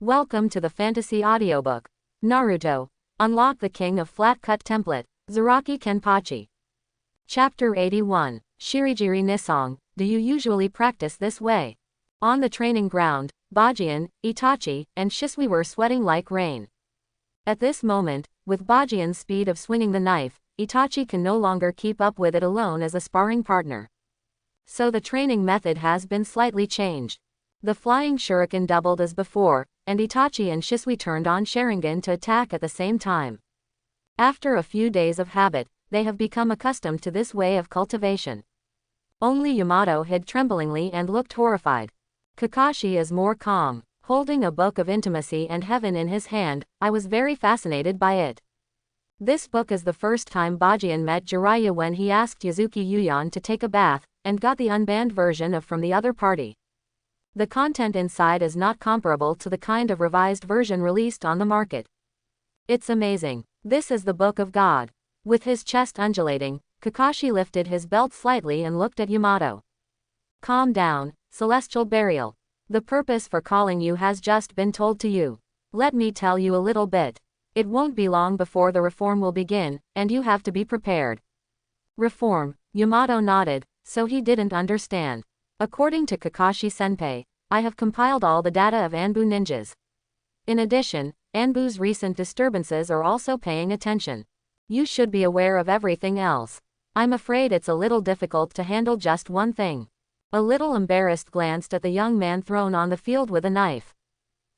Welcome to the fantasy audiobook. Naruto. Unlock the King of Flat Cut Template. Zaraki Kenpachi. Chapter 81. Shirijiri Nisong. Do you usually practice this way? On the training ground, Bajian, Itachi, and Shisui were sweating like rain. At this moment, with Bajian's speed of swinging the knife, Itachi can no longer keep up with it alone as a sparring partner. So the training method has been slightly changed. The flying shuriken doubled as before, and Itachi and Shisui turned on Sharingan to attack at the same time. After a few days of habit, they have become accustomed to this way of cultivation. Only Yamato hid tremblingly and looked horrified. Kakashi is more calm, holding a book of intimacy and heaven in his hand. I was very fascinated by it. This book is the first time Bajian met Jiraiya when he asked Yazuki Yuyan to take a bath, and got the unbanned version of from the other party. The content inside is not comparable to the kind of revised version released on the market. It's amazing. This is the Book of God. With his chest undulating, Kakashi lifted his belt slightly and looked at Yamato. Calm down, celestial burial. The purpose for calling you has just been told to you. Let me tell you a little bit. It won't be long before the reform will begin, and you have to be prepared. Reform? Yamato nodded, so he didn't understand. According to Kakashi Senpai, I have compiled all the data of Anbu ninjas. In addition, Anbu's recent disturbances are also paying attention. You should be aware of everything else. I'm afraid it's a little difficult to handle just one thing. A little embarrassed glanced at the young man thrown on the field with a knife.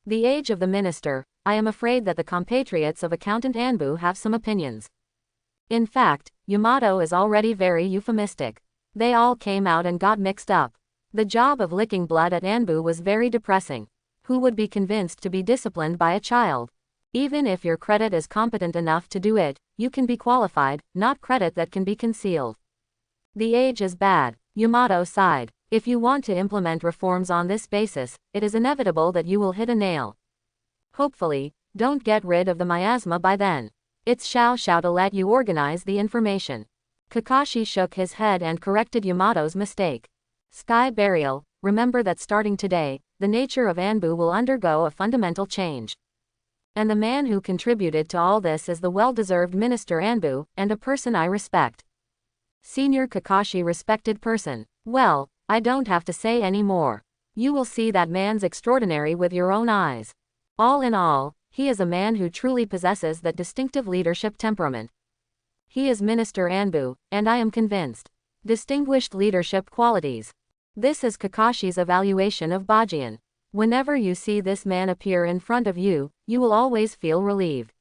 The age of the minister, I am afraid that the compatriots of Accountant Anbu have some opinions. In fact, Yamato is already very euphemistic. They all came out and got mixed up. The job of licking blood at Anbu was very depressing. Who would be convinced to be disciplined by a child? Even if your credit is competent enough to do it, you can be qualified, not credit that can be concealed. The age is bad, Yamato sighed. If you want to implement reforms on this basis, it is inevitable that you will hit a nail. Hopefully, don't get rid of the miasma by then. It's Xiao to let you organize the information. Kakashi shook his head and corrected Yamato's mistake. Sky burial, remember that starting today, the nature of Anbu will undergo a fundamental change. And the man who contributed to all this is the well-deserved Minister Anbu, and a person I respect. Senior Kakashi respected person. Well, I don't have to say any more. You will see that man's extraordinary with your own eyes. All in all, he is a man who truly possesses that distinctive leadership temperament. He is Minister Anbu, and I am convinced. Distinguished leadership qualities. This is Kakashi's evaluation of Bajian. Whenever you see this man appear in front of you, you will always feel relieved.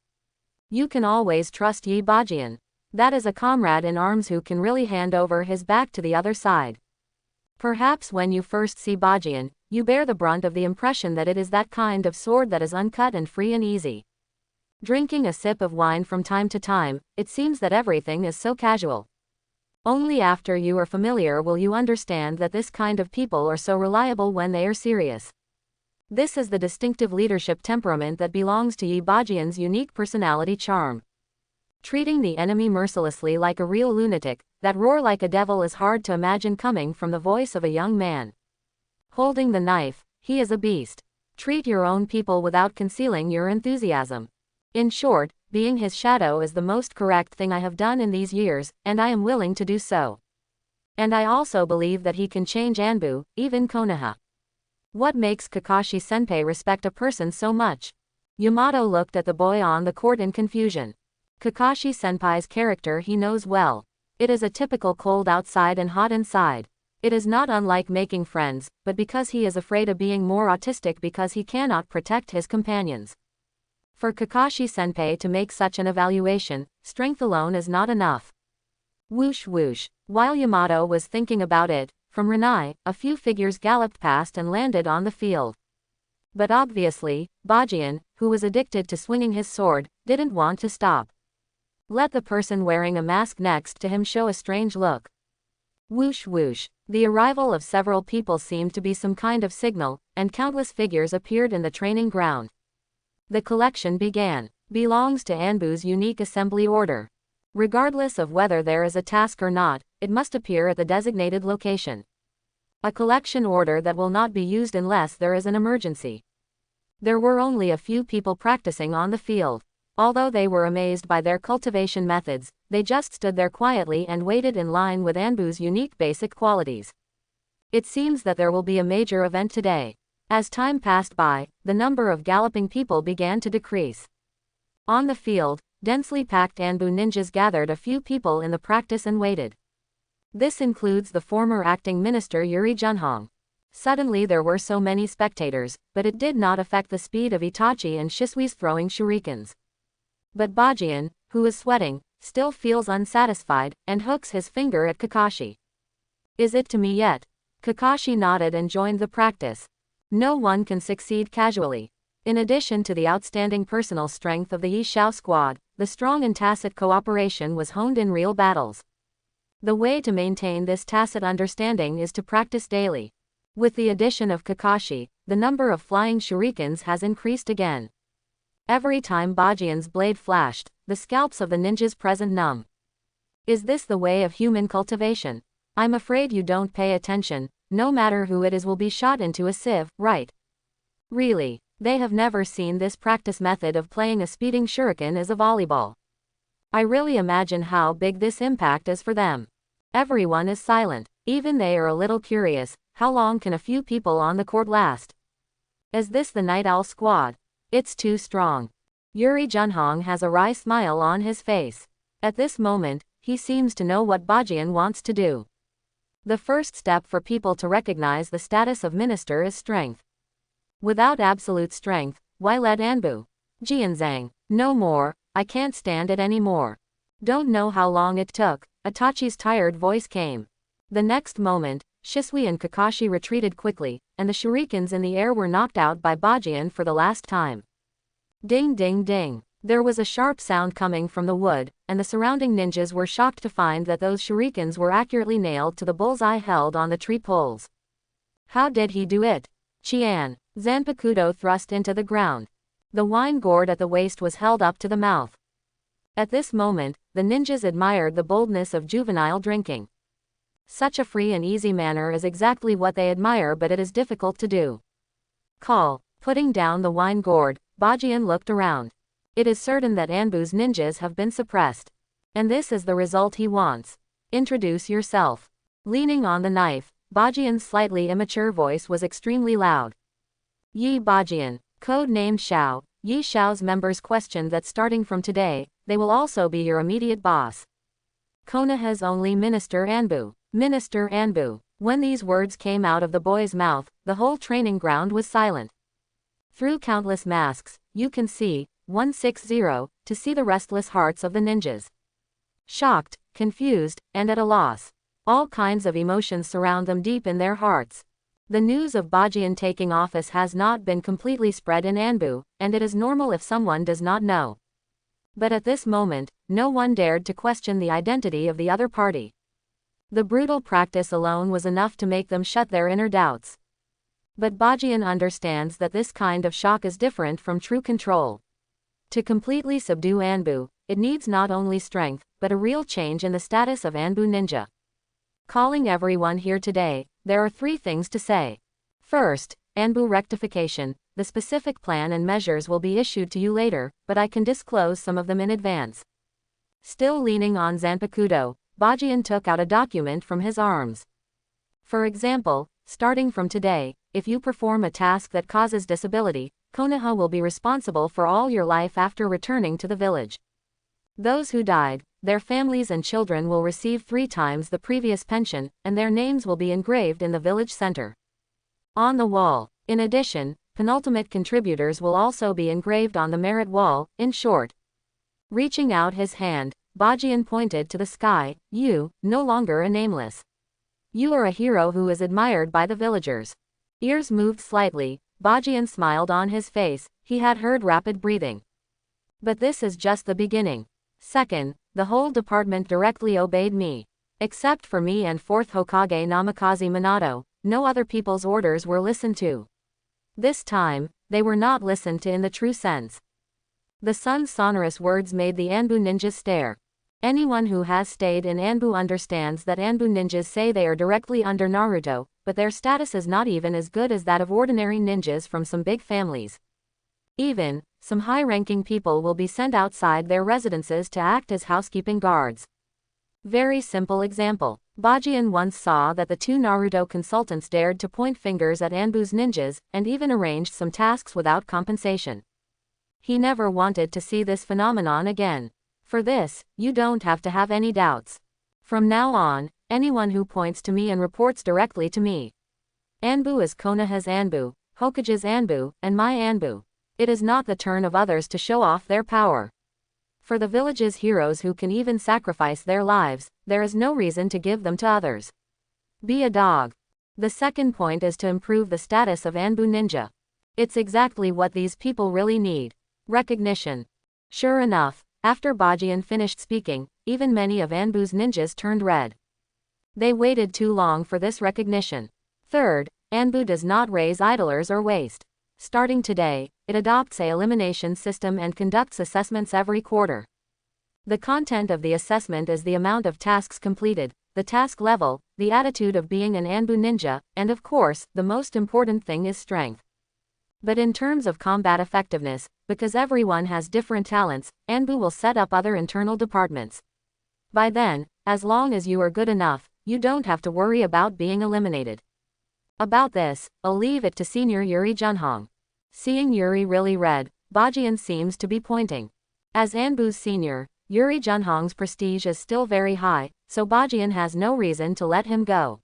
You can always trust Yi Bajian. That is a comrade in arms who can really hand over his back to the other side. Perhaps when you first see Bajian, you bear the brunt of the impression that it is that kind of sword that is uncut and free and easy. Drinking a sip of wine from time to time, it seems that everything is so casual. Only after you are familiar will you understand that this kind of people are so reliable when they are serious. This is the distinctive leadership temperament that belongs to Yi Bajian's unique personality charm. Treating the enemy mercilessly like a real lunatic, that roar like a devil is hard to imagine coming from the voice of a young man. Holding the knife, he is a beast. Treat your own people without concealing your enthusiasm. In short, being his shadow is the most correct thing I have done in these years, and I am willing to do so. And I also believe that he can change Anbu, even Konoha. What makes Kakashi Senpai respect a person so much? Yamato looked at the boy on the court in confusion. Kakashi Senpai's character he knows well. It is a typical cold outside and hot inside. It is not unlike making friends, but because he is afraid of being more autistic because he cannot protect his companions. For Kakashi Senpai to make such an evaluation, strength alone is not enough. Whoosh whoosh. While Yamato was thinking about it, from Renai, a few figures galloped past and landed on the field. But obviously, Bajian, who was addicted to swinging his sword, didn't want to stop. Let the person wearing a mask next to him show a strange look. Whoosh whoosh. The arrival of several people seemed to be some kind of signal, and countless figures appeared in the training ground. The collection began. Belongs to Anbu's unique assembly order. Regardless of whether there is a task or not, it must appear at the designated location. A collection order that will not be used unless there is an emergency. There were only a few people practicing on the field. Although they were amazed by their cultivation methods, they just stood there quietly and waited in line with Anbu's unique basic qualities. It seems that there will be a major event today. As time passed by, the number of galloping people began to decrease. On the field, densely packed Anbu ninjas gathered a few people in the practice and waited. This includes the former acting minister Yuri Junhong. Suddenly there were so many spectators, but it did not affect the speed of Itachi and Shisui's throwing shurikens. But Bajian, who is sweating, still feels unsatisfied, and hooks his finger at Kakashi. Is it to me yet? Kakashi nodded and joined the practice. No one can succeed casually. In addition to the outstanding personal strength of the Yi Xiao squad, the strong and tacit cooperation was honed in real battles. The way to maintain this tacit understanding is to practice daily. With the addition of Kakashi, the number of flying shurikens has increased again. Every time Bajian's blade flashed, the scalps of the ninjas present numb. Is this the way of human cultivation? I'm afraid you don't pay attention. No matter who it is will be shot into a sieve, right? Really, they have never seen this practice method of playing a speeding shuriken as a volleyball. I really imagine how big this impact is for them. Everyone is silent. Even they are a little curious. How long can a few people on the court last? Is this the Night Owl squad? It's too strong. Yuri Junhong has a wry smile on his face. At this moment, he seems to know what Bajian wants to do. The first step for people to recognize the status of minister is strength. Without absolute strength, why let Anbu? Jianzhang, no more, I can't stand it anymore. Don't know how long it took, Itachi's tired voice came. The next moment, Shisui and Kakashi retreated quickly, and the shurikens in the air were knocked out by Bajian for the last time. Ding ding ding. There was a sharp sound coming from the wood, and the surrounding ninjas were shocked to find that those shurikens were accurately nailed to the bullseye held on the tree poles. How did he do it? Qian. Zanpakuto thrust into the ground. The wine gourd at the waist was held up to the mouth. At this moment, the ninjas admired the boldness of juvenile drinking. Such a free and easy manner is exactly what they admire, but it is difficult to do. Call. Putting down the wine gourd, Bajian looked around. It is certain that Anbu's ninjas have been suppressed. And this is the result he wants. Introduce yourself. Leaning on the knife, Bajian's slightly immature voice was extremely loud. Yi Bajian, code-named Xiao. Yi Xiao's members questioned that starting from today, they will also be your immediate boss. Konoha's only Minister Anbu. Minister Anbu. When these words came out of the boy's mouth, the whole training ground was silent. Through countless masks, you can see, 160, to see the restless hearts of the ninjas. Shocked, confused, and at a loss. All kinds of emotions surround them deep in their hearts. The news of Bajian taking office has not been completely spread in Anbu, and it is normal if someone does not know. But at this moment, no one dared to question the identity of the other party. The brutal practice alone was enough to make them shut their inner doubts. But Bajian understands that this kind of shock is different from true control. To completely subdue Anbu, it needs not only strength, but a real change in the status of Anbu ninja. Calling everyone here today, there are 3 things to say. First, Anbu rectification. The specific plan and measures will be issued to you later, but I can disclose some of them in advance. Still leaning on Zanpakuto, Bajian took out a document from his arms. For example, starting from today, if you perform a task that causes disability, Konoha will be responsible for all your life after returning to the village. Those who died, their families and children will receive 3 times the previous pension, and their names will be engraved in the village center. On the wall. In addition, penultimate contributors will also be engraved on the merit wall. In short. Reaching out his hand, Bajian pointed to the sky. You, no longer a nameless. You are a hero who is admired by the villagers. Ears moved slightly, Bajian smiled on his face, he had heard rapid breathing. But this is just the beginning. Second, the whole department directly obeyed me. Except for me and 4th Hokage Namikaze Minato, no other people's orders were listened to. This time, they were not listened to in the true sense. The son's sonorous words made the Anbu ninjas stare. Anyone who has stayed in Anbu understands that Anbu ninjas say they are directly under Naruto, but their status is not even as good as that of ordinary ninjas from some big families. Even, some high-ranking people will be sent outside their residences to act as housekeeping guards. Very simple example. Bajian once saw that the two Naruto consultants dared to point fingers at Anbu's ninjas, and even arranged some tasks without compensation. He never wanted to see this phenomenon again. For this, you don't have to have any doubts. From now on, anyone who points to me and reports directly to me. Anbu is Konoha's Anbu, Hokage's Anbu, and my Anbu. It is not the turn of others to show off their power. For the village's heroes who can even sacrifice their lives, there is no reason to give them to others. Be a dog. The second point is to improve the status of Anbu ninja. It's exactly what these people really need. Recognition. Sure enough, after Bajian finished speaking, even many of Anbu's ninjas turned red. They waited too long for this recognition. Third, Anbu does not raise idlers or waste. Starting today, it adopts a elimination system and conducts assessments every quarter. The content of the assessment is the amount of tasks completed, the task level, the attitude of being an Anbu ninja, and of course, the most important thing is strength. But in terms of combat effectiveness, because everyone has different talents, Anbu will set up other internal departments. By then, as long as you are good enough, you don't have to worry about being eliminated. About this, I'll leave it to Senior Yuri Junhong. Seeing Yuri really red, Bajian seems to be pointing. As Anbu's senior, Yuri Junhong's prestige is still very high, so Bajian has no reason to let him go.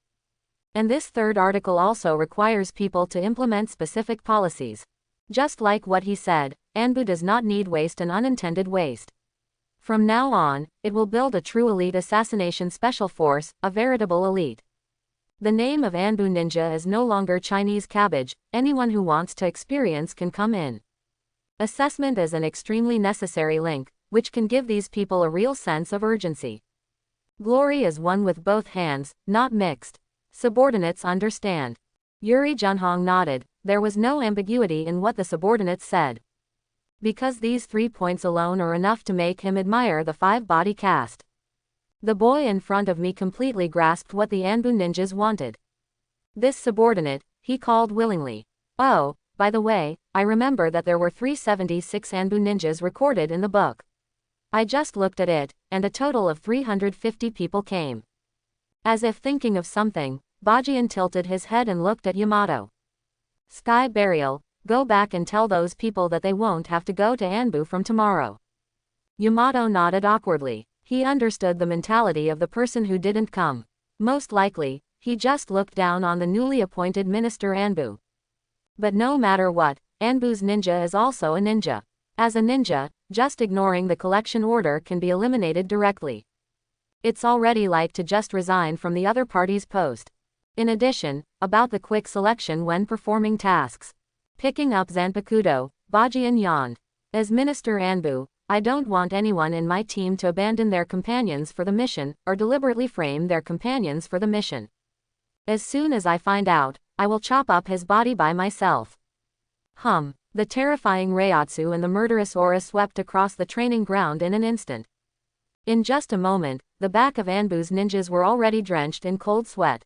And this third article also requires people to implement specific policies. Just like what he said, Anbu does not need waste and unintended waste. From now on, it will build a true elite assassination special force, a veritable elite. The name of Anbu Ninja is no longer Chinese cabbage, anyone who wants to experience can come in. Assessment is an extremely necessary link, which can give these people a real sense of urgency. Glory is won with both hands, not mixed. Subordinates understand. Yuri Junhong nodded, there was no ambiguity in what the subordinates said. Because these 3 points alone are enough to make him admire the 5-body cast. The boy in front of me completely grasped what the Anbu ninjas wanted. This subordinate, he called willingly. Oh, by the way, I remember that there were 376 Anbu ninjas recorded in the book. I just looked at it, and a total of 350 people came. As if thinking of something, Bajian tilted his head and looked at Yamato. Sky Burial, go back and tell those people that they won't have to go to Anbu from tomorrow. Yamato nodded awkwardly. He understood the mentality of the person who didn't come. Most likely, he just looked down on the newly appointed Minister Anbu. But no matter what, Anbu's ninja is also a ninja. As a ninja, just ignoring the collection order can be eliminated directly. It's already like to just resign from the other party's post. In addition, about the quick selection when performing tasks. Picking up Zanpakuto, Bajian yawned. As Minister Anbu, I don't want anyone in my team to abandon their companions for the mission, or deliberately frame their companions for the mission. As soon as I find out, I will chop up his body by myself. The terrifying Reiatsu and the murderous aura swept across the training ground in an instant. In just a moment, the back of Anbu's ninjas were already drenched in cold sweat.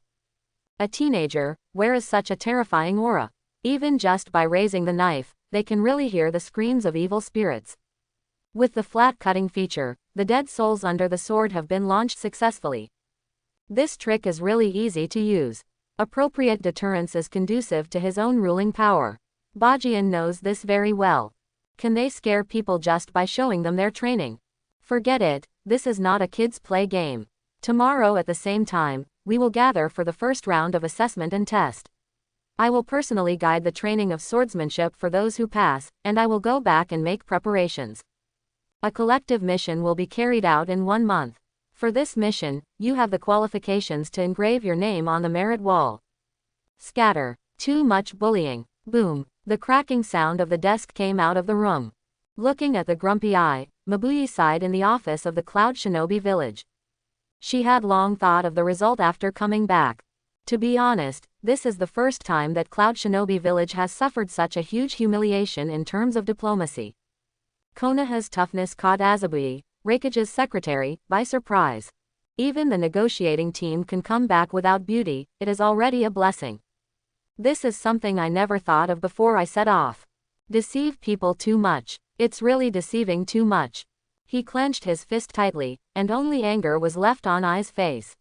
A teenager, where is such a terrifying aura? Even just by raising the knife, they can really hear the screams of evil spirits. With the flat cutting feature, the dead souls under the sword have been launched successfully. This trick is really easy to use. Appropriate deterrence is conducive to his own ruling power. Bajian knows this very well. Can they scare people just by showing them their training? Forget it, this is not a kid's play game. Tomorrow at the same time, we will gather for the first round of assessment and test. I will personally guide the training of swordsmanship for those who pass, and I will go back and make preparations. A collective mission will be carried out in 1 month. For this mission, you have the qualifications to engrave your name on the merit wall. Scatter. Too much bullying. Boom. The cracking sound of the desk came out of the room. Looking at the grumpy eye, Mabuyi sighed in the office of the Cloud Shinobi village. She had long thought of the result after coming back. To be honest, this is the first time that Cloud Shinobi village has suffered such a huge humiliation in terms of diplomacy. Konoha's toughness caught Azabuye, Raikage's secretary, by surprise. Even the negotiating team can come back without beauty, it is already a blessing. This is something I never thought of before I set off. Deceive people too much. It's really deceiving too much. He clenched his fist tightly, and only anger was left on Ai's face.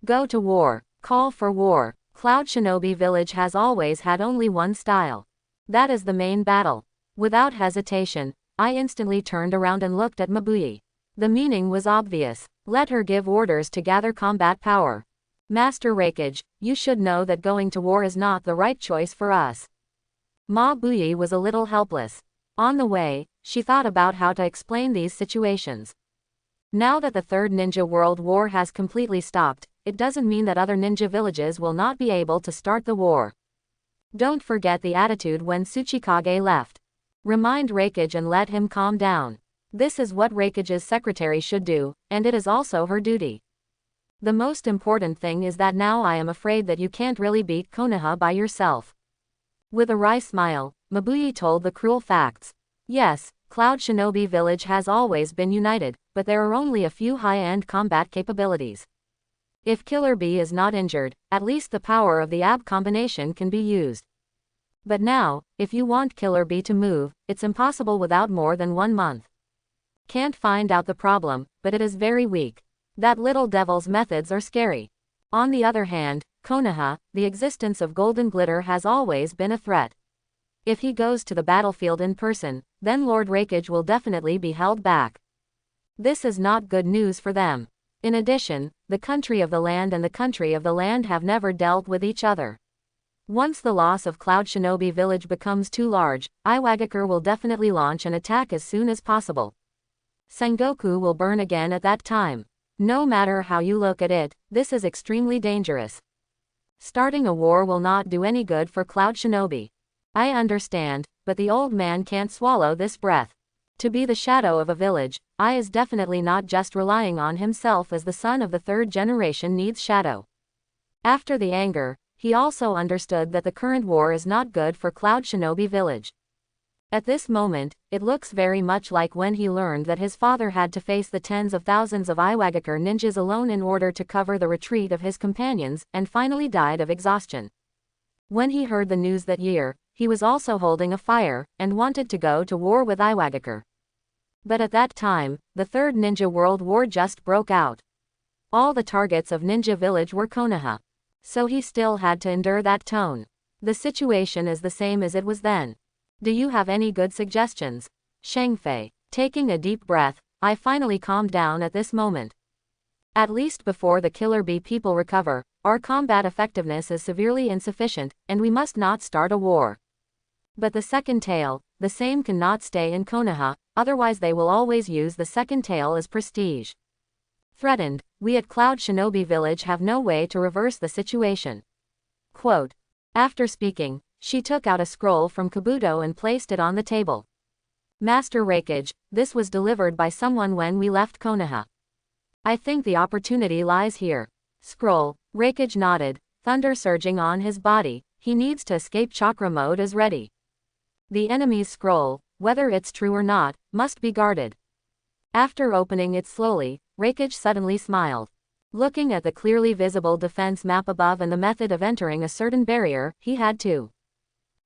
Go to war. Call for war. Cloud Shinobi Village has always had only one style. That is the main battle. Without hesitation, I instantly turned around and looked at Mabuyi. The meaning was obvious. Let her give orders to gather combat power. Master Raikage, you should know that going to war is not the right choice for us. Mabuyi was a little helpless. On the way, she thought about how to explain these situations. Now that the Third Ninja World War has completely stopped, it doesn't mean that other ninja villages will not be able to start the war. Don't forget the attitude when Tsuchikage left. Remind Raikage and let him calm down. This is what Raikage's secretary should do, and it is also her duty. The most important thing is that now I am afraid that you can't really beat Konoha by yourself. With a wry smile, Mabuyi told the cruel facts. Yes, Cloud Shinobi Village has always been united, but there are only a few high-end combat capabilities. If Killer Bee is not injured, at least the power of the AB combination can be used. But now, if you want Killer Bee to move, it's impossible without more than 1 month. Can't find out the problem, but it is very weak. That little devil's methods are scary. On the other hand, Konoha, the existence of Golden Glitter has always been a threat. If he goes to the battlefield in person, then Lord Raikage will definitely be held back. This is not good news for them. In addition, the country of the land and the country of the land have never dealt with each other. Once the loss of Cloud Shinobi Village becomes too large, Iwagakure will definitely launch an attack as soon as possible. Sengoku will burn again at that time. No matter how you look at it, this is extremely dangerous. Starting a war will not do any good for Cloud Shinobi. I understand, but the old man can't swallow this breath. To be the shadow of a village, I is definitely not just relying on himself as the son of the third generation needs shadow. After the anger, he also understood that the current war is not good for Cloud Shinobi Village. At this moment, it looks very much like when he learned that his father had to face the tens of thousands of Iwagakure ninjas alone in order to cover the retreat of his companions, and finally died of exhaustion. When he heard the news that year, he was also holding a fire, and wanted to go to war with Iwagakure. But at that time, the Third Ninja World War just broke out. All the targets of Ninja Village were Konoha. So he still had to endure that tone. The situation is the same as it was then. Do you have any good suggestions? Shengfei. Taking a deep breath, I finally calmed down at this moment. At least before the Killer Bee people recover, our combat effectiveness is severely insufficient, and we must not start a war. But the second tail, the same cannot stay in Konoha, otherwise they will always use the second tail as prestige. Threatened, we at Cloud Shinobi Village have no way to reverse the situation. Quote. After speaking, she took out a scroll from Kabuto and placed it on the table. Master Raikage, this was delivered by someone when we left Konoha. I think the opportunity lies here. Scroll. Raikage nodded, thunder surging on his body. He needs to escape chakra mode is ready. The enemy's scroll, whether it's true or not, must be guarded. After opening it slowly, Raikage suddenly smiled. Looking at the clearly visible defense map above and the method of entering a certain barrier, he had to.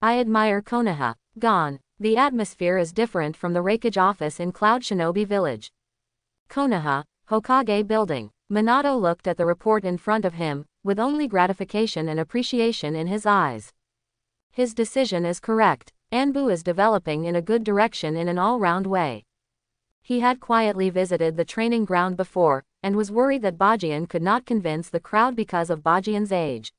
I admire Konoha. Gone. The atmosphere is different from the Raikage office in Cloud Shinobi Village. Konoha, Hokage Building. Minato looked at the report in front of him, with only gratification and appreciation in his eyes. His decision is correct. Anbu is developing in a good direction in an all-round way. He had quietly visited the training ground before, and was worried that Bajian could not convince the crowd because of Bajian's age.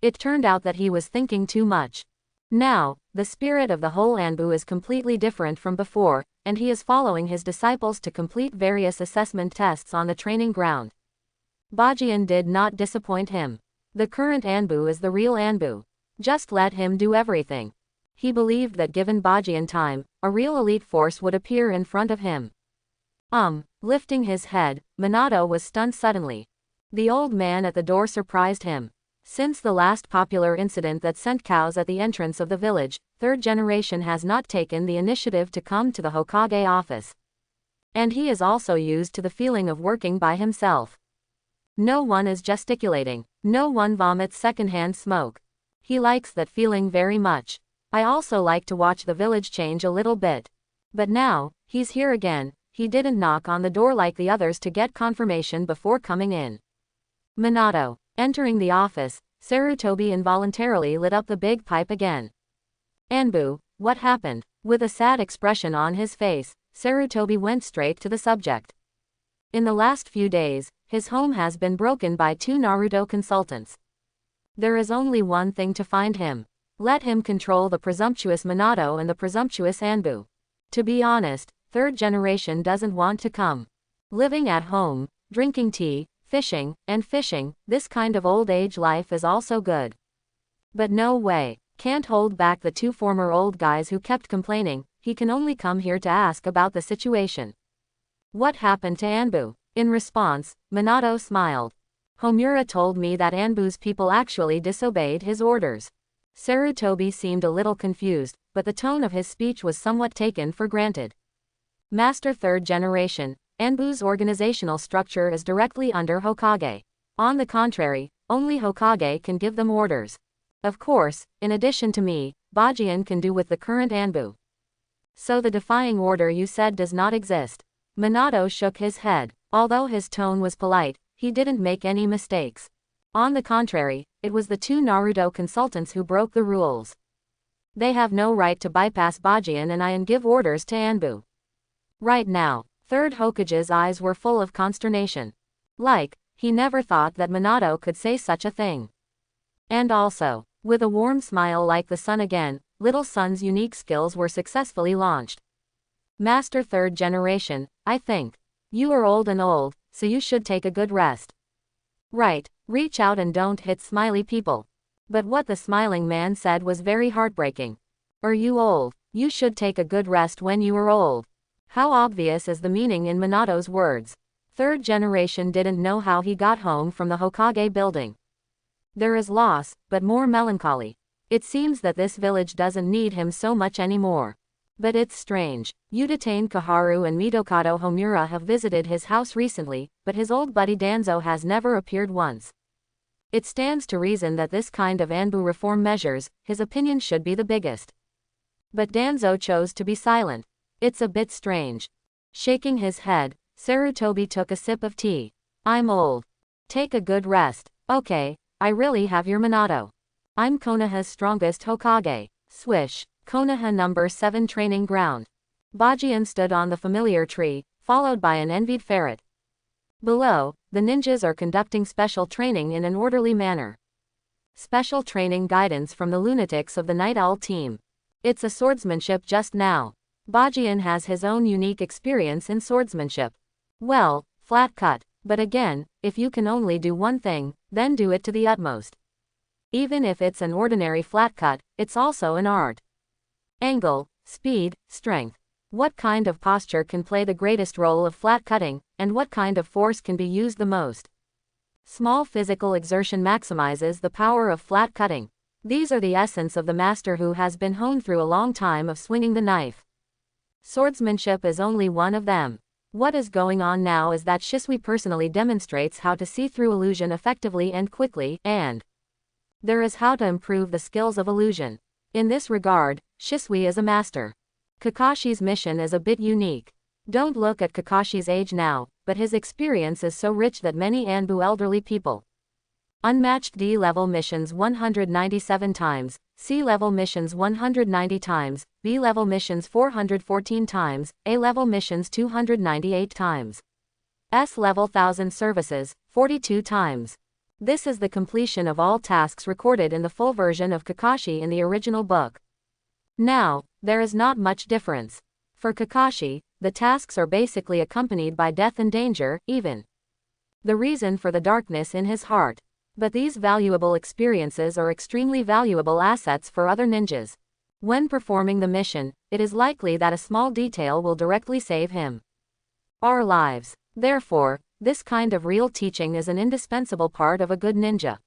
It turned out that he was thinking too much. Now, the spirit of the whole Anbu is completely different from before, and he is following his disciples to complete various assessment tests on the training ground. Bajian did not disappoint him. The current Anbu is the real Anbu. Just let him do everything. He believed that given Bajian time, a real elite force would appear in front of him. Lifting his head, Minato was stunned suddenly. The old man at the door surprised him. Since the last popular incident that sent cows at the entrance of the village, third generation has not taken the initiative to come to the Hokage office. And he is also used to the feeling of working by himself. No one is gesticulating. No one vomits secondhand smoke. He likes that feeling very much. I also like to watch the village change a little bit. But now, he's here again. He didn't knock on the door like the others to get confirmation before coming in. Minato. Entering the office, Sarutobi involuntarily lit up the big pipe again. Anbu, what happened? With a sad expression on his face, Sarutobi went straight to the subject. In the last few days, his home has been broken by 2 Naruto consultants. There is only one thing to find him. Let him control the presumptuous Minato and the presumptuous Anbu. To be honest, third generation doesn't want to come. Living at home, drinking tea, fishing, this kind of old age life is also good. But no way, can't hold back the 2 former old guys who kept complaining. He can only come here to ask about the situation. What happened to Anbu? In response, Minato smiled. Homura told me that Anbu's people actually disobeyed his orders. Sarutobi seemed a little confused, but the tone of his speech was somewhat taken for granted. Master third generation, Anbu's organizational structure is directly under Hokage. On the contrary, only Hokage can give them orders. Of course, in addition to me, Bajian can do with the current Anbu. So the defying order you said does not exist. Minato shook his head. Although his tone was polite, he didn't make any mistakes. On the contrary, it was the 2 Naruto consultants who broke the rules. They have no right to bypass Bajian and give orders to Anbu. Right now, Third Hokage's eyes were full of consternation. He never thought that Minato could say such a thing. And also, with a warm smile like the sun again, Little Sun's unique skills were successfully launched. Master third generation, I think. You are old and old, so you should take a good rest. Right, reach out and don't hit smiley people. But what the smiling man said was very heartbreaking. Are you old? You should take a good rest when you are old. How obvious is the meaning in Minato's words. Third generation didn't know how he got home from the Hokage building. There is loss, but more melancholy. It seems that this village doesn't need him so much anymore. But it's strange. Udatain Kaharu and Midokado Homura have visited his house recently, but his old buddy Danzo has never appeared once. It stands to reason that this kind of Anbu reform measures, his opinion should be the biggest. But Danzo chose to be silent. It's a bit strange. Shaking his head, Sarutobi took a sip of tea. I'm old. Take a good rest. Okay, I really have your Minato. I'm Konoha's strongest Hokage. Swish. Konoha number 7 training ground. Bajian stood on the familiar tree, followed by an envied ferret. Below, the ninjas are conducting special training in an orderly manner. Special training guidance from the lunatics of the Night Owl team. It's a swordsmanship just now. Bajian has his own unique experience in swordsmanship. Well, flat cut, but again, if you can only do one thing, then do it to the utmost. Even if it's an ordinary flat cut, it's also an art. Angle, speed, strength. What kind of posture can play the greatest role of flat cutting, and what kind of force can be used the most? Small physical exertion maximizes the power of flat cutting. These are the essence of the master who has been honed through a long time of swinging the knife. Swordsmanship is only one of them. What is going on now is that Shisui personally demonstrates how to see through illusion effectively and quickly, and there is how to improve the skills of illusion. In this regard, Shisui is a master. Kakashi's mission is a bit unique. Don't look at Kakashi's age now, but his experience is so rich that many Anbu elderly people. Unmatched D-level missions 197 times, C-level missions 190 times, B-level missions 414 times, A-level missions 298 times. S-level 1000 services, 42 times. This is the completion of all tasks recorded in the full version of Kakashi in the original book. Now, there is not much difference. For Kakashi, the tasks are basically accompanied by death and danger, even the reason for the darkness in his heart. But these valuable experiences are extremely valuable assets for other ninjas. When performing the mission, it is likely that a small detail will directly save him our lives. Therefore, this kind of real teaching is an indispensable part of a good ninja.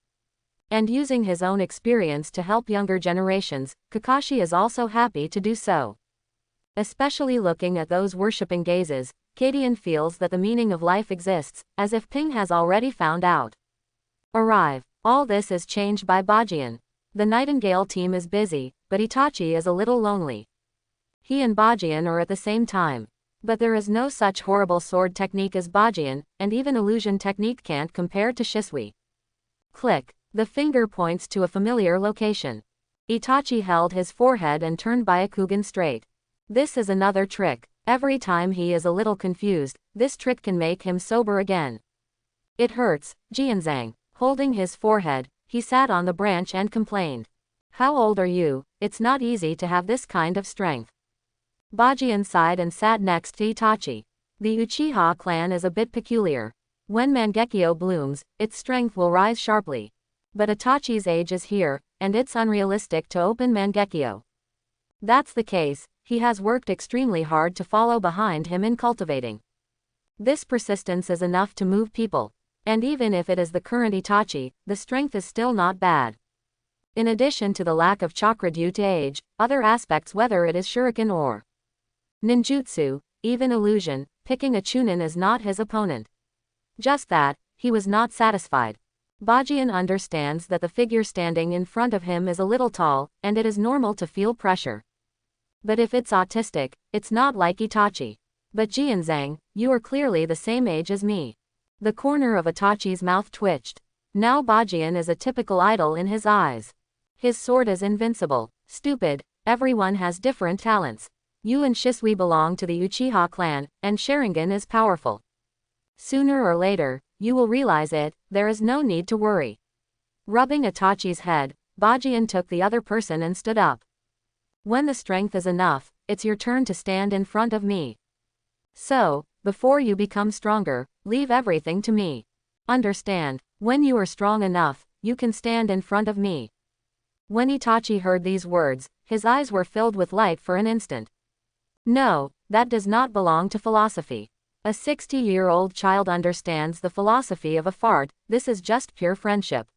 And using his own experience to help younger generations, Kakashi is also happy to do so. Especially looking at those worshipping gazes, Kadian feels that the meaning of life exists, as if Ping has already found out. Arrive. All this is changed by Bajian. The Nightingale team is busy, but Itachi is a little lonely. He and Bajian are at the same time. But there is no such horrible sword technique as Bajian, and even illusion technique can't compare to Shisui. Click. The finger points to a familiar location. Itachi held his forehead and turned Byakugan straight. This is another trick. Every time he is a little confused, this trick can make him sober again. It hurts, Jianzhang. Holding his forehead, he sat on the branch and complained. How old are you? It's not easy to have this kind of strength. Bajian sighed and sat next to Itachi. The Uchiha clan is a bit peculiar. When Mangekyo blooms, its strength will rise sharply. But Itachi's age is here, and it's unrealistic to open Mangekyo. That's the case, he has worked extremely hard to follow behind him in cultivating. This persistence is enough to move people. And even if it is the current Itachi, the strength is still not bad. In addition to the lack of chakra due to age, other aspects, whether it is shuriken or ninjutsu, even illusion, picking a chunin is not his opponent. Just that, he was not satisfied. Bajian understands that the figure standing in front of him is a little tall, and it is normal to feel pressure. But if it's autistic, it's not like Itachi. But Jianzhang, you are clearly the same age as me. The corner of Itachi's mouth twitched. Now Bajian is a typical idol in his eyes. His sword is invincible. Stupid, everyone has different talents. You and Shisui belong to the Uchiha clan, and Sharingan is powerful. Sooner or later, you will realize it, there is no need to worry. Rubbing Itachi's head, Bajian took the other person and stood up. When the strength is enough, it's your turn to stand in front of me. So, before you become stronger, leave everything to me. Understand, when you are strong enough, you can stand in front of me. When Itachi heard these words, his eyes were filled with light for an instant. No, that does not belong to philosophy. A 60-year-old child understands the philosophy of a fart, this is just pure friendship.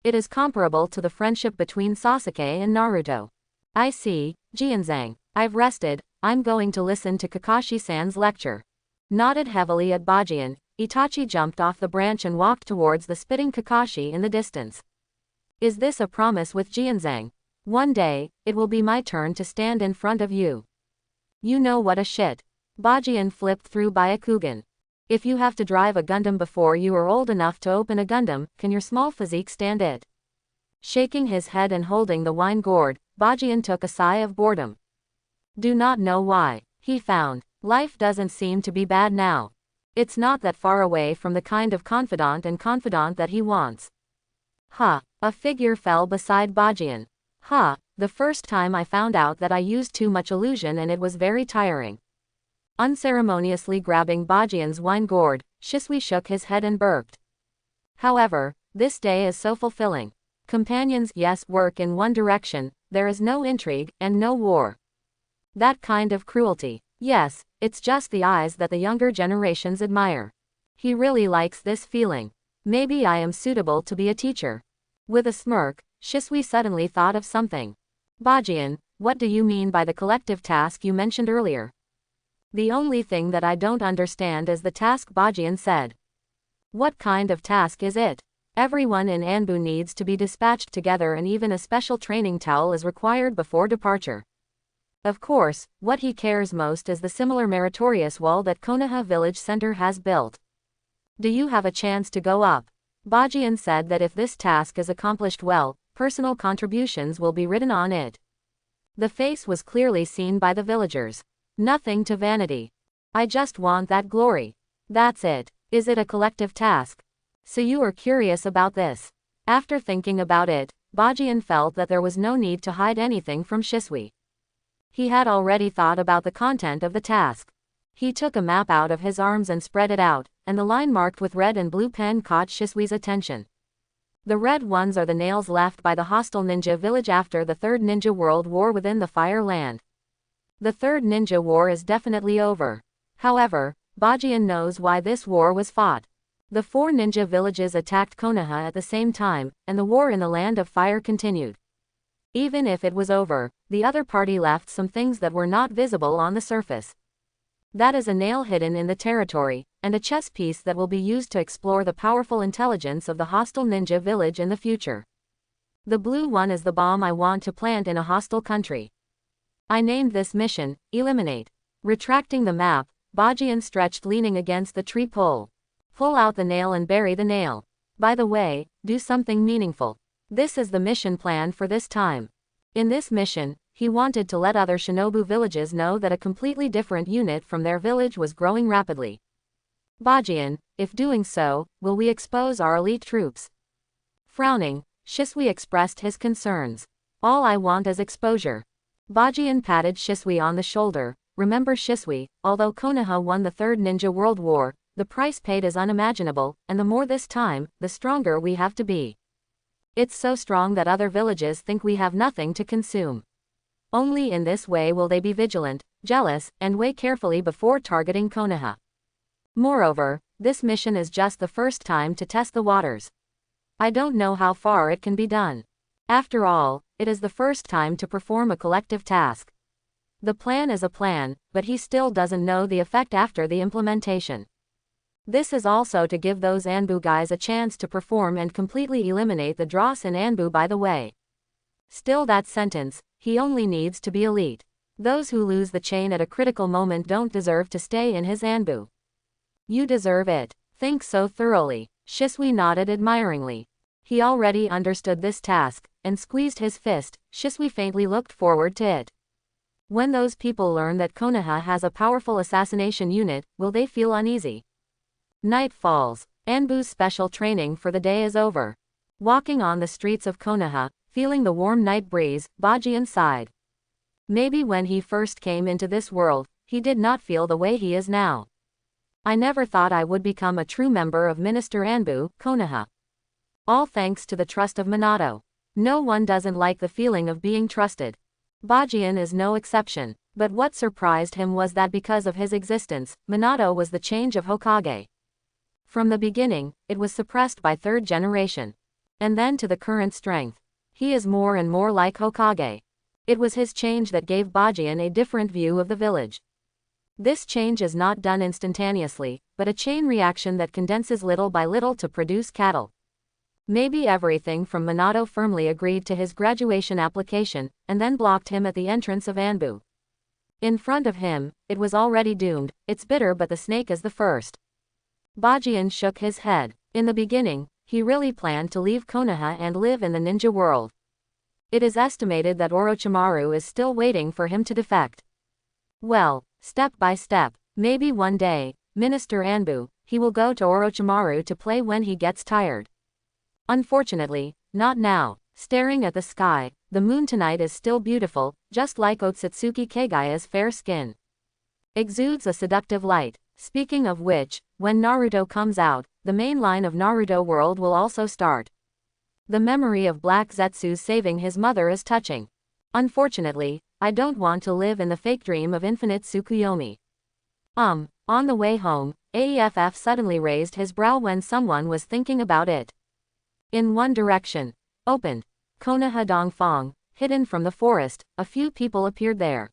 It is comparable to the friendship between Sasuke and Naruto. I see, Jianzhang, I've rested, I'm going to listen to Kakashi-san's lecture. Nodded heavily at Bajian, Itachi jumped off the branch and walked towards the spitting Kakashi in the distance. Is this a promise with Jianzhang? One day, it will be my turn to stand in front of you. You know what a shit. Bajian flipped through Byakugan. If you have to drive a Gundam before you are old enough to open a Gundam, can your small physique stand it? Shaking his head and holding the wine gourd, Bajian took a sigh of boredom. Do not know why, he found. Life doesn't seem to be bad now. It's not that far away from the kind of confidant that he wants. Ha, a figure fell beside Bajian. Ha, the first time I found out that I used too much illusion and it was very tiring. Unceremoniously grabbing Bajian's wine gourd, Shisui shook his head and burped. However, this day is so fulfilling. Companions, yes, work in one direction, there is no intrigue, and no war. That kind of cruelty. Yes, it's just the eyes that the younger generations admire. He really likes this feeling. Maybe I am suitable to be a teacher. With a smirk, Shisui suddenly thought of something. Bajian, what do you mean by the collective task you mentioned earlier? The only thing that I don't understand is the task, Bajian said. What kind of task is it? Everyone in Anbu needs to be dispatched together and even a special training towel is required before departure. Of course, what he cares most is the similar meritorious wall that Konoha Village Center has built. Do you have a chance to go up? Bajian said that if this task is accomplished well, personal contributions will be written on it. The face was clearly seen by the villagers. Nothing to vanity. I just want that glory. That's it. Is it a collective task? So you are curious about this. After thinking about it, Bajian felt that there was no need to hide anything from Shisui. He had already thought about the content of the task. He took a map out of his arms and spread it out, and the line marked with red and blue pen caught Shisui's attention. The red ones are the nails left by the hostile ninja village after the Third Ninja World War within the Fire Land. The Third Ninja War is definitely over. However, Bajian knows why this war was fought. The 4 ninja villages attacked Konoha at the same time, and the war in the Land of Fire continued. Even if it was over, the other party left some things that were not visible on the surface. That is a nail hidden in the territory, and a chess piece that will be used to explore the powerful intelligence of the hostile ninja village in the future. The blue one is the bomb I want to plant in a hostile country. I named this mission, Eliminate. Retracting the map, Bajian stretched leaning against the tree pole. Pull out the nail and bury the nail. By the way, do something meaningful. This is the mission plan for this time. In this mission, he wanted to let other shinobu villages know that a completely different unit from their village was growing rapidly. Bajian, if doing so, will we expose our elite troops? Frowning, Shisui expressed his concerns. All I want is exposure. Bajian patted Shisui on the shoulder. Remember Shisui, although Konoha won the Third Ninja World War, the price paid is unimaginable, and the more this time, the stronger we have to be. It's so strong that other villages think we have nothing to consume. Only in this way will they be vigilant, jealous, and weigh carefully before targeting Konoha. Moreover, this mission is just the first time to test the waters. I don't know how far it can be done. After all, it is the first time to perform a collective task. The plan is a plan, but he still doesn't know the effect after the implementation. This is also to give those Anbu guys a chance to perform and completely eliminate the dross in Anbu by the way. Still that sentence, he only needs to be elite. Those who lose the chain at a critical moment don't deserve to stay in his Anbu. You deserve it. Think so thoroughly. Shisui nodded admiringly. He already understood this task, and squeezed his fist. Shisui faintly looked forward to it. When those people learn that Konoha has a powerful assassination unit, will they feel uneasy? Night falls. Anbu's special training for the day is over. Walking on the streets of Konoha, feeling the warm night breeze, Bajian sighed. Maybe when he first came into this world, he did not feel the way he is now. I never thought I would become a true member of Minister Anbu, Konoha. All thanks to the trust of Minato. No one doesn't like the feeling of being trusted. Bajian is no exception, but what surprised him was that because of his existence, Minato was the change of Hokage. From the beginning, it was suppressed by third generation. And then to the current strength. He is more and more like Hokage. It was his change that gave Bajian a different view of the village. This change is not done instantaneously, but a chain reaction that condenses little by little to produce cattle. Maybe everything from Minato firmly agreed to his graduation application, and then blocked him at the entrance of Anbu. In front of him, it was already doomed. It's bitter but the snake is the first. Bajian shook his head. In the beginning, he really planned to leave Konoha and live in the ninja world. It is estimated that Orochimaru is still waiting for him to defect. Well, step by step, maybe one day, Minister Anbu, he will go to Orochimaru to play when he gets tired. Unfortunately, not now. Staring at the sky, the moon tonight is still beautiful, just like Otsutsuki Kagaya's fair skin. Exudes a seductive light. Speaking of which, when Naruto comes out, the main line of Naruto World will also start. The memory of Black Zetsu's saving his mother is touching. Unfortunately, I don't want to live in the fake dream of infinite Tsukuyomi. On the way home, AEFF suddenly raised his brow when someone was thinking about it. In one direction. Opened. Konoha Dongfang, hidden from the forest, a few people appeared there.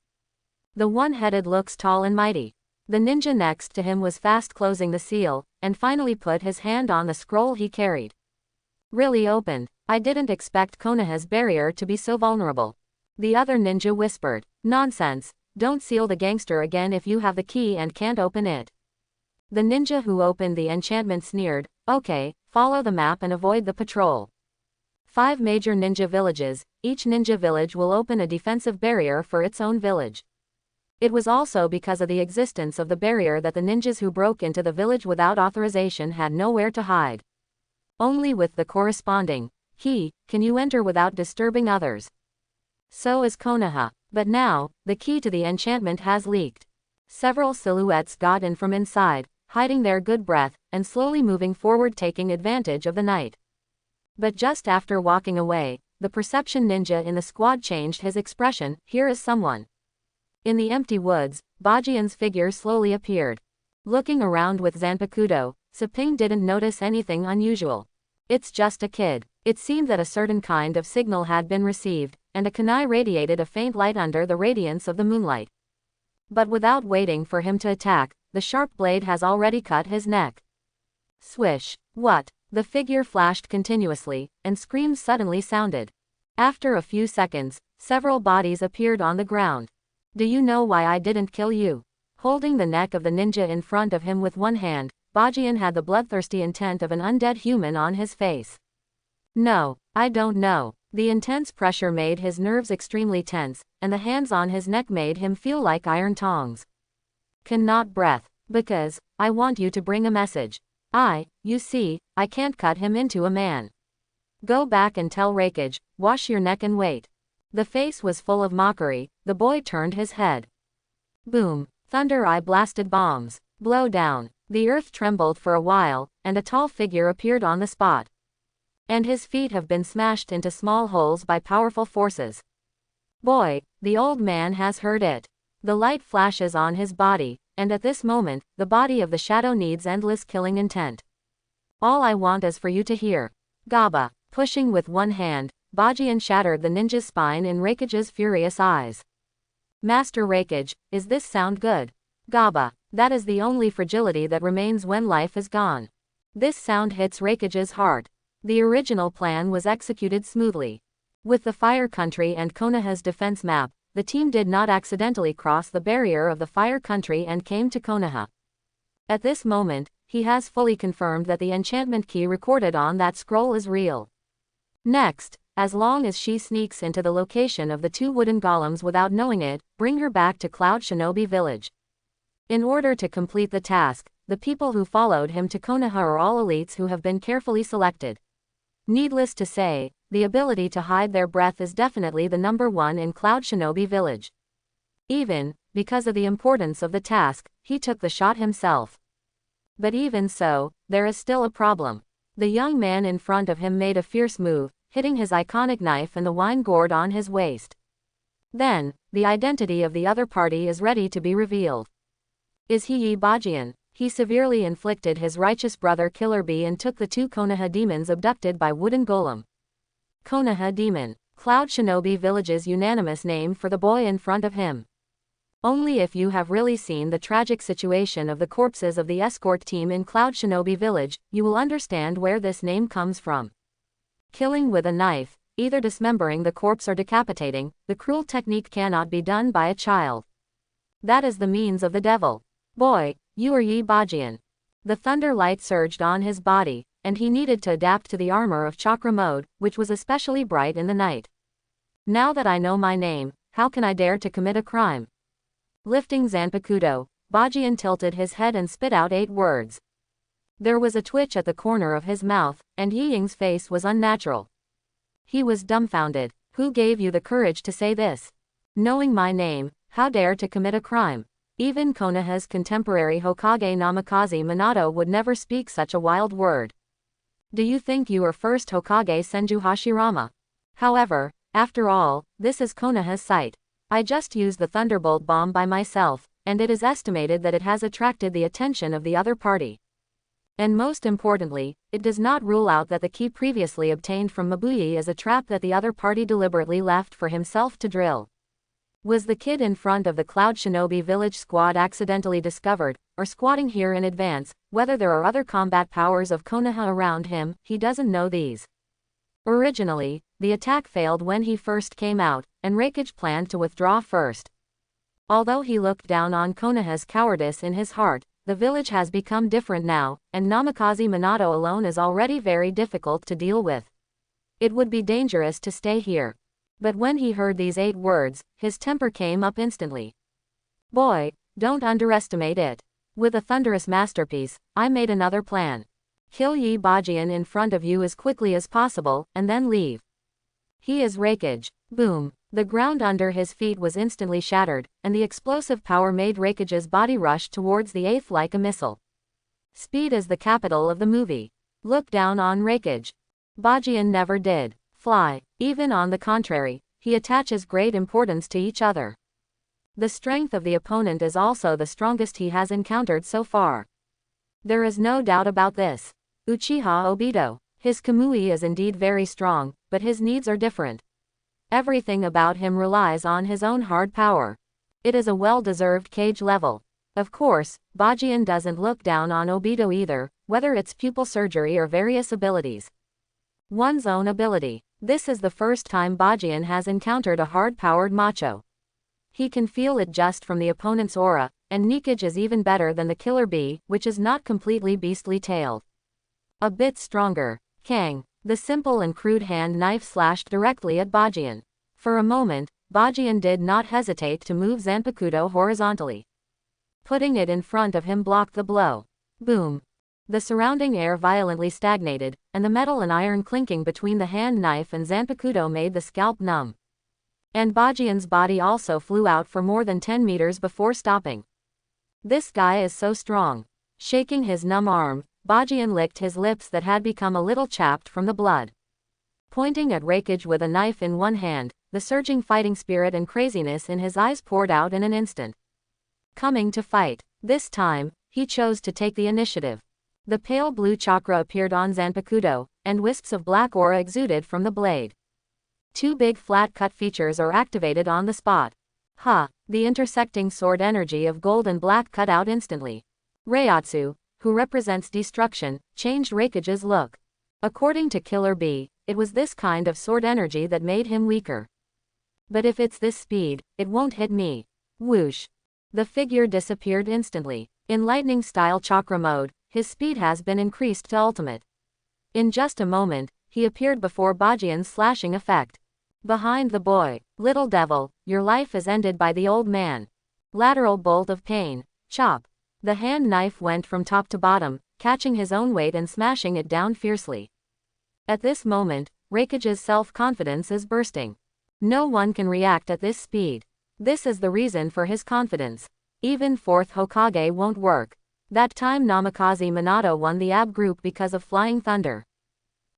The one-headed looks tall and mighty. The ninja next to him was fast closing the seal, and finally put his hand on the scroll he carried. Really opened. I didn't expect Konoha's barrier to be so vulnerable. The other ninja whispered. Nonsense, don't seal the gangster again if you have the key and can't open it. The ninja who opened the enchantment sneered, okay, follow the map and avoid the patrol. 5 major ninja villages, each ninja village will open a defensive barrier for its own village. It was also because of the existence of the barrier that the ninjas who broke into the village without authorization had nowhere to hide. Only with the corresponding key can you enter without disturbing others. So is Konoha, but now, the key to the enchantment has leaked. Several silhouettes got in from inside, hiding their good breath, and slowly moving forward taking advantage of the night. But just after walking away, the perception ninja in the squad changed his expression. Here is someone. In the empty woods, Bajian's figure slowly appeared. Looking around with Zanpakuto, Saping didn't notice anything unusual. It's just a kid. It seemed that a certain kind of signal had been received, and a kunai radiated a faint light under the radiance of the moonlight. But without waiting for him to attack, the sharp blade has already cut his neck. Swish. What? The figure flashed continuously, and screams suddenly sounded. After a few seconds, several bodies appeared on the ground. Do you know why I didn't kill you? Holding the neck of the ninja in front of him with one hand, Bajian had the bloodthirsty intent of an undead human on his face. No, I don't know. The intense pressure made his nerves extremely tense, and the hands on his neck made him feel like iron tongs. Cannot breath. Because, I want you to bring a message. You see, I can't cut him into a man. Go back and tell Rakage, wash your neck and wait. The face was full of mockery, the boy turned his head. Boom, thunder eye blasted bombs. Blow down. The earth trembled for a while, and a tall figure appeared on the spot. And his feet have been smashed into small holes by powerful forces. Boy, the old man has heard it. The light flashes on his body, and at this moment, the body of the shadow needs endless killing intent. All I want is for you to hear. Gaba. Pushing with one hand, Bajian shattered the ninja's spine in Rakage's furious eyes. Master Rakage, is this sound good? Gaba. That is the only fragility that remains when life is gone. This sound hits Rakage's heart. The original plan was executed smoothly. With the Fire Country and Konoha's defense map, the team did not accidentally cross the barrier of the Fire Country and came to Konoha. At this moment, he has fully confirmed that the enchantment key recorded on that scroll is real. Next, as long as she sneaks into the location of the two wooden golems without knowing it, bring her back to Cloud Shinobi Village. In order to complete the task, the people who followed him to Konoha are all elites who have been carefully selected. Needless to say, the ability to hide their breath is definitely the number one in Cloud Shinobi Village. Even, because of the importance of the task, he took the shot himself. But even so, there is still a problem. The young man in front of him made a fierce move, hitting his iconic knife and the wine gourd on his waist. Then, the identity of the other party is ready to be revealed. Is he Yi Bajian? He severely inflicted his righteous brother Killer Bee and took the two Konoha demons abducted by wooden golem. Konoha Demon. Cloud Shinobi Village's unanimous name for the boy in front of him. Only if you have really seen the tragic situation of the corpses of the escort team in Cloud Shinobi Village, you will understand where this name comes from. Killing with a knife, either dismembering the corpse or decapitating, the cruel technique cannot be done by a child. That is the means of the devil. Boy, you are Yi Bajian. The thunder light surged on his body, and he needed to adapt to the armor of chakra mode, which was especially bright in the night. Now that I know my name, how can I dare to commit a crime? Lifting Zanpakuto, Bajian tilted his head and spit out 8 words. There was a twitch at the corner of his mouth, and Yi Ying's face was unnatural. He was dumbfounded. Who gave you the courage to say this? Knowing my name, how dare to commit a crime? Even Konoha's contemporary Hokage Namikaze Minato would never speak such a wild word. Do you think you are first Hokage Senju Hashirama? However, after all, this is Konoha's site. I just used the Thunderbolt bomb by myself, and it is estimated that it has attracted the attention of the other party. And most importantly, it does not rule out that the key previously obtained from Mabuyi is a trap that the other party deliberately left for himself to drill. Was the kid in front of the Cloud Shinobi Village squad accidentally discovered, or squatting here in advance? Whether there are other combat powers of Konoha around him, he doesn't know these. Originally, the attack failed when he first came out, and Rakage planned to withdraw first. Although he looked down on Konoha's cowardice in his heart, the village has become different now, and Namikaze Minato alone is already very difficult to deal with. It would be dangerous to stay here. But when he heard these 8 words, his temper came up instantly. Boy, don't underestimate it. With a thunderous masterpiece, I made another plan. Kill Yi Bajian in front of you as quickly as possible, and then leave. He is Rakage. Boom. The ground under his feet was instantly shattered, and the explosive power made Rakage's body rush towards the 8th like a missile. Speed is the capital of the movie. Look down on Rakage. Bajian never did fly. Even on the contrary, he attaches great importance to each other. The strength of the opponent is also the strongest he has encountered so far. There is no doubt about this. Uchiha Obito. His Kamui is indeed very strong, but his needs are different. Everything about him relies on his own hard power. It is a well-deserved cage level. Of course, Bajian doesn't look down on Obito either, whether it's pupil surgery or various abilities. One's own ability. This is the first time Bajian has encountered a hard-powered macho. He can feel it just from the opponent's aura, and Nikage is even better than the killer bee, which is not completely beastly-tailed. A bit stronger. Kang. The simple and crude hand knife slashed directly at Bajian. For a moment, Bajian did not hesitate to move Zanpakuto horizontally. Putting it in front of him blocked the blow. Boom. The surrounding air violently stagnated, and the metal and iron clinking between the hand knife and Zanpakuto made the scalp numb. And Bajian's body also flew out for more than 10 meters before stopping. This guy is so strong. Shaking his numb arm, Bajian licked his lips that had become a little chapped from the blood. Pointing at Rakage with a knife in one hand, the surging fighting spirit and craziness in his eyes poured out in an instant. Coming to fight. This time, he chose to take the initiative. The pale blue chakra appeared on Zanpakuto, and wisps of black aura exuded from the blade. 2 big flat-cut features are activated on the spot. The intersecting sword energy of gold and black cut out instantly. Reiatsu, who represents destruction, changed Rakage's look. According to Killer Bee, it was this kind of sword energy that made him weaker. But if it's this speed, it won't hit me. Whoosh. The figure disappeared instantly. In lightning-style chakra mode, his speed has been increased to ultimate. In just a moment, he appeared before Bajian's slashing effect. Behind the boy. Little devil, your life is ended by the old man. Lateral bolt of pain. Chop. The hand knife went from top to bottom, catching his own weight and smashing it down fiercely. At this moment, Rakage's self-confidence is bursting. No one can react at this speed. This is the reason for his confidence. Even 4th Hokage won't work. That time Namikaze Minato won the AB group because of Flying Thunder.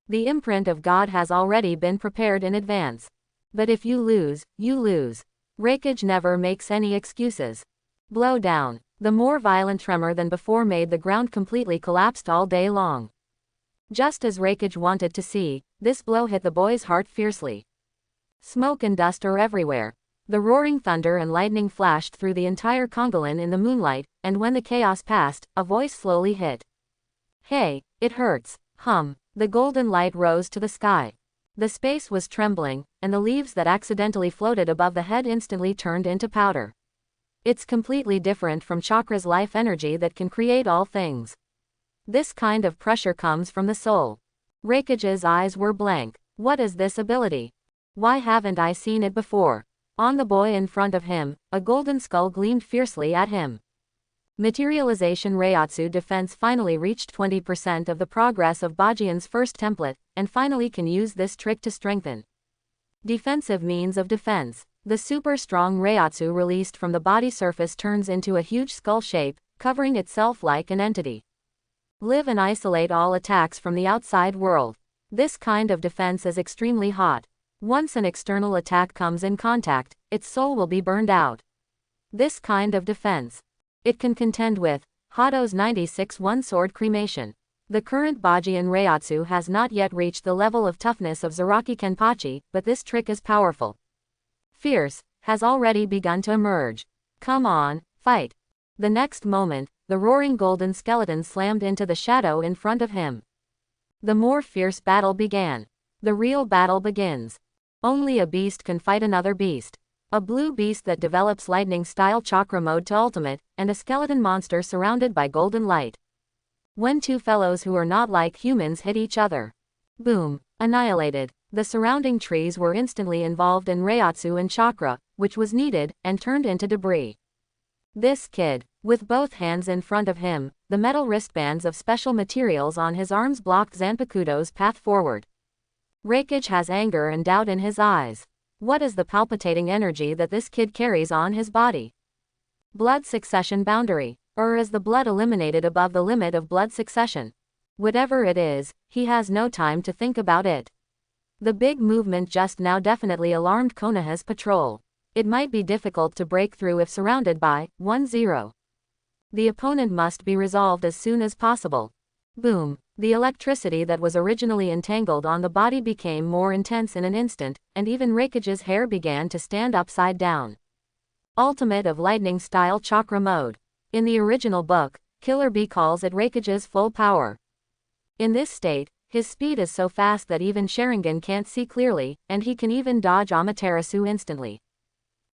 The imprint of God has already been prepared in advance. But if you lose, you lose. Rakage never makes any excuses. Blow down. The more violent tremor than before made the ground completely collapsed all day long. Just as Rakage wanted to see, this blow hit the boy's heart fiercely. Smoke and dust are everywhere. The roaring thunder and lightning flashed through the entire Kongolan in the moonlight, and when the chaos passed, a voice slowly hit. Hey, it hurts. The golden light rose to the sky. The space was trembling, and the leaves that accidentally floated above the head instantly turned into powder. It's completely different from Chakra's life energy that can create all things. This kind of pressure comes from the soul. Rakage's eyes were blank. What is this ability? Why haven't I seen it before? On the boy in front of him, a golden skull gleamed fiercely at him. Materialization. Reiatsu defense finally reached 20% of the progress of Bajian's first template, and finally can use this trick to strengthen defensive means of defense. The super strong Reiatsu released from the body surface turns into a huge skull shape, covering itself like an entity. Live and isolate all attacks from the outside world. This kind of defense is extremely hot. Once an external attack comes in contact, its soul will be burned out. This kind of defense. It can contend with Hato's 96 one-sword cremation. The current Bajian Reiatsu has not yet reached the level of toughness of Zaraki Kenpachi, but this trick is powerful. Fierce, has already begun to emerge. Come on, fight. The next moment, the roaring golden skeleton slammed into the shadow in front of him. The more fierce battle began. The real battle begins. Only a beast can fight another beast. A blue beast that develops lightning-style chakra mode to ultimate, and a skeleton monster surrounded by golden light. When 2 fellows who are not like humans hit each other. Boom. Annihilated. The surrounding trees were instantly involved in Reiatsu and chakra, which was needed, and turned into debris. This kid, with both hands in front of him, the metal wristbands of special materials on his arms blocked Zanpakuto's path forward. Rakage has anger and doubt in his eyes. What is the palpitating energy that this kid carries on his body? Blood succession boundary. Or is the blood eliminated above the limit of blood succession? Whatever it is, he has no time to think about it. The big movement just now definitely alarmed Konoha's patrol. It might be difficult to break through if surrounded by 1-0. The opponent must be resolved as soon as possible. Boom. The electricity that was originally entangled on the body became more intense in an instant, and even Rakage's hair began to stand upside down. Ultimate of lightning-style chakra mode. In the original book, Killer Bee calls it Rakage's full power. In this state, His speed is so fast that even Sharingan can't see clearly, and he can even dodge Amaterasu instantly.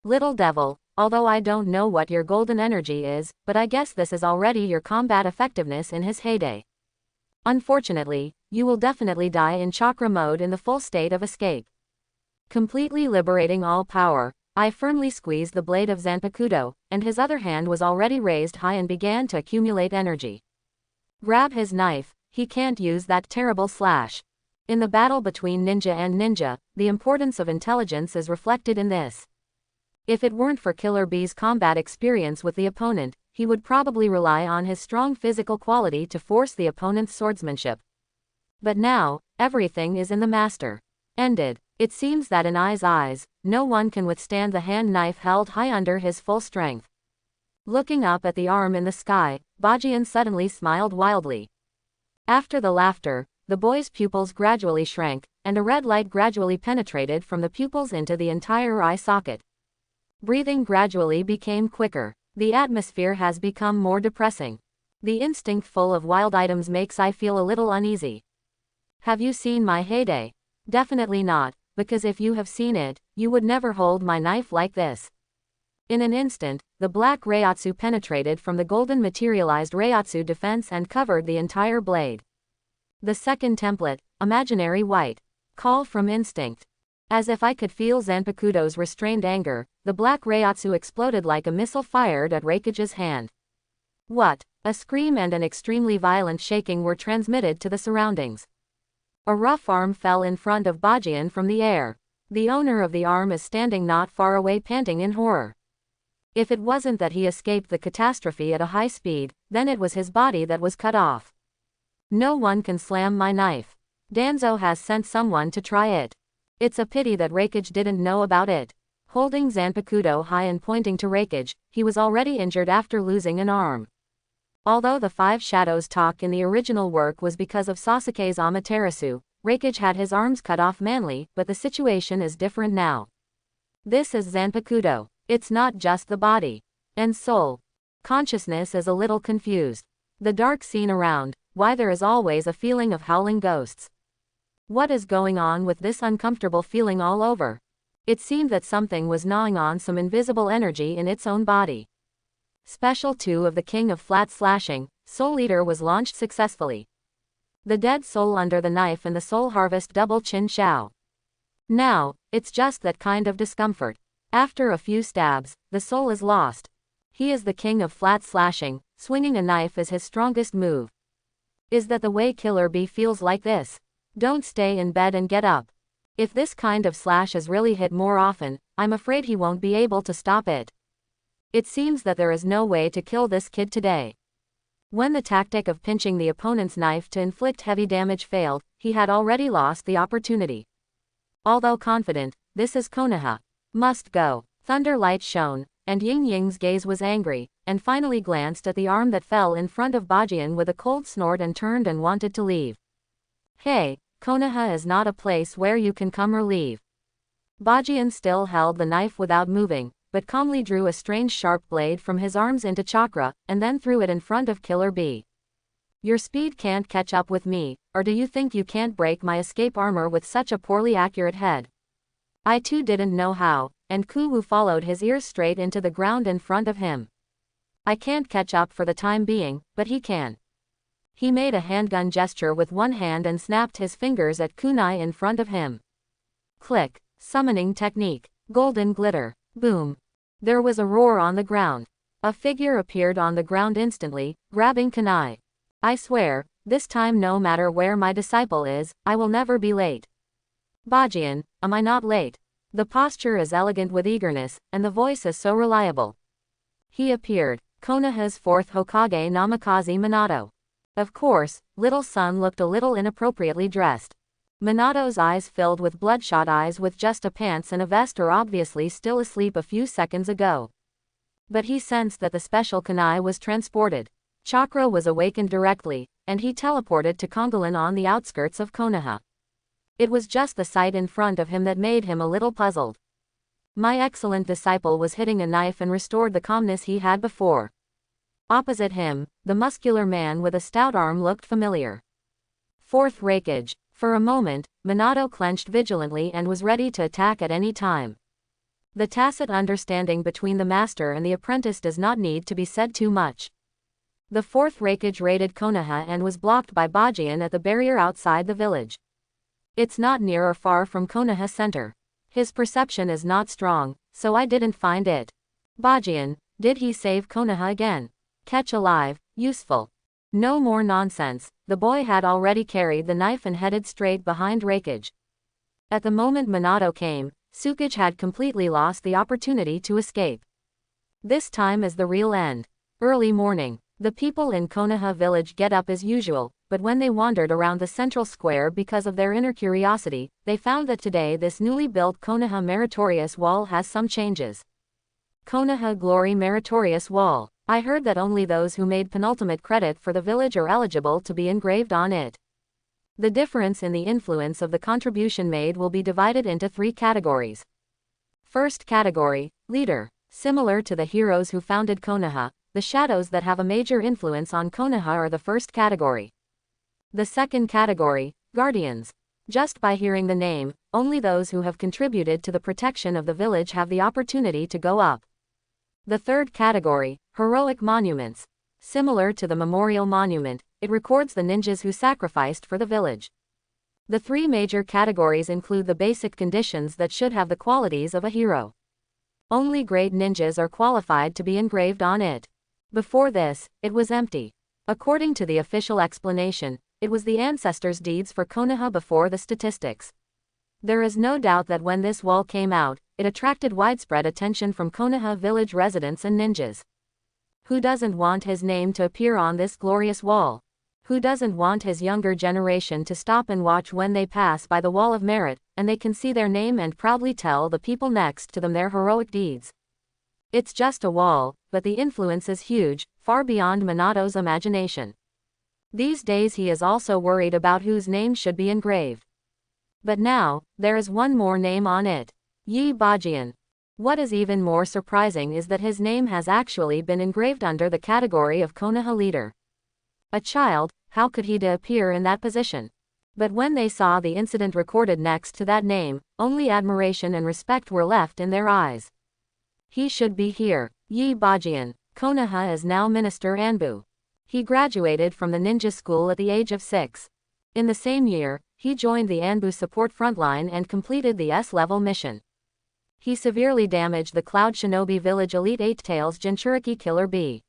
Little devil, although I don't know what your golden energy is, but I guess this is already your combat effectiveness in his heyday. Unfortunately, you will definitely die in chakra mode in the full state of escape. Completely liberating all power, I firmly squeezed the blade of Zanpakuto, and his other hand was already raised high and began to accumulate energy. Grab his knife, he can't use that terrible slash. In the battle between ninja and ninja, the importance of intelligence is reflected in this. If it weren't for Killer Bee's combat experience with the opponent, he would probably rely on his strong physical quality to force the opponent's swordsmanship. But now, everything is in the master. Ended. It seems that in Ai's eyes, no one can withstand the hand knife held high under his full strength. Looking up at the arm in the sky, Bajian suddenly smiled wildly. After the laughter, the boy's pupils gradually shrank, and a red light gradually penetrated from the pupils into the entire eye socket. Breathing gradually became quicker. The atmosphere has become more depressing. The instinct full of wild items makes I feel a little uneasy. Have you seen my heyday? Definitely not, because if you have seen it, you would never hold my knife like this. In an instant, the black Reiatsu penetrated from the golden materialized Reiatsu defense and covered the entire blade. The second template, imaginary white. Call from instinct. As if I could feel Zanpakuto's restrained anger, the black Reiatsu exploded like a missile fired at Reikage's hand. What? A scream and an extremely violent shaking were transmitted to the surroundings. A rough arm fell in front of Bajian from the air. The owner of the arm is standing not far away panting in horror. If it wasn't that he escaped the catastrophe at a high speed, then it was his body that was cut off. No one can slam my knife. Danzo has sent someone to try it. It's a pity that Reikage didn't know about it. Holding Zanpakuto high and pointing to Reikage, he was already injured after losing an arm. Although the five shadows talk in the original work was because of Sasuke's Amaterasu, Reikage had his arms cut off manly, but the situation is different now. This is Zanpakuto. It's not just the body and soul. Consciousness is a little confused. The dark scene around, why there is always a feeling of howling ghosts. What is going on with this uncomfortable feeling all over? It seemed that something was gnawing on some invisible energy in its own body. Special 2 of the King of Flat Slashing, Soul Eater was launched successfully. The dead soul under the knife and the soul harvest double chin shao. Now, it's just that kind of discomfort. After a few stabs, the soul is lost. He is the King of Flat Slashing, swinging a knife is his strongest move. Is that the way Killer Bee feels like this? Don't stay in bed and get up. If this kind of slash is really hit more often, I'm afraid he won't be able to stop it. It seems that there is no way to kill this kid today. When the tactic of pinching the opponent's knife to inflict heavy damage failed, he had already lost the opportunity. Although confident, this is Konoha. Must go. Thunder light shone, and Ying Ying's gaze was angry, and finally glanced at the arm that fell in front of Bajian with a cold snort and turned and wanted to leave. Hey, Konoha is not a place where you can come or leave. Bajian still held the knife without moving, but calmly drew a strange sharp blade from his arms into chakra, and then threw it in front of Killer Bee. Your speed can't catch up with me, or do you think you can't break my escape armor with such a poorly accurate head? I too didn't know how, and Kuwu followed his ears straight into the ground in front of him. I can't catch up for the time being, but he can. He made a handgun gesture with one hand and snapped his fingers at kunai in front of him. Click. Summoning technique. Golden glitter. Boom. There was a roar on the ground. A figure appeared on the ground instantly, grabbing kunai. I swear, this time no matter where my disciple is, I will never be late. Bajian, am I not late? The posture is elegant with eagerness, and the voice is so reliable. He appeared, Konoha's fourth Hokage Namikaze Minato. Of course, little son looked a little inappropriately dressed. Minato's eyes filled with bloodshot eyes with just a pants and a vest are obviously still asleep a few seconds ago. But he sensed that the special kunai was transported. Chakra was awakened directly, and he teleported to Kongolan on the outskirts of Konoha. It was just the sight in front of him that made him a little puzzled. My excellent disciple was hitting a knife and restored the calmness he had before. Opposite him, the muscular man with a stout arm looked familiar. Fourth Raikage. For a moment, Minato clenched vigilantly and was ready to attack at any time. The tacit understanding between the master and the apprentice does not need to be said too much. The fourth Raikage raided Konoha and was blocked by Bajian at the barrier outside the village. It's not near or far from Konoha center. His perception is not strong, so I didn't find it. Bajian, did he save Konoha again? Catch alive, useful. No more nonsense, the boy had already carried the knife and headed straight behind Raikage. At the moment Minato came, Tsukage had completely lost the opportunity to escape. This time is the real end. Early morning. The people in Konoha village get up as usual, but when they wandered around the central square because of their inner curiosity, they found that today this newly built Konoha Meritorious Wall has some changes. Konoha Glory Meritorious Wall. I heard that only those who made penultimate credit for the village are eligible to be engraved on it. The difference in the influence of the contribution made will be divided into 3 categories. First category, leader. Similar to the heroes who founded Konoha, the shadows that have a major influence on Konoha are the first category. The second category, guardians. Just by hearing the name, only those who have contributed to the protection of the village have the opportunity to go up. The third category, heroic monuments. Similar to the memorial monument, it records the ninjas who sacrificed for the village. The 3 major categories include the basic conditions that should have the qualities of a hero. Only great ninjas are qualified to be engraved on it. Before this, it was empty. According to the official explanation, it was the ancestors' deeds for Konoha before the statistics. There is no doubt that when this wall came out, it attracted widespread attention from Konoha village residents and ninjas. Who doesn't want his name to appear on this glorious wall? Who doesn't want his younger generation to stop and watch when they pass by the wall of merit, and they can see their name and proudly tell the people next to them their heroic deeds? It's just a wall, but the influence is huge, far beyond Minato's imagination. These days he is also worried about whose name should be engraved. But now, there is one more name on it. Yi Bajian. What is even more surprising is that his name has actually been engraved under the category of Konoha leader. A child, how could he appear in that position? But when they saw the incident recorded next to that name, only admiration and respect were left in their eyes. He should be here. Yi Bajian. Konoha is now Minister Anbu. He graduated from the ninja school at the age of 6. In the same year, he joined the Anbu support frontline and completed the S-level mission. He severely damaged the Cloud Shinobi Village Elite 8 Tails Jinchuriki Killer Bee.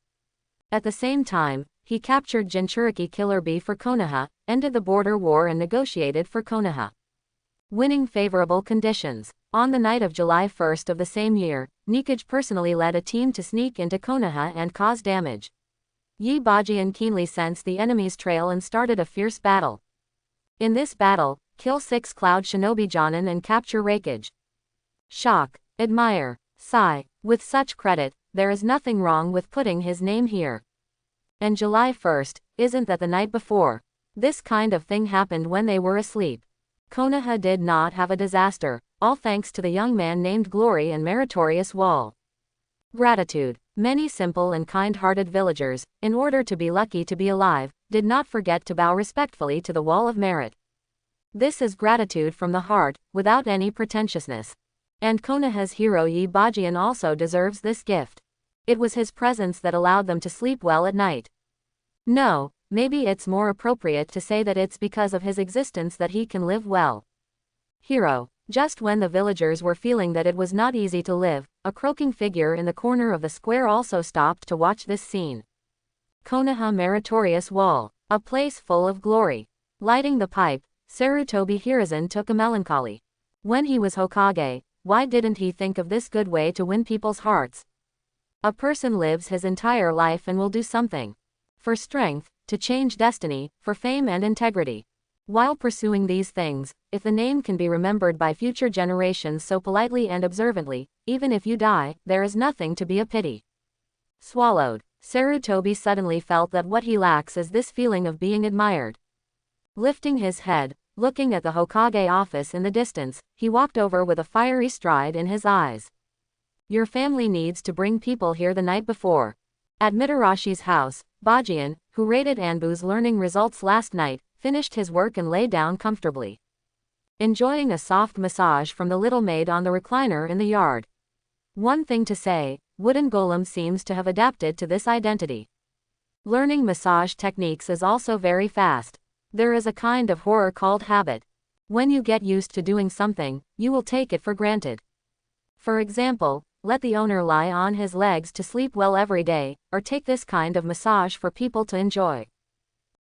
At the same time, he captured Jinchuriki Killer Bee for Konoha, ended the border war and negotiated for Konoha, winning favorable conditions. On the night of July 1st of the same year, Nikage personally led a team to sneak into Konoha and cause damage. Yi Bajian keenly sensed the enemy's trail and started a fierce battle. In this battle, kill 6 Cloud Shinobi Jonin and capture Raikage. Shock, admire, sigh. With such credit, there is nothing wrong with putting his name here. And July 1st, isn't that the night before? This kind of thing happened when they were asleep. Konoha did not have a disaster, all thanks to the young man named Glory and Meritorious Wall. Gratitude. Many simple and kind-hearted villagers, in order to be lucky to be alive, did not forget to bow respectfully to the Wall of Merit. This is gratitude from the heart, without any pretentiousness. And Konoha's hero Yi Bajian also deserves this gift. It was his presence that allowed them to sleep well at night. No, maybe it's more appropriate to say that it's because of his existence that he can live well. Hero. Just when the villagers were feeling that it was not easy to live, a croaking figure in the corner of the square also stopped to watch this scene. Konoha Meritorious Wall. A place full of glory. Lighting the pipe, Sarutobi Hiruzen took a melancholy. When he was Hokage, why didn't he think of this good way to win people's hearts? A person lives his entire life and will do something. For strength, to change destiny, for fame and integrity. While pursuing these things, if the name can be remembered by future generations so politely and observantly, even if you die, there is nothing to be a pity. Swallowed. Sarutobi suddenly felt that what he lacks is this feeling of being admired. Lifting his head, looking at the Hokage office in the distance, he walked over with a fiery stride in his eyes. Your family needs to bring people here the night before. At Mitarashi's house, Bajian, who rated Anbu's learning results last night, finished his work and lay down comfortably, enjoying a soft massage from the little maid on the recliner in the yard. One thing to say, Wooden Golem seems to have adapted to this identity. Learning massage techniques is also very fast. There is a kind of horror called habit. When you get used to doing something, you will take it for granted. For example, let the owner lie on his legs to sleep well every day, or take this kind of massage for people to enjoy.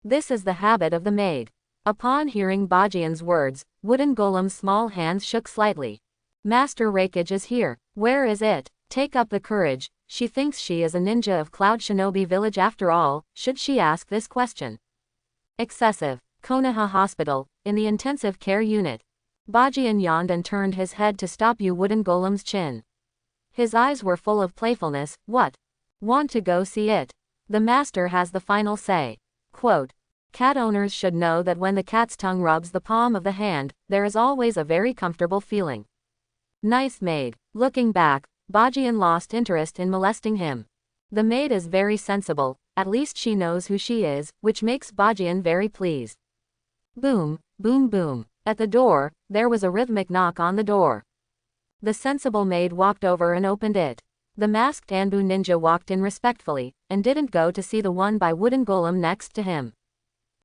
This is the habit of the maid. Upon hearing Bajian's words, Wooden Golem's small hands shook slightly. Master Rakage is here. Where is it? Take up the courage. She thinks she is a ninja of Cloud Shinobi Village after all, should she ask this question? Excessive. Konoha Hospital, in the intensive care unit. Bajian yawned and turned his head to stop Wooden Golem's chin. His eyes were full of playfulness. What? Want to go see it? The master has the final say. Quote, cat owners should know that when the cat's tongue rubs the palm of the hand, there is always a very comfortable feeling. Nice maid. Looking back, Bajian lost interest in molesting him. The maid is very sensible, at least she knows who she is, which makes Bajian very pleased. Boom, boom boom. At the door, there was a rhythmic knock on the door. The sensible maid walked over and opened it. The masked Anbu ninja walked in respectfully, and didn't go to see the one by Wooden Golem next to him.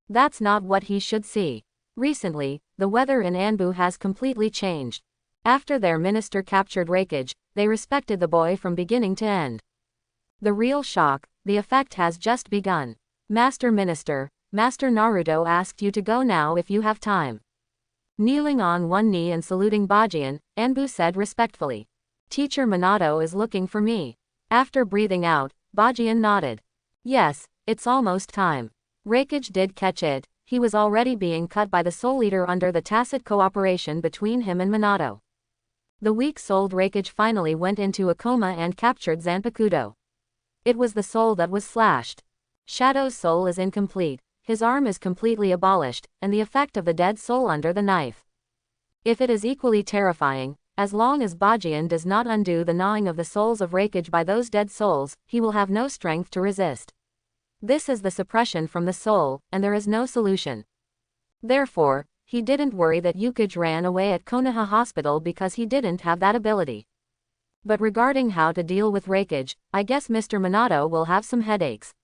That's not what he should see. Recently, the weather in Anbu has completely changed. After their minister captured Rakage, they respected the boy from beginning to end. The real shock, the effect has just begun. Master Minister, Master Naruto asked you to go now if you have time. Kneeling on one knee and saluting Bajian, Anbu said respectfully. Teacher Minato is looking for me. After breathing out, Bajian nodded. Yes, it's almost time. Rakage did catch it. He was already being cut by the Soul Eater under the tacit cooperation between him and Minato. The weak-souled Rakage finally went into a coma and captured Zanpakuto. It was the soul that was slashed. Shadow's soul is incomplete, his arm is completely abolished, and the effect of the dead soul under the knife. If it is equally terrifying, as long as Bajian does not undo the gnawing of the souls of Rakage by those dead souls, he will have no strength to resist. This is the suppression from the soul, and there is no solution. Therefore, he didn't worry that Yukage ran away at Konoha Hospital because he didn't have that ability. But regarding how to deal with Rakage, I guess Mr. Minato will have some headaches.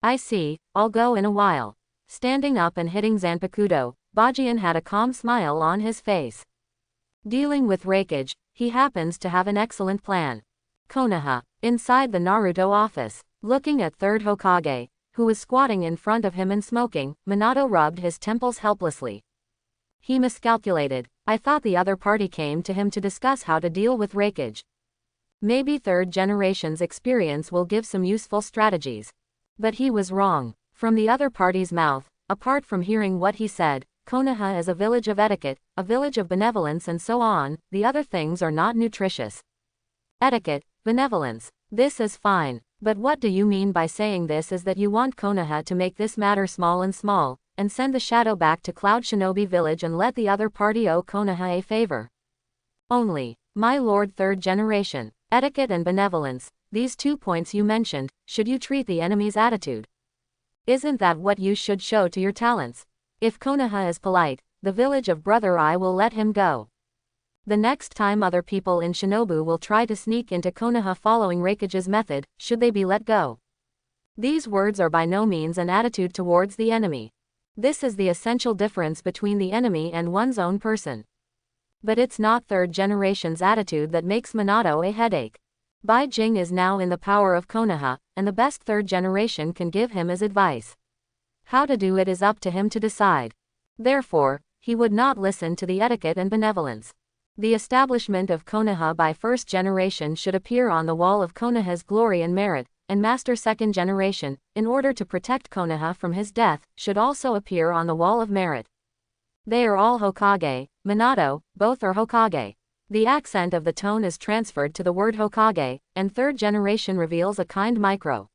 I see, I'll go in a while. Standing up and hitting Zanpakuto, Bajian had a calm smile on his face. Dealing with Rakage, he happens to have an excellent plan. Konoha, inside the Naruto office. Looking at third Hokage, who was squatting in front of him and smoking, Minato rubbed his temples helplessly. He miscalculated. I thought the other party came to him to discuss how to deal with Rakage. Maybe third generation's experience will give some useful strategies. But he was wrong. From the other party's mouth, apart from hearing what he said, Konoha is a village of etiquette, a village of benevolence and so on, the other things are not nutritious. Etiquette, benevolence. This is fine. But what do you mean by saying this is that you want Konoha to make this matter small, and send the shadow back to Cloud Shinobi Village and let the other party owe Konoha a favor? Only, my lord third generation, etiquette and benevolence, these 2 points you mentioned, should you treat the enemy's attitude? Isn't that what you should show to your talents? If Konoha is polite, the village of Brother Eye will let him go. The next time other people in Shinobu will try to sneak into Konoha following Rakage's method, should they be let go? These words are by no means an attitude towards the enemy. This is the essential difference between the enemy and one's own person. But it's not third generation's attitude that makes Minato a headache. Bai Jing is now in the power of Konoha, and the best third generation can give him is advice. How to do it is up to him to decide. Therefore, he would not listen to the etiquette and benevolence. The establishment of Konoha by first generation should appear on the wall of Konoha's glory and merit, and master second generation, in order to protect Konoha from his death, should also appear on the wall of merit. They are all Hokage, Minato, both are Hokage. The accent of the tone is transferred to the word Hokage, and third generation reveals a kind micro.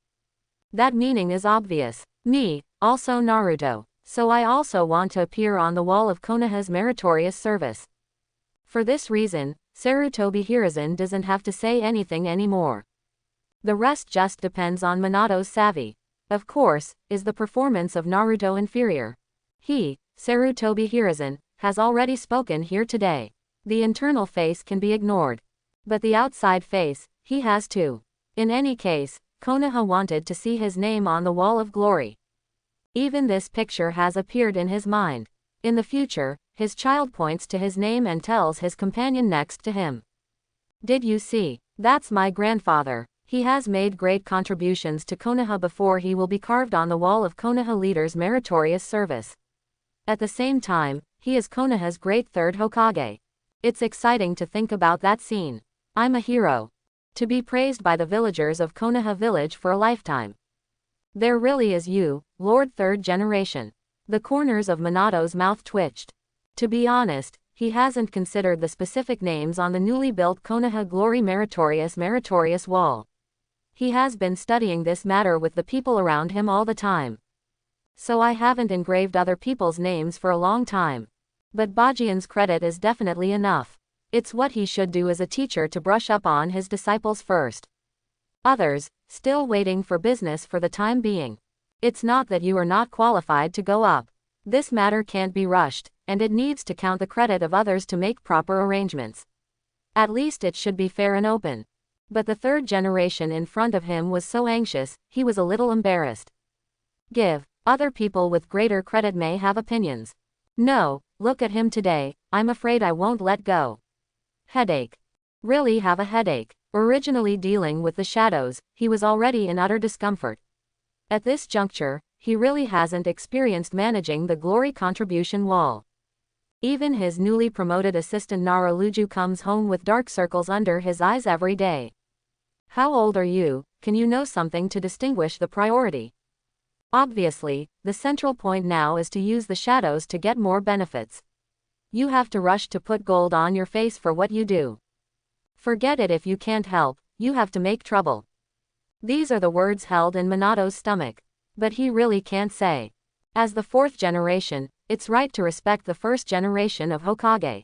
That meaning is obvious. Me, also Naruto. So I also want to appear on the wall of Konoha's meritorious service. For this reason, Sarutobi Hiruzen doesn't have to say anything anymore. The rest just depends on Minato's savvy. Of course, is the performance of Naruto inferior? He, Sarutobi Hiruzen, has already spoken here today. The internal face can be ignored. But the outside face, he has too. In any case, Konoha wanted to see his name on the wall of glory. Even this picture has appeared in his mind. In the future, his child points to his name and tells his companion next to him. Did you see? That's my grandfather. He has made great contributions to Konoha before he will be carved on the wall of Konoha leader's meritorious service. At the same time, he is Konoha's great third Hokage. It's exciting to think about that scene. I'm a hero. To be praised by the villagers of Konoha village for a lifetime. There really is you, Lord Third Generation. The corners of Minato's mouth twitched. To be honest, he hasn't considered the specific names on the newly built Konoha Glory Meritorious wall. He has been studying this matter with the people around him all the time. So I haven't engraved other people's names for a long time. But Bajian's credit is definitely enough. It's what he should do as a teacher to brush up on his disciples first. Others, still waiting for business for the time being. It's not that you are not qualified to go up. This matter can't be rushed, and it needs to count the credit of others to make proper arrangements. At least it should be fair and open. But the third generation in front of him was so anxious, he was a little embarrassed. Give. Other people with greater credit may have opinions. No, look at him today, I'm afraid I won't let go. Headache. Really have a headache. Originally dealing with the shadows, he was already in utter discomfort. At this juncture, he really hasn't experienced managing the glory contribution wall. Even his newly promoted assistant Naruto comes home with dark circles under his eyes every day. How old are you? Can you know something to distinguish the priority? Obviously, the central point now is to use the shadows to get more benefits. You have to rush to put gold on your face for what you do. Forget it if you can't help, you have to make trouble. These are the words held in Minato's stomach. But he really can't say. As the fourth generation, it's right to respect the first generation of Hokage.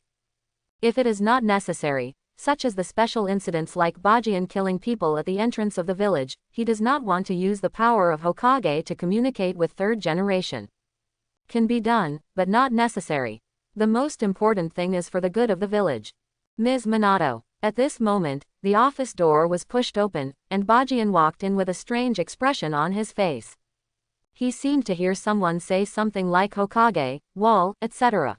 If it is not necessary, such as the special incidents like Bajian killing people at the entrance of the village, he does not want to use the power of Hokage to communicate with third generation. Can be done, but not necessary. The most important thing is for the good of the village. Ms. Minato. At this moment, the office door was pushed open, and Bajian walked in with a strange expression on his face. He seemed to hear someone say something like Hokage, wall, etc.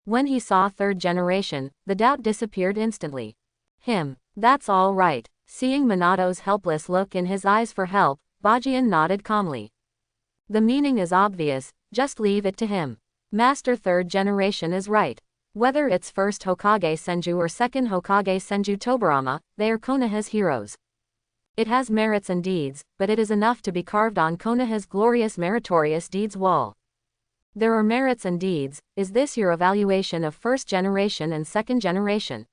When he saw third generation, the doubt disappeared instantly. Him. That's all right. Seeing Minato's helpless look in his eyes for help, Bajian nodded calmly. The meaning is obvious, just leave it to him. Master third generation is right. Whether it's first Hokage Senju or second Hokage Senju Tobirama, they are Konoha's heroes. It has merits and deeds, but it is enough to be carved on Konoha's glorious meritorious deeds wall. There are merits and deeds. Is this your evaluation of first generation and second generation?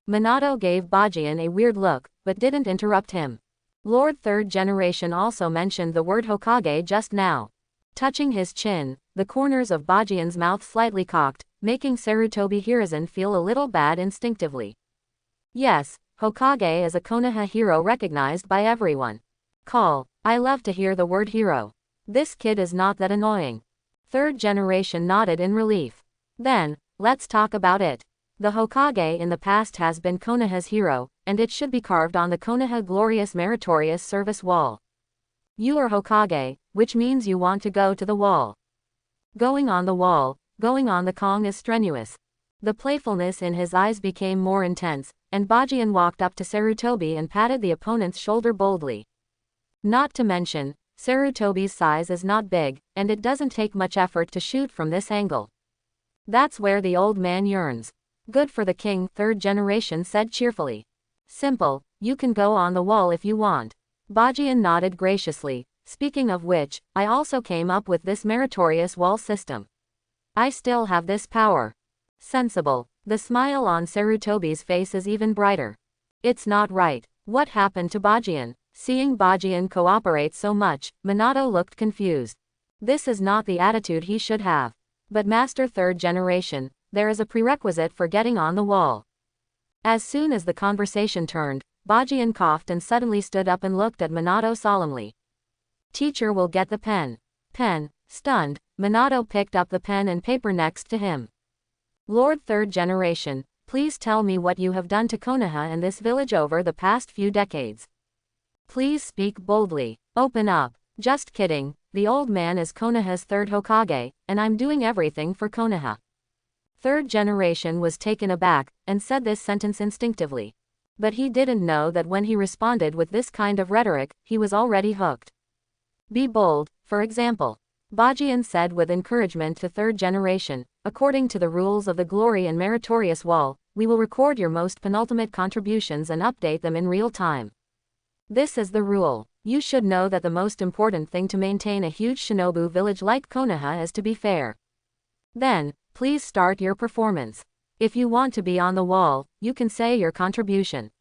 Minato gave Bajian a weird look, but didn't interrupt him. Lord third generation also mentioned the word Hokage just now. Touching his chin, the corners of Bajian's mouth slightly cocked, making Sarutobi Hiruzen feel a little bad instinctively. Yes, Hokage is a Konoha hero recognized by everyone. Call. I love to hear the word hero. This kid is not that annoying. Third generation nodded in relief. Then, let's talk about it. The Hokage in the past has been Konoha's hero, and it should be carved on the Konoha Glorious Meritorious Service wall. You are Hokage, which means you want to go to the wall. Going on the wall, going on the Kong is strenuous. The playfulness in his eyes became more intense, and Bajian walked up to Sarutobi and patted the opponent's shoulder boldly. Not to mention, Sarutobi's size is not big, and it doesn't take much effort to shoot from this angle. That's where the old man yearns. Good for the king, third generation said cheerfully. Simple, you can go on the wall if you want. Bajian nodded graciously. Speaking of which, I also came up with this meritorious wall system. I still have this power. Sensible. The smile on Sarutobi's face is even brighter. It's not right. What happened to Bajian? Seeing Bajian cooperate so much, Minato looked confused. This is not the attitude he should have. But Master third generation, there is a prerequisite for getting on the wall. As soon as the conversation turned, Bajian coughed and suddenly stood up and looked at Minato solemnly. Teacher will get the pen. Pen. Stunned, Minato picked up the pen and paper next to him. Lord Third Generation, please tell me what you have done to Konoha and this village over the past few decades. Please speak boldly. Open up. Just kidding, the old man is Konoha's third Hokage, and I'm doing everything for Konoha. Third Generation was taken aback, and said this sentence instinctively. But he didn't know that when he responded with this kind of rhetoric, he was already hooked. Be bold, for example. Bajian said with encouragement to Third Generation, according to the rules of the Glory and Meritorious Wall, we will record your most penultimate contributions and update them in real time. This is the rule. You should know that the most important thing to maintain a huge shinobu village like Konoha is to be fair. Then, please start your performance. If you want to be on the wall, you can say your contribution.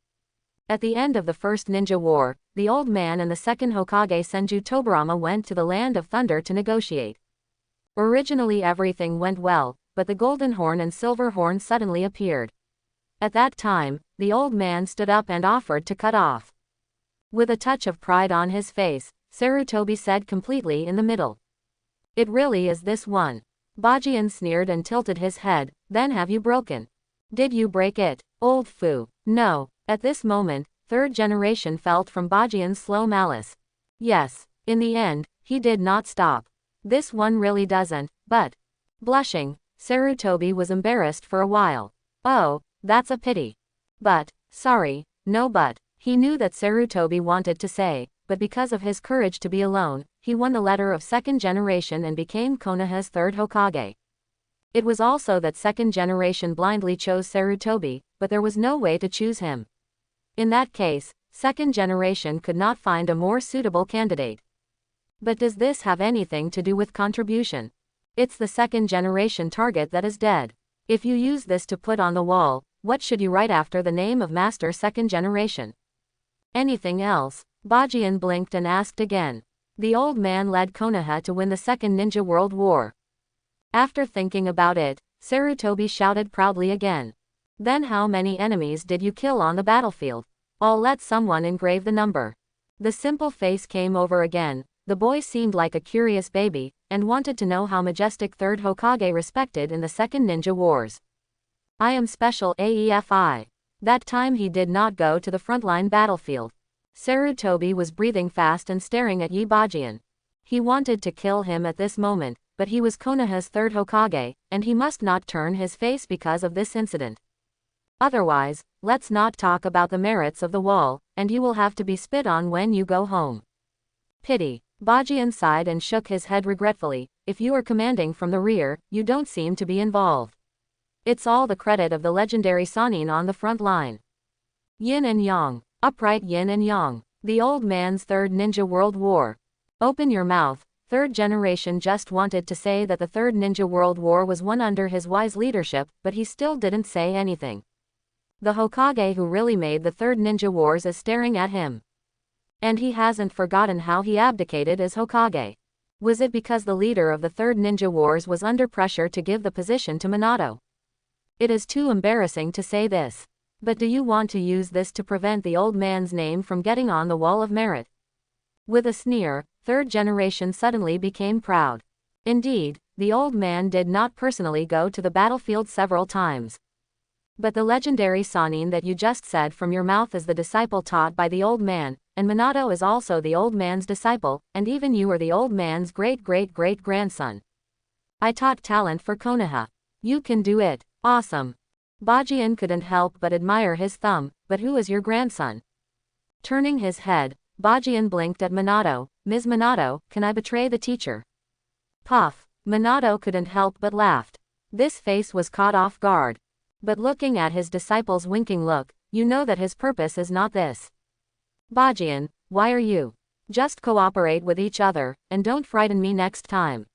At the end of the First Ninja War, the old man and the second Hokage Senju Tobirama went to the Land of Thunder to negotiate. Originally everything went well, but the Golden Horn and Silver Horn suddenly appeared. At that time, the old man stood up and offered to cut off. With a touch of pride on his face, Sarutobi said completely in the middle. It really is this one. Bajian sneered and tilted his head, then have you broken? Did you break it, old foo? No. At this moment, Third Generation felt from Bajian's slow malice. Yes, in the end, he did not stop. This one really doesn't, but... Blushing, Sarutobi was embarrassed for a while. Oh, that's a pity. But, sorry, no but. He knew that Sarutobi wanted to say, but because of his courage to be alone, he won the letter of Second Generation and became Konoha's third Hokage. It was also that Second Generation blindly chose Sarutobi, but there was no way to choose him. In that case, Second Generation could not find a more suitable candidate. But does this have anything to do with contribution? It's the Second Generation target that is dead. If you use this to put on the wall, what should you write after the name of Master Second Generation? Anything else? Bajian blinked and asked again. The old man led Konoha to win the Second Ninja World War. After thinking about it, Sarutobi shouted proudly again. Then how many enemies did you kill on the battlefield? I'll let someone engrave the number. The simple face came over again. The boy seemed like a curious baby, and wanted to know how majestic third Hokage respected in the Second Ninja Wars. I am Special AEFI. That time he did not go to the frontline battlefield. Sarutobi was breathing fast and staring at Bajian. He wanted to kill him at this moment, but he was Konoha's third Hokage, and he must not turn his face because of this incident. Otherwise, let's not talk about the merits of the wall, and you will have to be spit on when you go home. Pity. Bajian sighed and shook his head regretfully. If you are commanding from the rear, you don't seem to be involved. It's all the credit of the legendary Sannin on the front line. Yin and Yang. Upright Yin and Yang. The old man's third Ninja World War. Open your mouth. Third Generation just wanted to say that the Third Ninja World War was won under his wise leadership, but he still didn't say anything. The Hokage who really made the Third Ninja Wars is staring at him. And he hasn't forgotten how he abdicated as Hokage. Was it because the leader of the Third Ninja Wars was under pressure to give the position to Minato? It is too embarrassing to say this. But do you want to use this to prevent the old man's name from getting on the wall of merit? With a sneer, Third Generation suddenly became proud. Indeed, the old man did not personally go to the battlefield several times. But the legendary Sannin that you just said from your mouth is the disciple taught by the old man, and Minato is also the old man's disciple, and even you are the old man's great-great-great-grandson. I taught talent for Konoha. You can do it. Awesome. Bajian couldn't help but admire his thumb, but who is your grandson? Turning his head, Bajian blinked at Minato. Ms. Minato, can I betray the teacher? Puff. Minato couldn't help but laughed. This face was caught off guard. But looking at his disciple's winking look, you know that his purpose is not this. Bajian, why are you? Just cooperate with each other, and don't frighten me next time.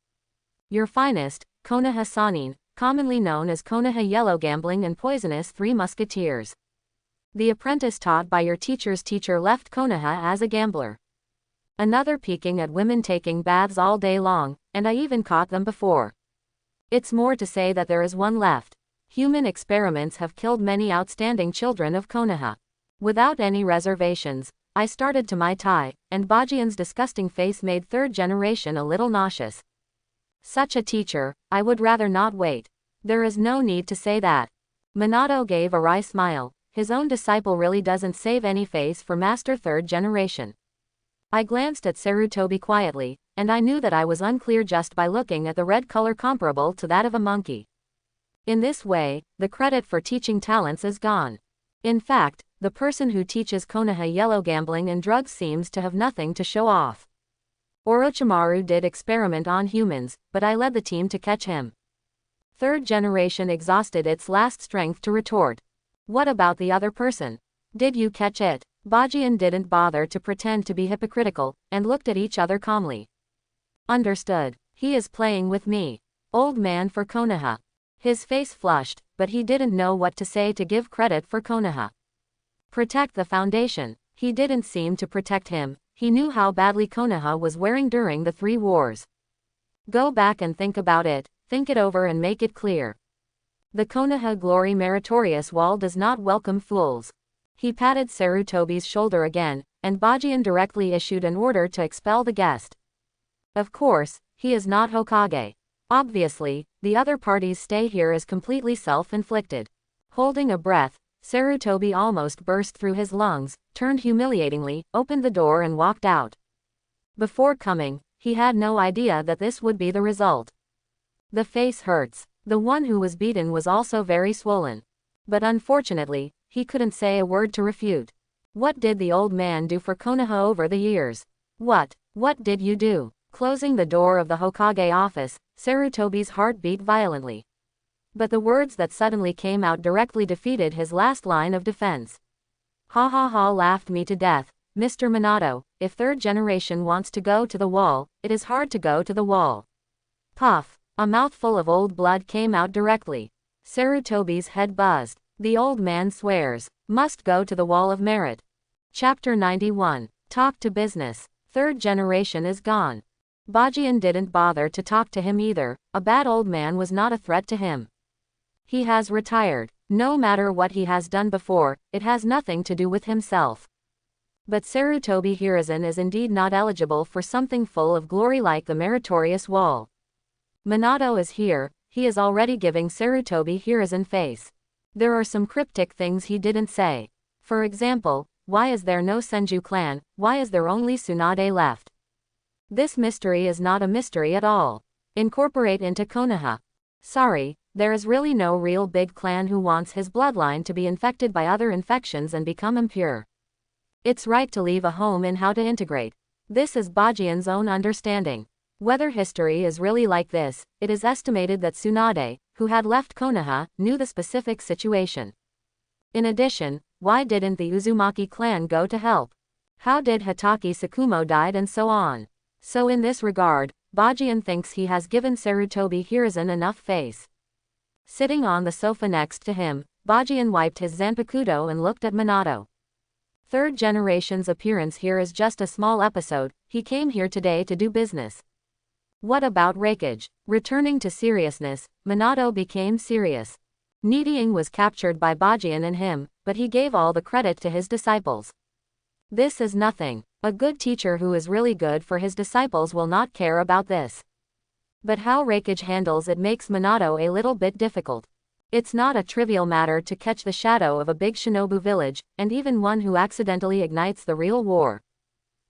Your finest, Konoha Sannin, commonly known as Konoha Yellow Gambling and Poisonous Three Musketeers. The apprentice taught by your teacher's teacher left Konoha as a gambler. Another peeking at women taking baths all day long, and I even caught them before. It's more to say that there is one left. Human experiments have killed many outstanding children of Konoha. Without any reservations, I started to Mai Tai, and Bajian's disgusting face made Third Generation a little nauseous. Such a teacher, I would rather not wait. There is no need to say that. Minato gave a wry smile. His own disciple really doesn't save any face for Master Third Generation. I glanced at Sarutobi quietly, and I knew that I was unclear just by looking at the red color comparable to that of a monkey. In this way, the credit for teaching talents is gone. In fact, the person who teaches Konoha yellow gambling and drugs seems to have nothing to show off. Orochimaru did experiment on humans, but I led the team to catch him. Third Generation exhausted its last strength to retort. What about the other person? Did you catch it? Bajian didn't bother to pretend to be hypocritical, and looked at each other calmly. Understood. He is playing with me. Old man for Konoha. His face flushed, but he didn't know what to say to give credit for Konoha. Protect the foundation. He didn't seem to protect him. He knew how badly Konoha was wearing during the 3 wars. Go back and think about it, think it over and make it clear. The Konoha Glory Meritorious Wall does not welcome fools. He patted Sarutobi's shoulder again, and Bajian directly issued an order to expel the guest. Of course, he is not Hokage. Obviously, the other party's stay here is completely self-inflicted. Holding a breath, Sarutobi almost burst through his lungs, turned humiliatingly, opened the door and walked out. Before coming, he had no idea that this would be the result. The face hurts. The one who was beaten was also very swollen. But unfortunately, he couldn't say a word to refute. What did the old man do for Konoha over the years? What did you do? Closing the door of the Hokage office, Sarutobi's heart beat violently. But the words that suddenly came out directly defeated his last line of defense. Ha ha ha, laughed me to death, Mr. Minato. If Third Generation wants to go to the wall, it is hard to go to the wall. Puff. A mouthful of old blood came out directly. Sarutobi's head buzzed. The old man swears. Must go to the wall of merit. Chapter 91. Talk to business. Third Generation is gone. Bajian didn't bother to talk to him either. A bad old man was not a threat to him. He has retired. No matter what he has done before, it has nothing to do with himself. But Sarutobi Hiruzen is indeed not eligible for something full of glory like the meritorious wall. Minato is here. He is already giving Sarutobi Hiruzen face. There are some cryptic things he didn't say. For example, why is there no Senju clan? Why is there only Tsunade left? This mystery is not a mystery at all. Incorporate into Konoha. Sorry, there is really no real big clan who wants his bloodline to be infected by other infections and become impure. It's right to leave a home in how to integrate. This is Bajian's own understanding. Whether history is really like this, it is estimated that Tsunade, who had left Konoha, knew the specific situation. In addition, why didn't the Uzumaki clan go to help? How did Hitaki Tsukumo died and so on? So in this regard, Bajian thinks he has given Sarutobi Hiruzen enough face. Sitting on the sofa next to him, Bajian wiped his Zanpakuto and looked at Minato. Third Generation's appearance here is just a small episode. He came here today to do business. What about Raikage? Returning to seriousness, Minato became serious. Nidiing was captured by Bajian and him, but he gave all the credit to his disciples. This is nothing. A good teacher who is really good for his disciples will not care about this. But how Raikage handles it makes Minato a little bit difficult. It's not a trivial matter to catch the shadow of a big shinobu village, and even one who accidentally ignites the real war.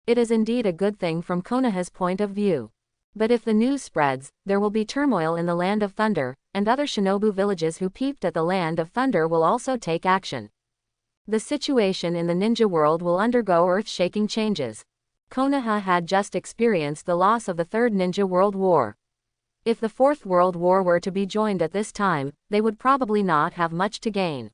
It is indeed a good thing from Konoha's point of view. But if the news spreads, there will be turmoil in the Land of Thunder, and other shinobu villages who peeped at the Land of Thunder will also take action. The situation in the ninja world will undergo earth-shaking changes. Konoha had just experienced the loss of the Third Ninja World War. If the Fourth World War were to be joined at this time, they would probably not have much to gain.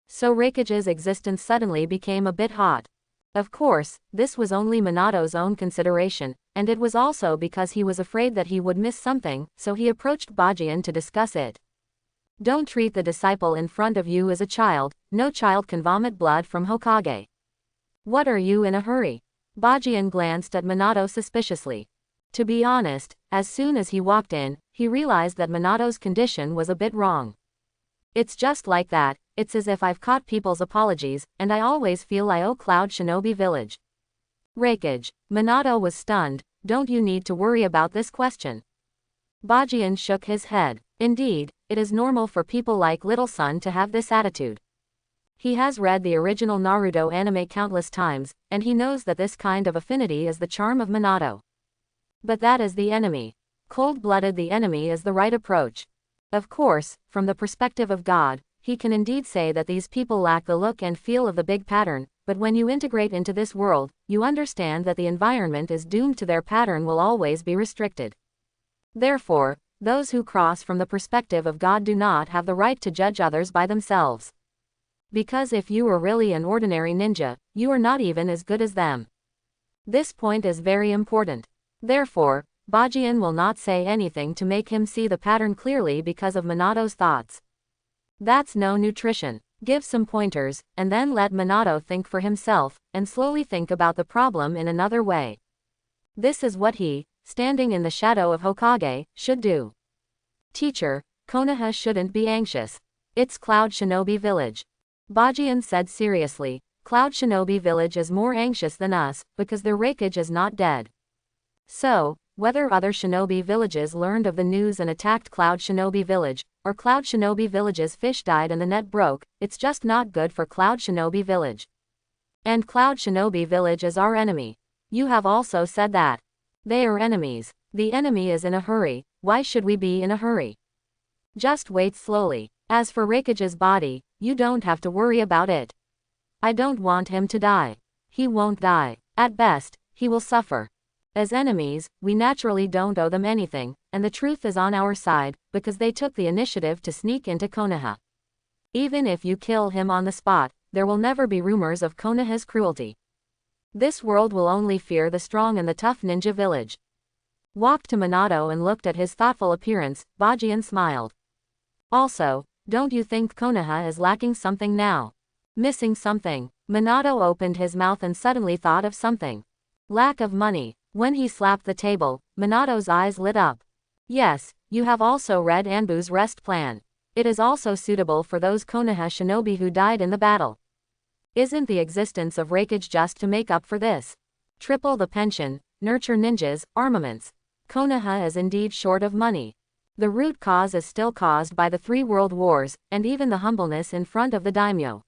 So Raikage's existence suddenly became a bit hot. Of course, this was only Minato's own consideration, and it was also because he was afraid that he would miss something, so he approached Bajian to discuss it. Don't treat the disciple in front of you as a child. No child can vomit blood from Hokage. What are you in a hurry? Bajian glanced at Minato suspiciously. To be honest, as soon as he walked in, he realized that Minato's condition was a bit wrong. It's just like that. It's as if I've caught people's apologies, and I always feel I owe Cloud Shinobi Village. Raikage. Minato was stunned. Don't you need to worry about this question? Bajian shook his head. Indeed, it is normal for people like Little Sun to have this attitude. He has read the original Naruto anime countless times, and he knows that this kind of affinity is the charm of Minato. But that is the enemy. Cold-blooded the enemy is the right approach. Of course, from the perspective of God, he can indeed say that these people lack the look and feel of the big pattern, but when you integrate into this world, you understand that the environment is doomed to their pattern will always be restricted. Therefore, those who cross from the perspective of God do not have the right to judge others by themselves. Because if you are really an ordinary ninja, you are not even as good as them. This point is very important. Therefore, Bajian will not say anything to make him see the pattern clearly because of Minato's thoughts. That's no nutrition. Give some pointers, and then let Minato think for himself, and slowly think about the problem in another way. This is what he, standing in the shadow of Hokage, should do. Teacher, Konoha shouldn't be anxious. It's Cloud Shinobi Village. Bajian said seriously, Cloud Shinobi Village is more anxious than us, because their Raikage is not dead. So, whether other shinobi villages learned of the news and attacked Cloud Shinobi Village, or Cloud Shinobi Village's fish died and the net broke, it's just not good for Cloud Shinobi Village. And Cloud Shinobi Village is our enemy. You have also said that. They are enemies. The enemy is in a hurry. Why should we be in a hurry? Just wait slowly. As for Raikage's body, you don't have to worry about it. I don't want him to die. He won't die. At best, he will suffer. As enemies, we naturally don't owe them anything, and the truth is on our side, because they took the initiative to sneak into Konoha. Even if you kill him on the spot, there will never be rumors of Konoha's cruelty. This world will only fear the strong and the tough ninja village. Walked to Minato and looked at his thoughtful appearance, Bajian smiled. Also, don't you think Konoha is lacking something now? Missing something? Minato opened his mouth and suddenly thought of something. Lack of money. When he slapped the table, Minato's eyes lit up. Yes, you have also read Anbu's rest plan. It is also suitable for those Konoha shinobi who died in the battle. Isn't the existence of Raikage just to make up for this? Triple the pension, nurture ninjas, armaments. Konoha is indeed short of money. The root cause is still caused by the 3 world wars, and even the humbleness in front of the daimyo.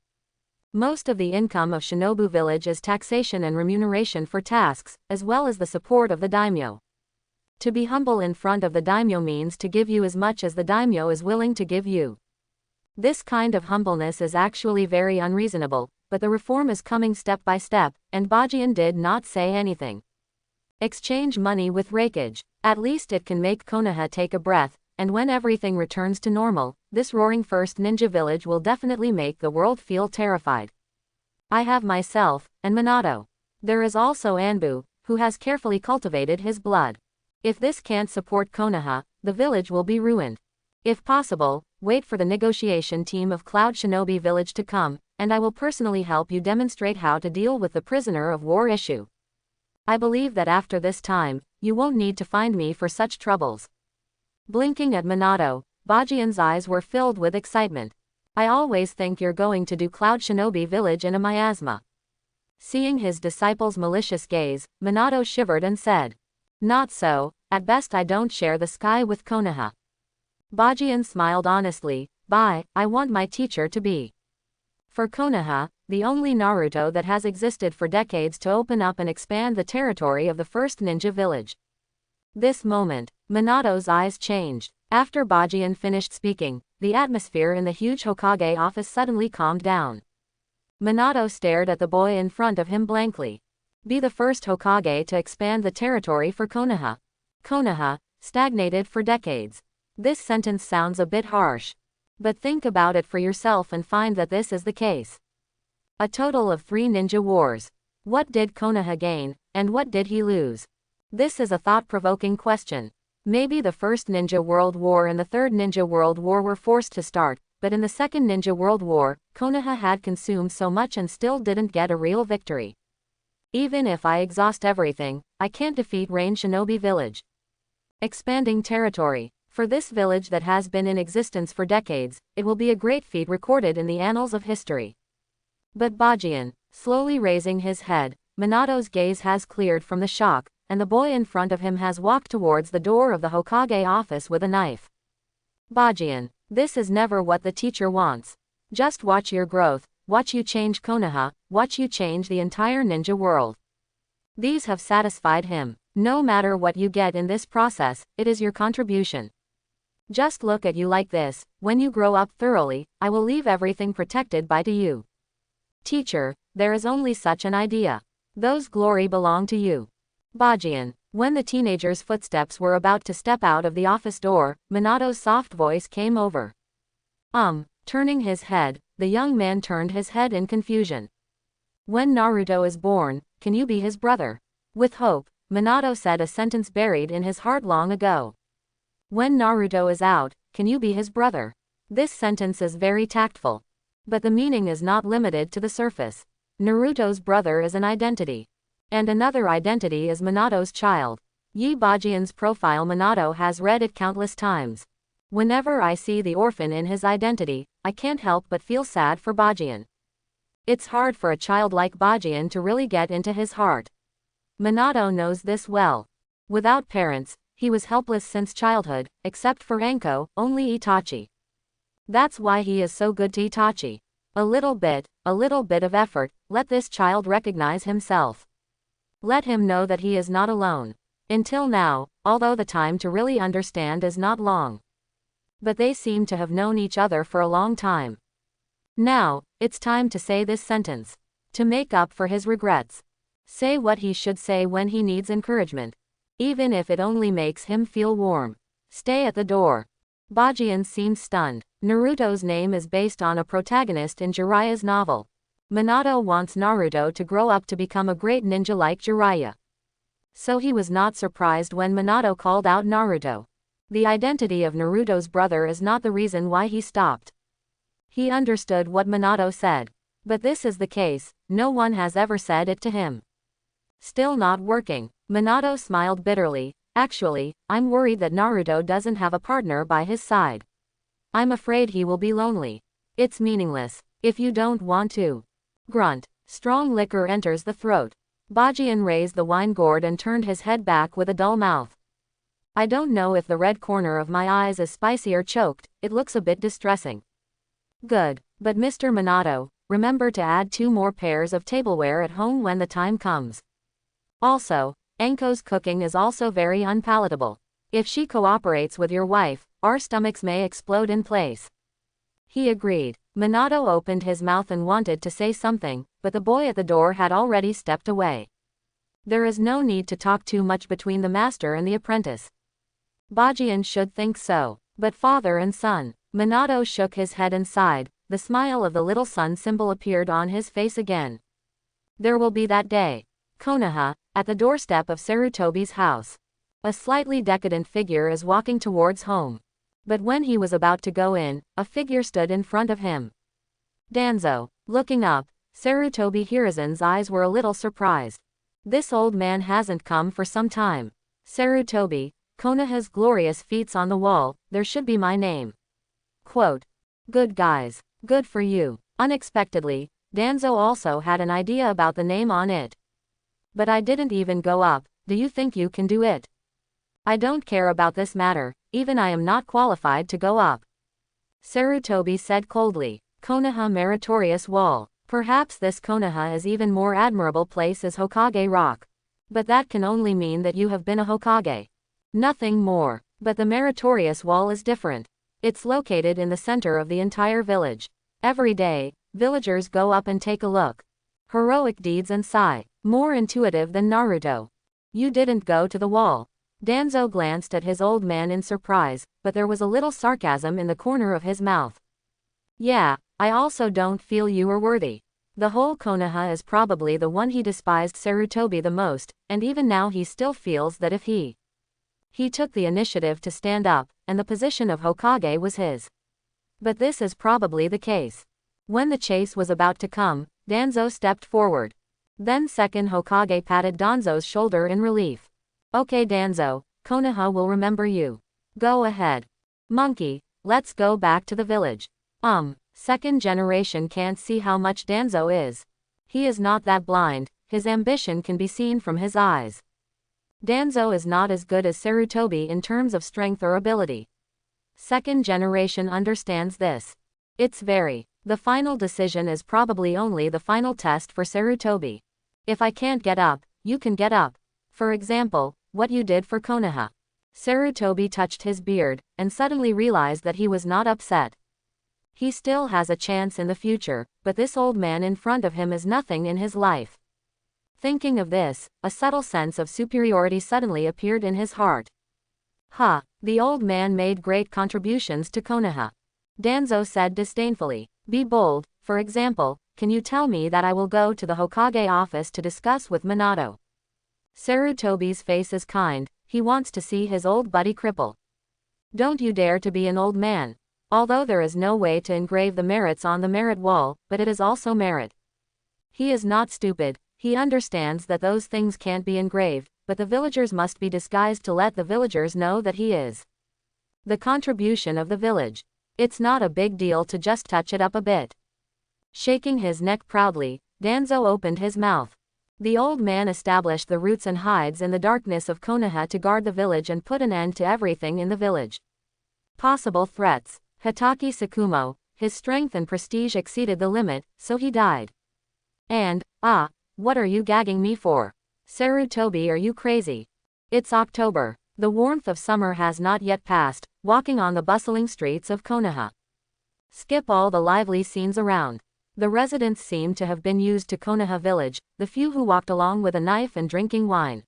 Most of the income of Shinobu Village is taxation and remuneration for tasks, as well as the support of the daimyo. To be humble in front of the daimyo means to give you as much as the daimyo is willing to give you. This kind of humbleness is actually very unreasonable, but the reform is coming step by step, and Bajian did not say anything. Exchange money with Raikage. At least it can make Konoha take a breath, and when everything returns to normal, this roaring first ninja village will definitely make the world feel terrified. I have myself, and Minato. There is also Anbu, who has carefully cultivated his blood. If this can't support Konoha, the village will be ruined. If possible, wait for the negotiation team of Cloud Shinobi Village to come, and I will personally help you demonstrate how to deal with the prisoner of war issue. I believe that after this time, you won't need to find me for such troubles. Blinking at Minato, Bajian's eyes were filled with excitement. I always think you're going to do Cloud Shinobi Village in a miasma. Seeing his disciple's malicious gaze, Minato shivered and said, Not so, at best I don't share the sky with Konoha. Bajian smiled honestly, I want my teacher to be. For Konoha, the only Naruto that has existed for decades to open up and expand the territory of the first ninja village. This moment, Minato's eyes changed. After Bajian finished speaking, the atmosphere in the huge Hokage office suddenly calmed down. Minato stared at the boy in front of him blankly. Be the first Hokage to expand the territory for Konoha. Konoha, stagnated for decades. This sentence sounds a bit harsh. But think about it for yourself and find that this is the case. A total of 3 ninja wars. What did Konoha gain, and what did he lose? This is a thought-provoking question. Maybe the First Ninja World War and the Third Ninja World War were forced to start, but in the Second Ninja World War, Konoha had consumed so much and still didn't get a real victory. Even if I exhaust everything, I can't defeat Rain Shinobi Village. Expanding territory. For this village that has been in existence for decades, it will be a great feat recorded in the annals of history. But Bajian, slowly raising his head, Minato's gaze has cleared from the shock, and the boy in front of him has walked towards the door of the Hokage office with a knife. Bajian, this is never what the teacher wants. Just watch your growth, watch you change Konoha, watch you change the entire ninja world. These have satisfied him. No matter what you get in this process, it is your contribution. Just look at you like this. When you grow up thoroughly, I will leave everything protected by to you. Teacher, there is only such an idea. Those glory belong to you. Bajian. When the teenager's footsteps were about to step out of the office door, Minato's soft voice came over. Turning his head, the young man turned his head in confusion. When Naruto is born, can you be his brother? With hope, Minato said a sentence buried in his heart long ago. When Naruto is out, can you be his brother? This sentence is very tactful. But the meaning is not limited to the surface. Naruto's brother is an identity. And another identity is Minato's child. Yi Bajian's profile Minato has read it countless times. Whenever I see the orphan in his identity, I can't help but feel sad for Bajian. It's hard for a child like Bajian to really get into his heart. Minato knows this well. Without parents, he was helpless since childhood, except for Anko, only Itachi. That's why he is so good to Itachi. A little bit of effort, let this child recognize himself. Let him know that he is not alone. Until now, although the time to really understand is not long. But they seem to have known each other for a long time. Now, it's time to say this sentence. To make up for his regrets. Say what he should say when he needs encouragement. Even if it only makes him feel warm. Stay at the door. Bajian seems stunned. Naruto's name is based on a protagonist in Jiraiya's novel. Minato wants Naruto to grow up to become a great ninja like Jiraiya. So he was not surprised when Minato called out Naruto. The identity of Naruto's brother is not the reason why he stopped. He understood what Minato said. But this is the case, no one has ever said it to him. Still not working. Minato smiled bitterly. Actually, I'm worried that Naruto doesn't have a partner by his side. I'm afraid he will be lonely. It's meaningless. If you don't want to. Grunt. Strong liquor enters the throat. Bajian raised the wine gourd and turned his head back with a dull mouth. I don't know if the red corner of my eyes is spicy or choked, it looks a bit distressing. Good. But Mr. Minato, remember to add 2 more pairs of tableware at home when the time comes. Also, Anko's cooking is also very unpalatable. If she cooperates with your wife, our stomachs may explode in place. He agreed. Minato opened his mouth and wanted to say something, but the boy at the door had already stepped away. There is no need to talk too much between the master and the apprentice. Bajian should think so. But father and son. Minato shook his head and sighed. The smile of the little sun symbol appeared on his face again. There will be that day. Konoha, at the doorstep of Sarutobi's house. A slightly decadent figure is walking towards home. But when he was about to go in, a figure stood in front of him. Danzo. Looking up, Sarutobi Hiruzen's eyes were a little surprised. This old man hasn't come for some time. Sarutobi, Konoha's glorious feats on the wall, there should be my name. Quote. Good guys. Good for you. Unexpectedly, Danzo also had an idea about the name on it. But I didn't even go up, do you think you can do it? I don't care about this matter, even I am not qualified to go up. Sarutobi said coldly. Konoha meritorious wall. Perhaps this Konoha is even more admirable place as Hokage Rock. But that can only mean that you have been a Hokage. Nothing more. But the meritorious wall is different. It's located in the center of the entire village. Every day, villagers go up and take a look. Heroic deeds and sigh. More intuitive than Naruto. You didn't go to the wall. Danzo glanced at his old man in surprise, but there was a little sarcasm in the corner of his mouth. Yeah, I also don't feel you are worthy. The whole Konoha is probably the one he despised Sarutobi the most, and even now he still feels that if he took the initiative to stand up, and the position of Hokage was his. But this is probably the case. When the chase was about to come, Danzo stepped forward. Then second Hokage patted Danzo's shoulder in relief. Okay Danzo, Konoha will remember you. Go ahead. Monkey, let's go back to the village. Second generation can't see how much Danzo is. He is not that blind, his ambition can be seen from his eyes. Danzo is not as good as Sarutobi in terms of strength or ability. Second generation understands this. The final decision is probably only the final test for Sarutobi. If I can't get up, you can get up. For example, what you did for Konoha. Sarutobi touched his beard, and suddenly realized that he was not upset. He still has a chance in the future, but this old man in front of him is nothing in his life. Thinking of this, a subtle sense of superiority suddenly appeared in his heart. The old man made great contributions to Konoha. Danzo said disdainfully. Be bold, for example, can you tell me that I will go to the Hokage office to discuss with Minato? Sarutobi's face is kind, he wants to see his old buddy cripple. Don't you dare to be an old man. Although there is no way to engrave the merits on the merit wall, but it is also merit. He is not stupid, he understands that those things can't be engraved, but the villagers must be disguised to let the villagers know that he is the contribution of the village. It's not a big deal to just touch it up a bit. Shaking his neck proudly, Danzo opened his mouth. The old man established the roots and hides in the darkness of Konoha to guard the village and put an end to everything in the village. Possible threats. Hatake Tsukumo, his strength and prestige exceeded the limit, so he died. And, what are you gagging me for? Sarutobi, are you crazy? It's October. The warmth of summer has not yet passed, walking on the bustling streets of Konoha. Skip all the lively scenes around. The residents seem to have been used to Konoha village, the few who walked along with a knife and drinking wine.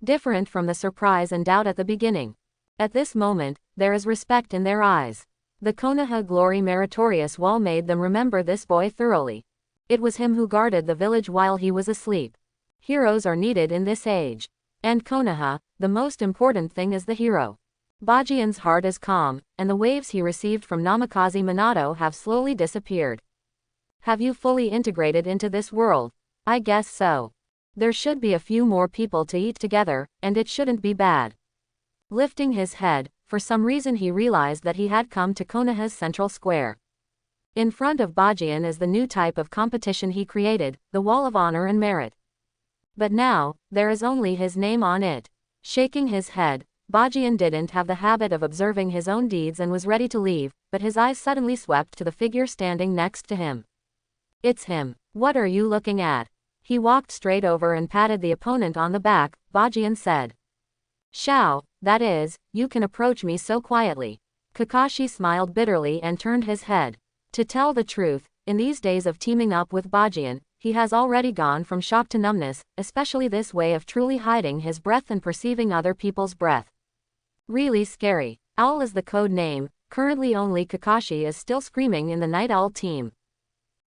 Different from the surprise and doubt at the beginning. At this moment, there is respect in their eyes. The Konoha Glory Meritorious Wall made them remember this boy thoroughly. It was him who guarded the village while he was asleep. Heroes are needed in this age. And Konoha, the most important thing is the hero. Bajian's heart is calm, and the waves he received from Namikaze Minato have slowly disappeared. Have you fully integrated into this world? I guess so. There should be a few more people to eat together, and it shouldn't be bad. Lifting his head, for some reason he realized that he had come to Konoha's central square. In front of Bajian is the new type of competition he created, the Wall of Honor and Merit. But now, there is only his name on it. Shaking his head, Bajian didn't have the habit of observing his own deeds and was ready to leave, but his eyes suddenly swept to the figure standing next to him. It's him. What are you looking at? He walked straight over and patted the opponent on the back. Bajian said. Shao, that is, you can approach me so quietly. Kakashi smiled bitterly and turned his head. To tell the truth, in these days of teaming up with Bajian, he has already gone from shock to numbness, especially this way of truly hiding his breath and perceiving other people's breath. Really scary. Owl is the code name, currently only Kakashi is still screaming in the Night Owl team.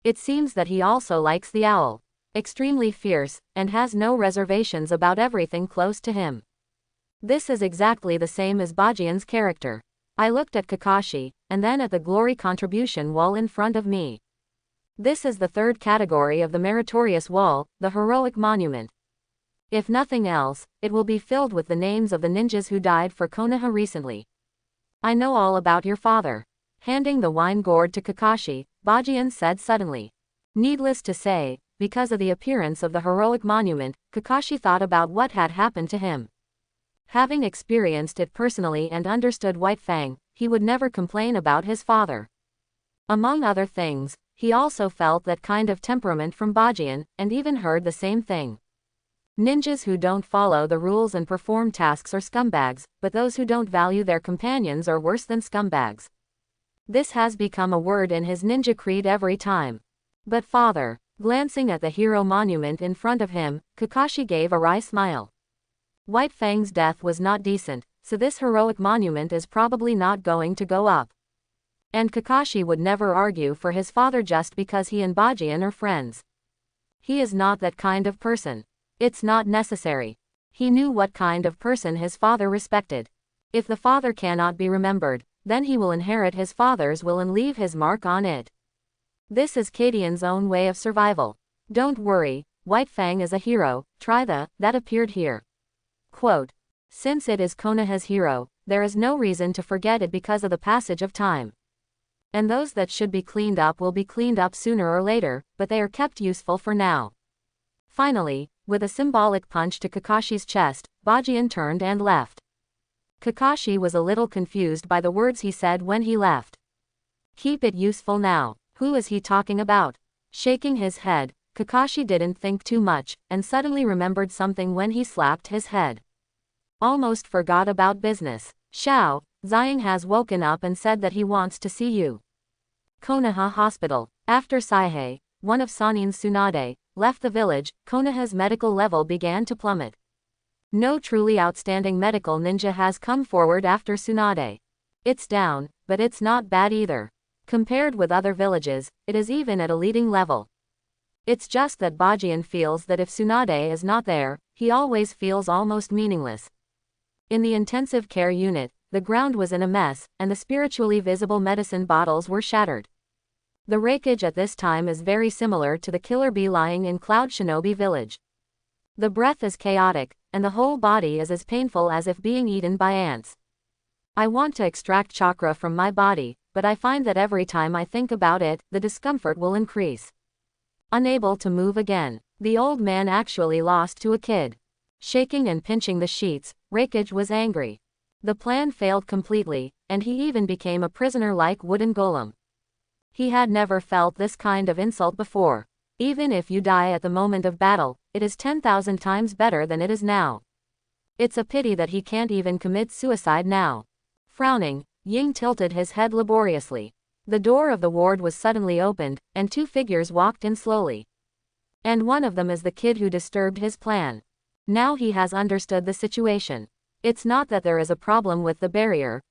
It seems that he also likes the owl. Extremely fierce, and has no reservations about everything close to him. This is exactly the same as Bajian's character. I looked at Kakashi, and then at the glory contribution wall in front of me. This is the third category of the meritorious wall, the heroic monument. If nothing else, it will be filled with the names of the ninjas who died for Konoha recently. I know all about your father. Handing the wine gourd to Kakashi, Bajian said suddenly. Needless to say, because of the appearance of the heroic monument, Kakashi thought about what had happened to him. Having experienced it personally and understood White Fang, he would never complain about his father. Among other things, he also felt that kind of temperament from Bajian, and even heard the same thing. Ninjas who don't follow the rules and perform tasks are scumbags, but those who don't value their companions are worse than scumbags. This has become a word in his ninja creed every time. But father, glancing at the hero monument in front of him, Kakashi gave a wry smile. White Fang's death was not decent, so this heroic monument is probably not going to go up. And Kakashi would never argue for his father just because he and Bajian are friends. He is not that kind of person. It's not necessary. He knew what kind of person his father respected. If the father cannot be remembered, then he will inherit his father's will and leave his mark on it. This is Kadian's own way of survival. Don't worry, White Fang is a hero, try that appeared here. Quote, since it is Konoha's hero, there is no reason to forget it because of the passage of time. And those that should be cleaned up will be cleaned up sooner or later, but they are kept useful for now. Finally, with a symbolic punch to Kakashi's chest, Bajian turned and left. Kakashi was a little confused by the words he said when he left. Keep it useful now. Who is he talking about? Shaking his head, Kakashi didn't think too much, and suddenly remembered something when he slapped his head. Almost forgot about business. Xiao, Ziyang has woken up and said that he wants to see you. Konoha Hospital. After Saihei, one of Sanin's Tsunade, left the village, Konoha's medical level began to plummet. No truly outstanding medical ninja has come forward after Tsunade. It's down, but it's not bad either. Compared with other villages, it is even at a leading level. It's just that Bajian feels that if Tsunade is not there, he always feels almost meaningless. In the intensive care unit, the ground was in a mess, and the spiritually visible medicine bottles were shattered. The wreckage at this time is very similar to the killer bee lying in Cloud Shinobi village. The breath is chaotic, and the whole body is as painful as if being eaten by ants. I want to extract chakra from my body, but I find that every time I think about it, the discomfort will increase. Unable to move again, the old man actually lost to a kid. Shaking and pinching the sheets, Reikage was angry. The plan failed completely, and he even became a prisoner like wooden golem. He had never felt this kind of insult before. Even if you die at the moment of battle, it is 10,000 times better than it is now. It's a pity that he can't even commit suicide now. Frowning, Ying tilted his head laboriously. The door of the ward was suddenly opened, and two figures walked in slowly. And one of them is the kid who disturbed his plan. Now he has understood the situation. It's not that there is a problem with the barrier,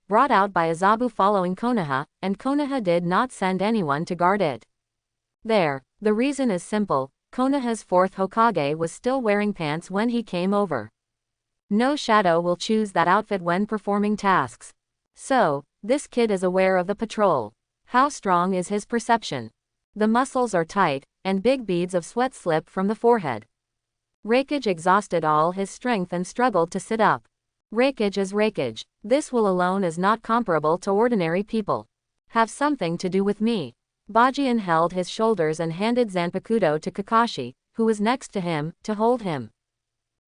brought out by Azabu following Konoha, and Konoha did not send anyone to guard it. The reason is simple, Konoha's fourth Hokage was still wearing pants when he came over. No shadow will choose that outfit when performing tasks. So, this kid is aware of the patrol. How strong is his perception? The muscles are tight, and big beads of sweat slip from the forehead. Reikage exhausted all his strength and struggled to sit up. Reikage is Reikage. This will alone is not comparable to ordinary people. Have something to do with me. Bajian held his shoulders and handed Zanpakuto to Kakashi, who was next to him, to hold him.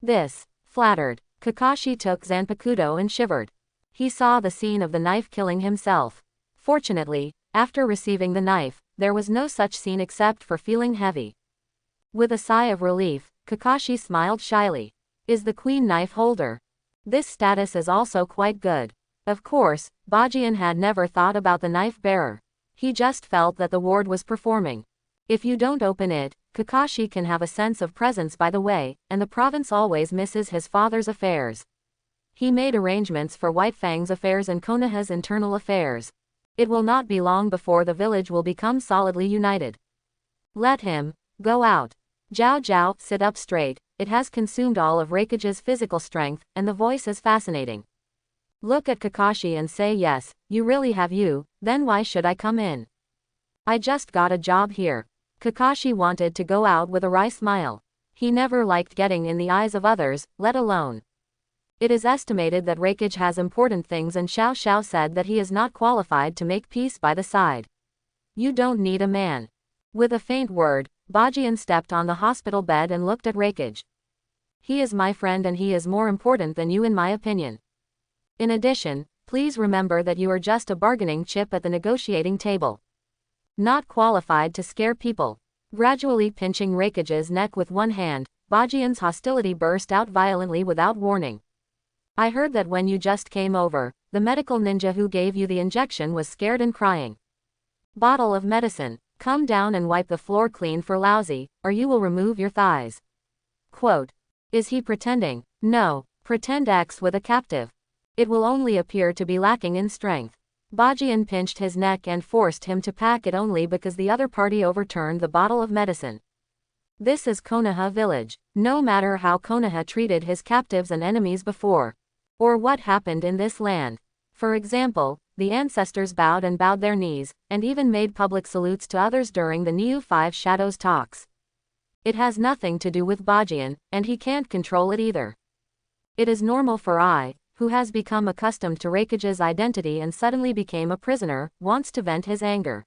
This flattered. Kakashi took Zanpakuto and shivered. He saw the scene of the knife killing himself. Fortunately, after receiving the knife, there was no such scene except for feeling heavy. With a sigh of relief, Kakashi smiled shyly. Is the queen knife holder? This status is also quite good. Of course, Bajian had never thought about the knife bearer. He just felt that the ward was performing. If you don't open it, Kakashi can have a sense of presence by the way, and the province always misses his father's affairs. He made arrangements for White Fang's affairs and Konoha's internal affairs. It will not be long before the village will become solidly united. Let him go out. Zhao Zhao, sit up straight. It has consumed all of Reikage's physical strength, and the voice is fascinating. Look at Kakashi and say yes, you really have you, then why should I come in? I just got a job here. Kakashi wanted to go out with a wry smile. He never liked getting in the eyes of others, let alone. It is estimated that Reikage has important things and Xiao Xiao said that he is not qualified to make peace by the side. You don't need a man. With a faint word, Bajian stepped on the hospital bed and looked at Reikage. He is my friend and he is more important than you in my opinion. In addition, please remember that you are just a bargaining chip at the negotiating table. Not qualified to scare people. Gradually pinching Reikage's neck with one hand, Bajian's hostility burst out violently without warning. I heard that when you just came over, the medical ninja who gave you the injection was scared and crying. Bottle of medicine, come down and wipe the floor clean for lousy, or you will remove your thighs. Quote. Is he pretending? No, pretend X with a captive. It will only appear to be lacking in strength. Bajian pinched his neck and forced him to pack it only because the other party overturned the bottle of medicine. This is Konoha village. No matter how Konoha treated his captives and enemies before, or what happened in this land. For example, the ancestors bowed and bowed their knees, and even made public salutes to others during the Neo Five Shadows talks. It has nothing to do with Bajian, and he can't control it either. It is normal for I, who has become accustomed to Reikage's identity and suddenly became a prisoner, wants to vent his anger.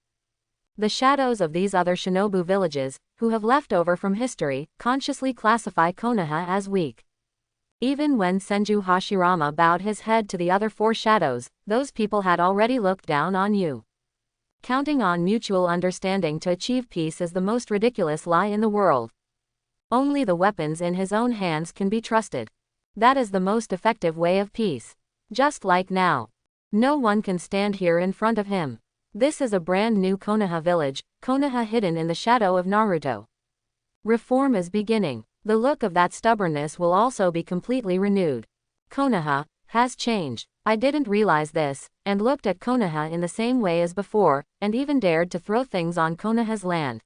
The shadows of these other shinobu villages, who have left over from history, consciously classify Konoha as weak. Even when Senju Hashirama bowed his head to the other four shadows, those people had already looked down on you. Counting on mutual understanding to achieve peace is the most ridiculous lie in the world. Only the weapons in his own hands can be trusted. That is the most effective way of peace. Just like now. No one can stand here in front of him. This is a brand new Konoha village, Konoha hidden in the shadow of Naruto. Reform is beginning. The look of that stubbornness will also be completely renewed. Konoha has changed. I didn't realize this, and looked at Konoha in the same way as before, and even dared to throw things on Konoha's land.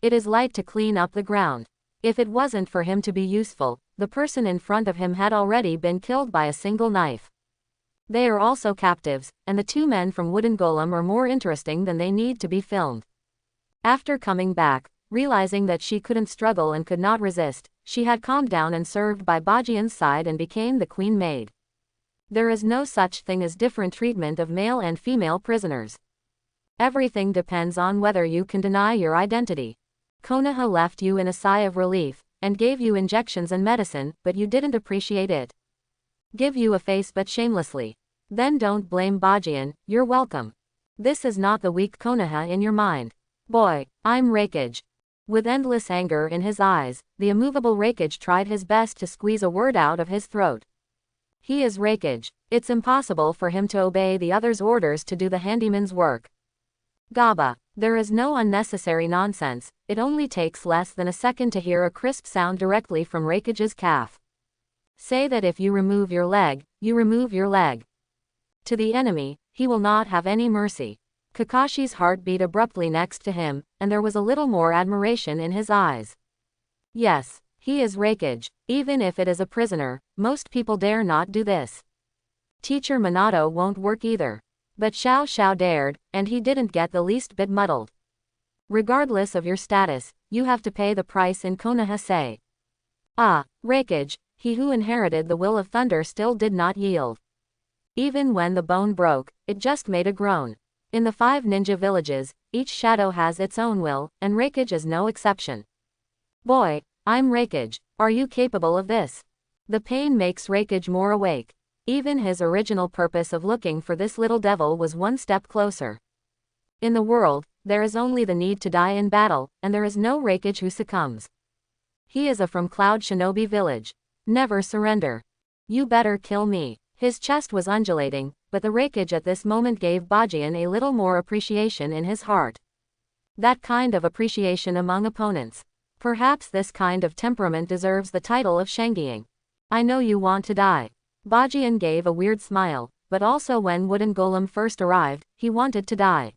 It is light to clean up the ground. If it wasn't for him to be useful, the person in front of him had already been killed by a single knife. They are also captives, and the two men from Wooden Golem are more interesting than they need to be filmed. After coming back, realizing that she couldn't struggle and could not resist, she had calmed down and served by Bajian's side and became the queen maid. There is no such thing as different treatment of male and female prisoners. Everything depends on whether you can deny your identity. Konoha left you in a sigh of relief, and gave you injections and medicine, but you didn't appreciate it. Give you a face but shamelessly. Then don't blame Bajian, you're welcome. This is not the weak Konoha in your mind. Boy, I'm Raikage. With endless anger in his eyes, the immovable Raikage tried his best to squeeze a word out of his throat. He is Raikage. It's impossible for him to obey the others' orders to do the handyman's work. Gaba. There is no unnecessary nonsense, it only takes less than a second to hear a crisp sound directly from Raikage's calf. Say that if you remove your leg, you remove your leg. To the enemy, he will not have any mercy. Kakashi's heart beat abruptly next to him, and there was a little more admiration in his eyes. Yes, he is Raikage. Even if it is a prisoner, most people dare not do this. Teacher Minato won't work either. But Xiao Xiao dared, and he didn't get the least bit muddled. Regardless of your status, you have to pay the price in Konoha say. Ah, Raikage, he who inherited the will of thunder still did not yield. Even when the bone broke, it just made a groan. In the 5 ninja villages, each shadow has its own will, and Raikage is no exception. Boy, I'm Raikage, are you capable of this? The pain makes Raikage more awake. Even his original purpose of looking for this little devil was one step closer. In the world, there is only the need to die in battle, and there is no Raikage who succumbs. He is from Cloud Shinobi Village. Never surrender. You better kill me. His chest was undulating, but the Raikage at this moment gave Bajian a little more appreciation in his heart. That kind of appreciation among opponents. Perhaps this kind of temperament deserves the title of Shangying. I know you want to die. Bajian gave a weird smile, but also when Wooden Golem first arrived, he wanted to die.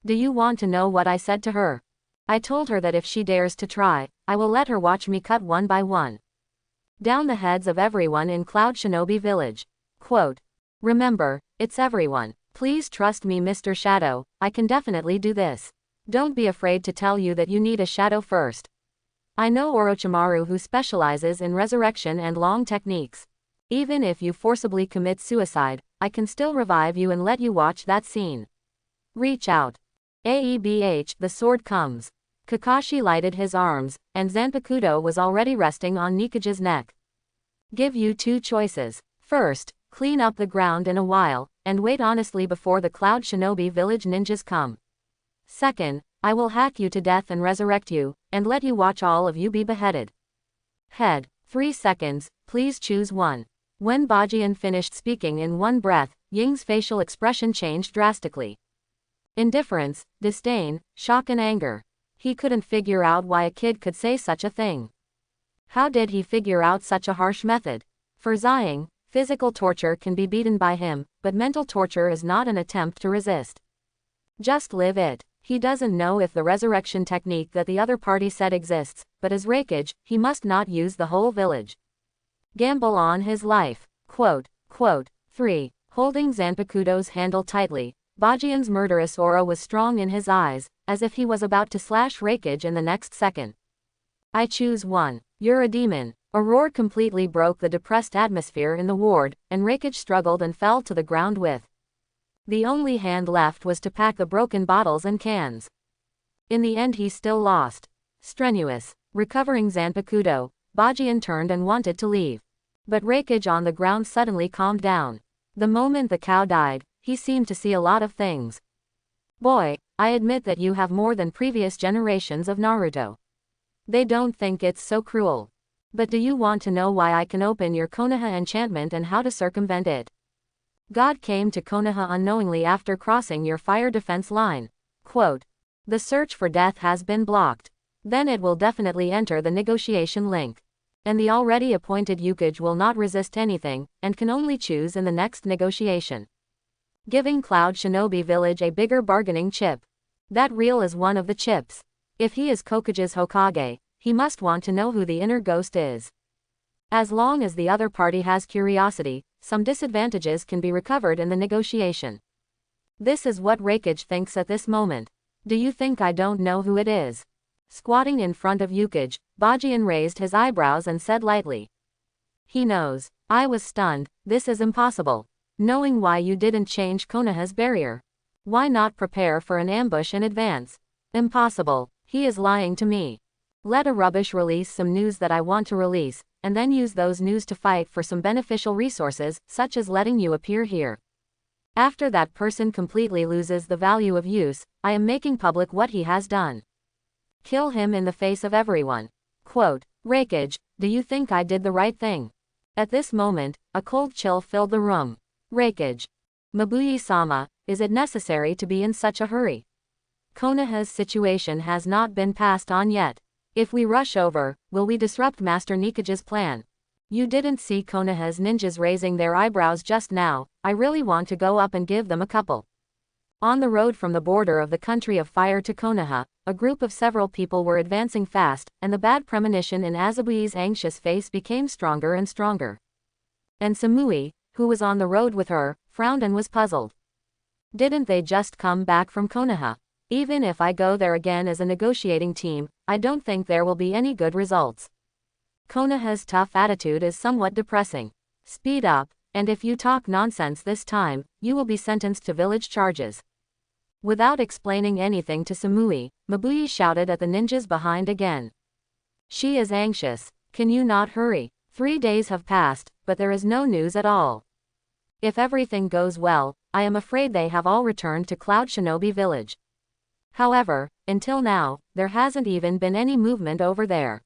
Do you want to know what I said to her? I told her that if she dares to try, I will let her watch me cut one by one down the heads of everyone in Cloud Shinobi Village. Quote. Remember, it's everyone. Please trust me, Mr. Shadow, I can definitely do this. Don't be afraid to tell you that you need a shadow first. I know Orochimaru who specializes in resurrection and long techniques. Even if you forcibly commit suicide, I can still revive you and let you watch that scene. Reach out. Aebh, the sword comes. Kakashi lighted his arms, and Zanpakuto was already resting on Nikage's neck. Give you 2 choices. First, clean up the ground in a while, and wait honestly before the Cloud Shinobi Village ninjas come. Second, I will hack you to death and resurrect you, and let you watch all of you be beheaded. Head. 3 seconds, please choose one. When Bajian finished speaking in one breath, Ying's facial expression changed drastically. Indifference, disdain, shock and anger. He couldn't figure out why a kid could say such a thing. How did he figure out such a harsh method? For Zhang, physical torture can be beaten by him, but mental torture is not an attempt to resist. Just live it. He doesn't know if the resurrection technique that the other party said exists, but as Raikage, he must not use the whole village. Gamble on his life. Quote. 3. Holding Zanpakuto's handle tightly, Bajian's murderous aura was strong in his eyes, as if he was about to slash Raikage in the next second. I choose one. You're a demon. A roar completely broke the depressed atmosphere in the ward, and Raikage struggled and fell to the ground with. The only hand left was to pack the broken bottles and cans. In the end he still lost. Strenuous. Recovering Zanpakuto, Bajian turned and wanted to leave. But Reikage on the ground suddenly calmed down. The moment the cow died, he seemed to see a lot of things. Boy, I admit that you have more than previous generations of Naruto. They don't think it's so cruel. But do you want to know why I can open your Konoha enchantment and how to circumvent it? God came to Konoha unknowingly after crossing your fire defense line. Quote. The search for death has been blocked. Then it will definitely enter the negotiation link. And the already appointed Yukage will not resist anything, and can only choose in the next negotiation. Giving Cloud Shinobi Village a bigger bargaining chip. That real is one of the chips. If he is Kokage's Hokage, he must want to know who the inner ghost is. As long as the other party has curiosity, some disadvantages can be recovered in the negotiation. This is what Reikage thinks at this moment. Do you think I don't know who it is? Squatting in front of Yukage, Bajian raised his eyebrows and said lightly. He knows. I was stunned. This is impossible. Knowing why you didn't change Konoha's barrier. Why not prepare for an ambush in advance? Impossible. He is lying to me. Let a rubbish release some news that I want to release, and then use those news to fight for some beneficial resources, such as letting you appear here. After that person completely loses the value of use, I am making public what he has done. Kill him in the face of everyone. Quote, Reikage, do you think I did the right thing? At this moment, a cold chill filled the room. Reikage. Mabuyi-sama, is it necessary to be in such a hurry? Konoha's situation has not been passed on yet. If we rush over, will we disrupt Master Nikage's plan? You didn't see Konoha's ninjas raising their eyebrows just now. I really want to go up and give them a couple. On the road from the border of the country of fire to Konoha, a group of several people were advancing fast, and the bad premonition in Azabui's anxious face became stronger and stronger. And Samui, who was on the road with her, frowned and was puzzled. Didn't they just come back from Konoha? Even if I go there again as a negotiating team, I don't think there will be any good results. Konoha's tough attitude is somewhat depressing. Speed up, and if you talk nonsense this time, you will be sentenced to village charges. Without explaining anything to Samui, Mabuyi shouted at the ninjas behind again. She is anxious. Can you not hurry? 3 days have passed, but there is no news at all. If everything goes well, I am afraid they have all returned to Cloud Shinobi Village. However, until now, there hasn't even been any movement over there.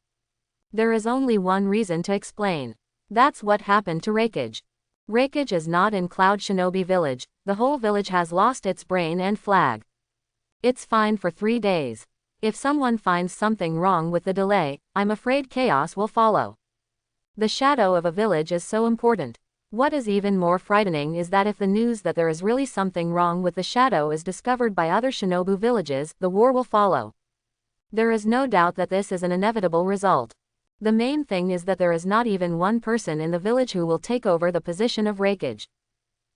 There is only one reason to explain. That's what happened to Reikage. Reikage is not in Cloud Shinobi Village. The whole village has lost its brain and flag. It's fine for 3 days. If someone finds something wrong with the delay, I'm afraid chaos will follow. The shadow of a village is so important. What is even more frightening is that if the news that there is really something wrong with the shadow is discovered by other Shinobu villages, the war will follow. There is no doubt that this is an inevitable result. The main thing is that there is not even one person in the village who will take over the position of Reikage.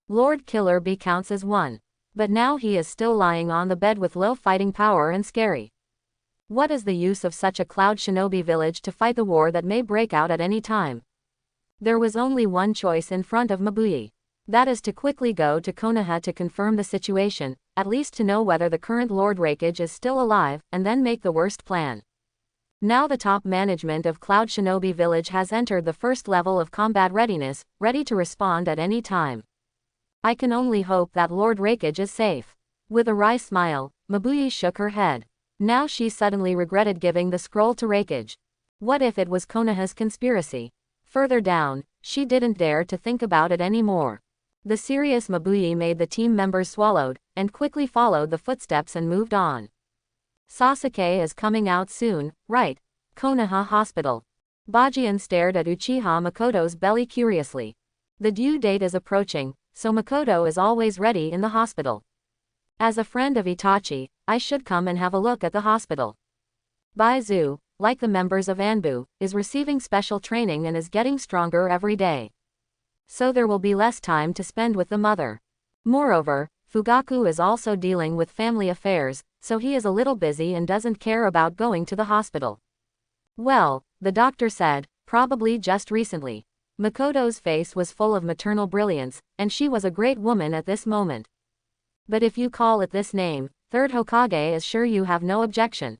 Lord Killer Bee counts as one. But now he is still lying on the bed with low fighting power and scary. What is the use of such a Cloud Shinobi village to fight the war that may break out at any time? There was only one choice in front of Mabuyi. That is to quickly go to Konoha to confirm the situation, at least to know whether the current Lord Reikage is still alive, and then make the worst plan. Now the top management of Cloud Shinobi Village has entered the first level of combat readiness, ready to respond at any time. I can only hope that Lord Reikage is safe. With a wry smile, Mabuyi shook her head. Now she suddenly regretted giving the scroll to Reikage. What if it was Konoha's conspiracy? Further down, she didn't dare to think about it anymore. The serious Mabuyi made the team members swallowed, and quickly followed the footsteps and moved on. Sasuke is coming out soon, right? Konoha Hospital. Bajian stared at Uchiha Makoto's belly curiously. The due date is approaching, so Makoto is always ready in the hospital. As a friend of Itachi, I should come and have a look at the hospital. Baizu, like the members of Anbu, is receiving special training and is getting stronger every day. So there will be less time to spend with the mother. Moreover, Fugaku is also dealing with family affairs, so he is a little busy and doesn't care about going to the hospital. Well, the doctor said, probably just recently. Makoto's face was full of maternal brilliance, and she was a great woman at this moment. But if you call it this name, third Hokage is sure you have no objection.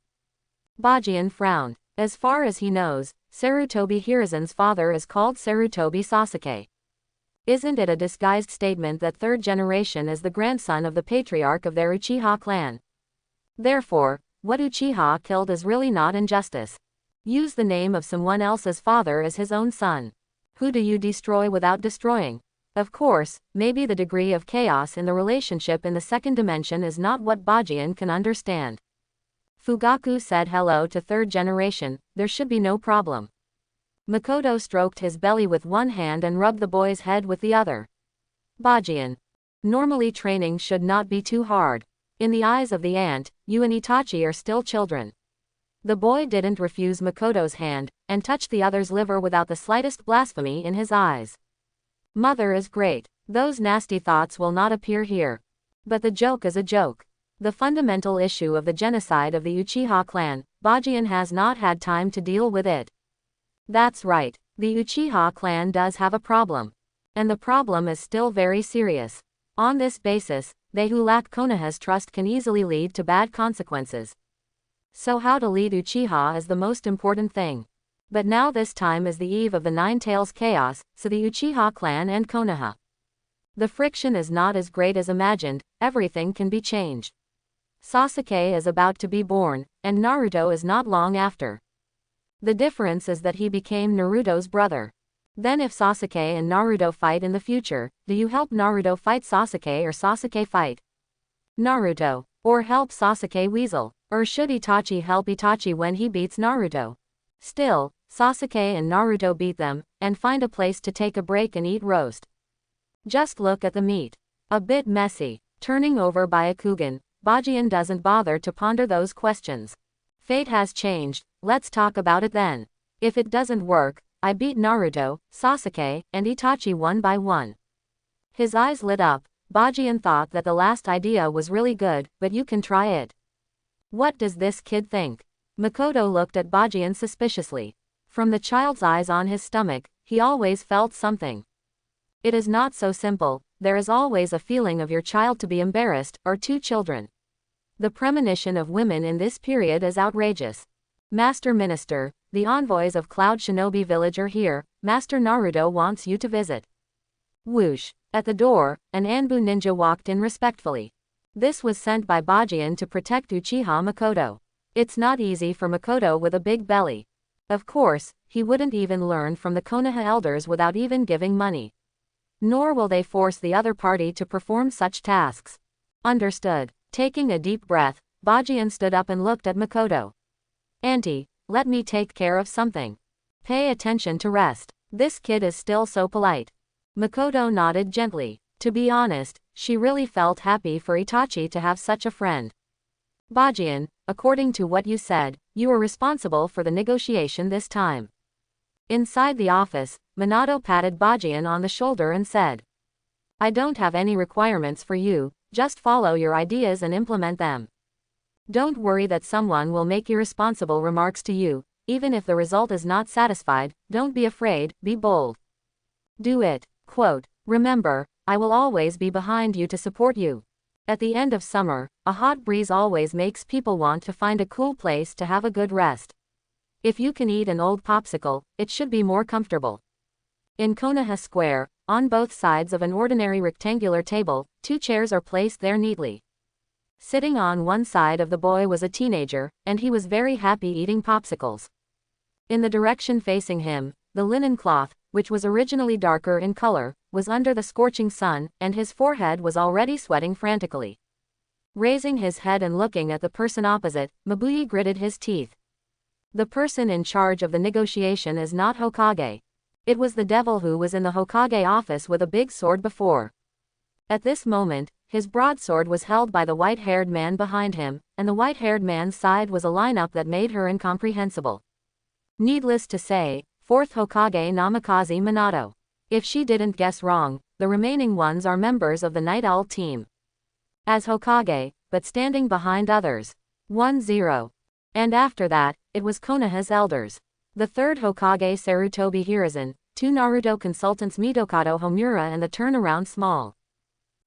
Bajin frowned. As far as he knows, Sarutobi Hiruzen's father is called Sarutobi Sasuke. Isn't it a disguised statement that third generation is the grandson of the patriarch of their Uchiha clan? Therefore, what Uchiha killed is really not injustice. Use the name of someone else's father as his own son. Who do you destroy without destroying? Of course, maybe the degree of chaos in the relationship in the second dimension is not what Bajin can understand. Fugaku said hello to third generation, there should be no problem. Makoto stroked his belly with one hand and rubbed the boy's head with the other. Bajin. Normally training should not be too hard. In the eyes of the ant, you and Itachi are still children. The boy didn't refuse Makoto's hand, and touched the other's liver without the slightest blasphemy in his eyes. Mother is great. Those nasty thoughts will not appear here. But the joke is a joke. The fundamental issue of the genocide of the Uchiha clan, Bajin has not had time to deal with it. That's right, the Uchiha clan does have a problem. And the problem is still very serious. On this basis, they who lack Konoha's trust can easily lead to bad consequences. So how to lead Uchiha is the most important thing. But now this time is the eve of the Nine Tails chaos, so the Uchiha clan and Konoha. The friction is not as great as imagined, everything can be changed. Sasuke is about to be born, and Naruto is not long after. The difference is that he became Naruto's brother. Then if Sasuke and Naruto fight in the future, do you help Naruto fight Sasuke or Sasuke fight Naruto? Or help Sasuke weasel? Or should Itachi help Itachi when he beats Naruto? Still, Sasuke and Naruto beat them, and find a place to take a break and eat roast. Just look at the meat. A bit messy. Turning over Byakugan, Bajin doesn't bother to ponder those questions. Fate has changed, let's talk about it then. If it doesn't work, I beat Naruto, Sasuke, and Itachi one by one. His eyes lit up. Bajin thought that the last idea was really good, but you can try it. What does this kid think? Makoto looked at Bajin suspiciously. From the child's eyes on his stomach, he always felt something. It is not so simple, there is always a feeling of your child to be embarrassed, or two children. The premonition of women in this period is outrageous. Master Minister, the envoys of Cloud Shinobi Village are here, Master Naruto wants you to visit. Whoosh. At the door, an Anbu ninja walked in respectfully. This was sent by Bajin to protect Uchiha Makoto. It's not easy for Makoto with a big belly. Of course, he wouldn't even learn from the Konoha elders without even giving money. Nor will they force the other party to perform such tasks. Understood. Taking a deep breath, Bajin stood up and looked at Makoto. Auntie, let me take care of something. Pay attention to rest. This kid is still so polite. Makoto nodded gently. To be honest, she really felt happy for Itachi to have such a friend. Bajin, according to what you said, you were responsible for the negotiation this time. Inside the office, Minato patted Bajin on the shoulder and said, I don't have any requirements for you, just follow your ideas and implement them. Don't worry that someone will make irresponsible remarks to you, even if the result is not satisfied, don't be afraid, be bold. Do it. Quote, remember, I will always be behind you to support you. At the end of summer, a hot breeze always makes people want to find a cool place to have a good rest. If you can eat an old popsicle, it should be more comfortable. In Konoha Square, on both sides of an ordinary rectangular table, two chairs are placed there neatly. Sitting on one side of the boy was a teenager, and he was very happy eating popsicles. In the direction facing him, the linen cloth, which was originally darker in color, was under the scorching sun, and his forehead was already sweating frantically. Raising his head and looking at the person opposite, Mabuyi gritted his teeth. The person in charge of the negotiation is not Hokage. It was the devil who was in the Hokage office with a big sword before. At this moment, his broadsword was held by the white-haired man behind him, and the white-haired man's side was a lineup that made her incomprehensible. Needless to say, fourth Hokage Namikaze Minato. If she didn't guess wrong, the remaining ones are members of the Night Owl team. As Hokage, but standing behind others. 1-0. And after that, it was Konoha's elders. The third Hokage Sarutobi Hiruzen, two Naruto consultants Mitokado Homura and the turnaround small.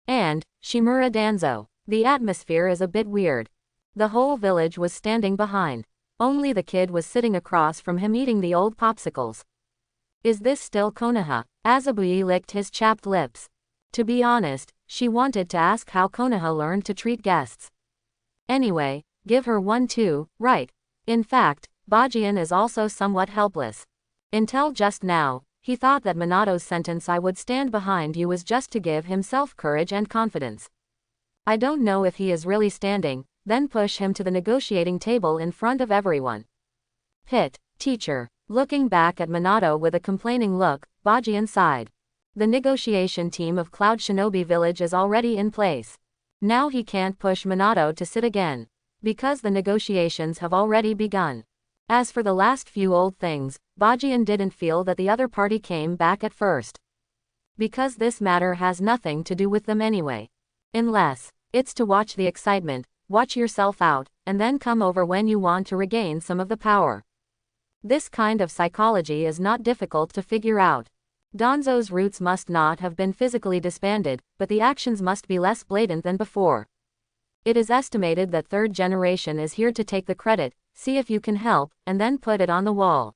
And, Shimura Danzo. The atmosphere is a bit weird. The whole village was standing behind. Only the kid was sitting across from him eating the old popsicles. Is this still Konoha? Azabuye licked his chapped lips. To be honest, she wanted to ask how Konoha learned to treat guests. Anyway, give her one too, right? In fact, Bajian is also somewhat helpless. Until just now, he thought that Minato's sentence "I would stand behind you" was just to give himself courage and confidence. I don't know if he is really standing, then push him to the negotiating table in front of everyone. Pit, teacher. Looking back at Minato with a complaining look, Bajian sighed. The negotiation team of Cloud Shinobi Village is already in place. Now he can't push Minato to sit again, because the negotiations have already begun. As for the last few old things, Bajian didn't feel that the other party came back at first. Because this matter has nothing to do with them anyway. Unless it's to watch the excitement, watch yourself out, and then come over when you want to regain some of the power. This kind of psychology is not difficult to figure out. Danzo's roots must not have been physically disbanded, but the actions must be less blatant than before. It is estimated that third generation is here to take the credit, see if you can help, and then put it on the wall.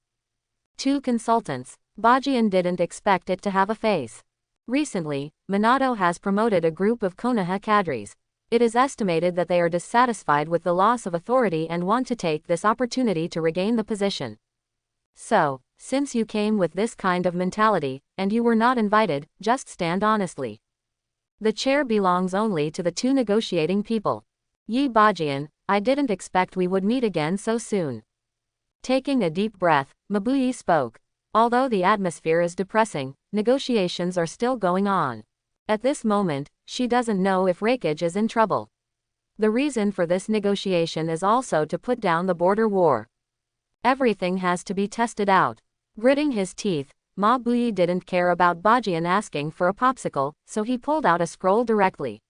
2 consultants. Bajian didn't expect it to have a face. Recently, Minato has promoted a group of Konoha cadres. It is estimated that they are dissatisfied with the loss of authority and want to take this opportunity to regain the position. So, since you came with this kind of mentality, and you were not invited, just stand honestly. The chair belongs only to the 2 negotiating people. Yi Bajian, I didn't expect we would meet again so soon. Taking a deep breath, Mabuyi spoke. Although the atmosphere is depressing, negotiations are still going on. At this moment, she doesn't know if Raikage is in trouble. The reason for this negotiation is also to put down the border war. Everything has to be tested out. Gritting his teeth, Mabuyi didn't care about Bajian asking for a popsicle, so he pulled out a scroll directly.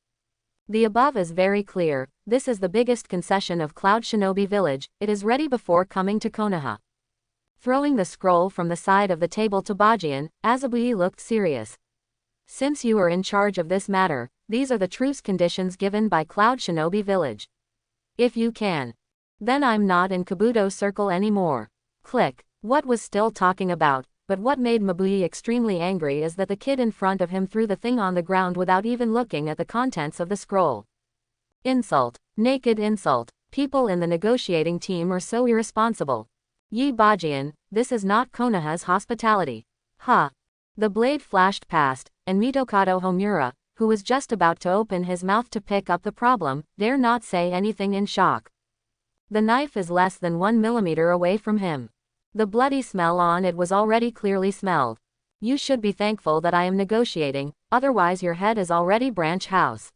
The above is very clear. This is the biggest concession of Cloud Shinobi Village. It is ready before coming to Konoha. Throwing the scroll from the side of the table to Bajian, Azabuye looked serious. Since you are in charge of this matter, these are the truce conditions given by Cloud Shinobi Village. If you can. Then I'm not in Kabuto Circle anymore. Click. What was still talking about, but what made Mabuyi extremely angry is that the kid in front of him threw the thing on the ground without even looking at the contents of the scroll. Insult. Naked insult. People in the negotiating team are so irresponsible. Yi Bajian, this is not Konoha's hospitality. Ha! The blade flashed past, and Mitokado Homura, who was just about to open his mouth to pick up the problem, dare not say anything in shock. The knife is less than 1 millimeter away from him. The bloody smell on it was already clearly smelled. You should be thankful that I am negotiating, otherwise your head is already branch house.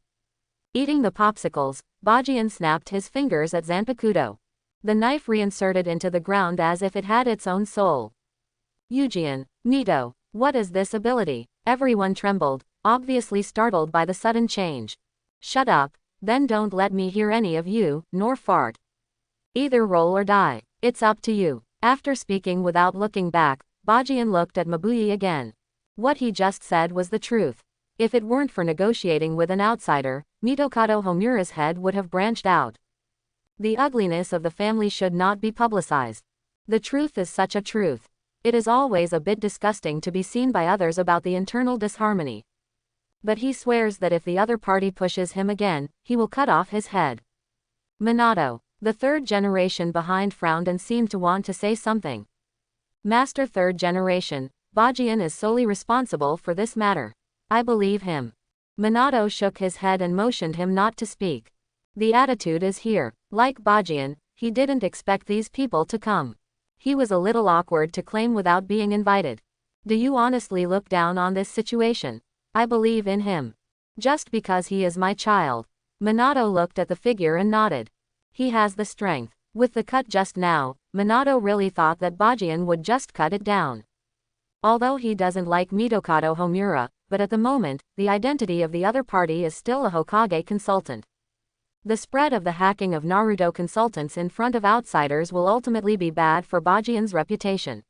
Eating the popsicles, Bajian snapped his fingers at Zanpakuto. The knife reinserted into the ground as if it had its own soul. Eujian, Mito, what is this ability? Everyone trembled, obviously startled by the sudden change. Shut up, then don't let me hear any of you, nor fart. Either roll or die. It's up to you. After speaking without looking back, Bajian looked at Mabuyi again. What he just said was the truth. If it weren't for negotiating with an outsider, Mitokado Homura's head would have branched out. The ugliness of the family should not be publicized. The truth is such a truth. It is always a bit disgusting to be seen by others about the internal disharmony. But he swears that if the other party pushes him again, he will cut off his head. Minato. The third generation behind frowned and seemed to want to say something. Master third generation, Bajian is solely responsible for this matter. I believe him. Minato shook his head and motioned him not to speak. The attitude is here. Like Bajian, he didn't expect these people to come. He was a little awkward to claim without being invited. Do you honestly look down on this situation? I believe in him. Just because he is my child. Minato looked at the figure and nodded. He has the strength. With the cut just now, Minato really thought that Bajian would just cut it down. Although he doesn't like Mitokado Homura, but at the moment, the identity of the other party is still a Hokage consultant. The spread of the hacking of Naruto consultants in front of outsiders will ultimately be bad for Bajian's reputation.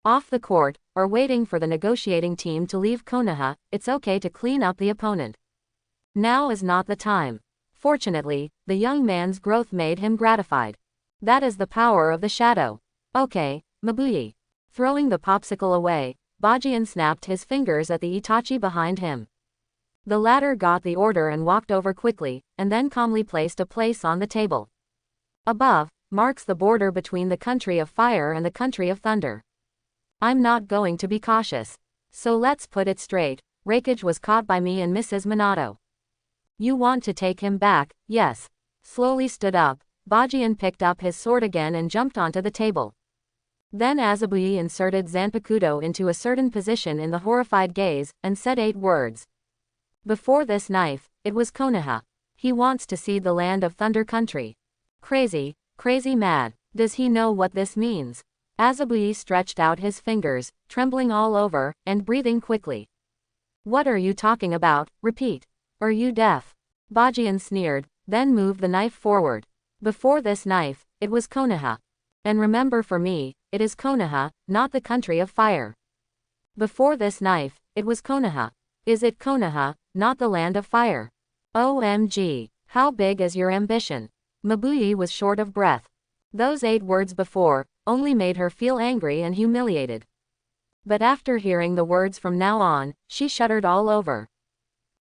Off the court, or waiting for the negotiating team to leave Konoha, it's okay to clean up the opponent. Now is not the time. Fortunately, the young man's growth made him gratified. That is the power of the shadow. Okay, Mabuyi. Throwing the popsicle away, Bajian snapped his fingers at the Itachi behind him. The latter got the order and walked over quickly, and then calmly placed a place on the table. Above, marks the border between the country of fire and the country of thunder. I'm not going to be cautious. So let's put it straight, Reikage was caught by me and Mrs. Minato. You want to take him back, yes. Slowly stood up, Bajian picked up his sword again and jumped onto the table. Then Azabuyi inserted Zanpakuto into a certain position in the horrified gaze, and said 8 words. Before this knife, it was Konoha. He wants to see the land of Thunder Country. Crazy, crazy mad. Does he know what this means? Azabuyi stretched out his fingers, trembling all over, and breathing quickly. What are you talking about? Repeat. Are you deaf? Bajian sneered, then moved the knife forward. Before this knife, it was Konoha. And remember, for me, it is Konoha, not the country of fire. Before this knife, it was Konoha. Is it Konoha, not the land of fire? OMG, how big is your ambition? Mabuyi was short of breath. Those 8 words before only made her feel angry and humiliated. But after hearing the words from now on, she shuddered all over.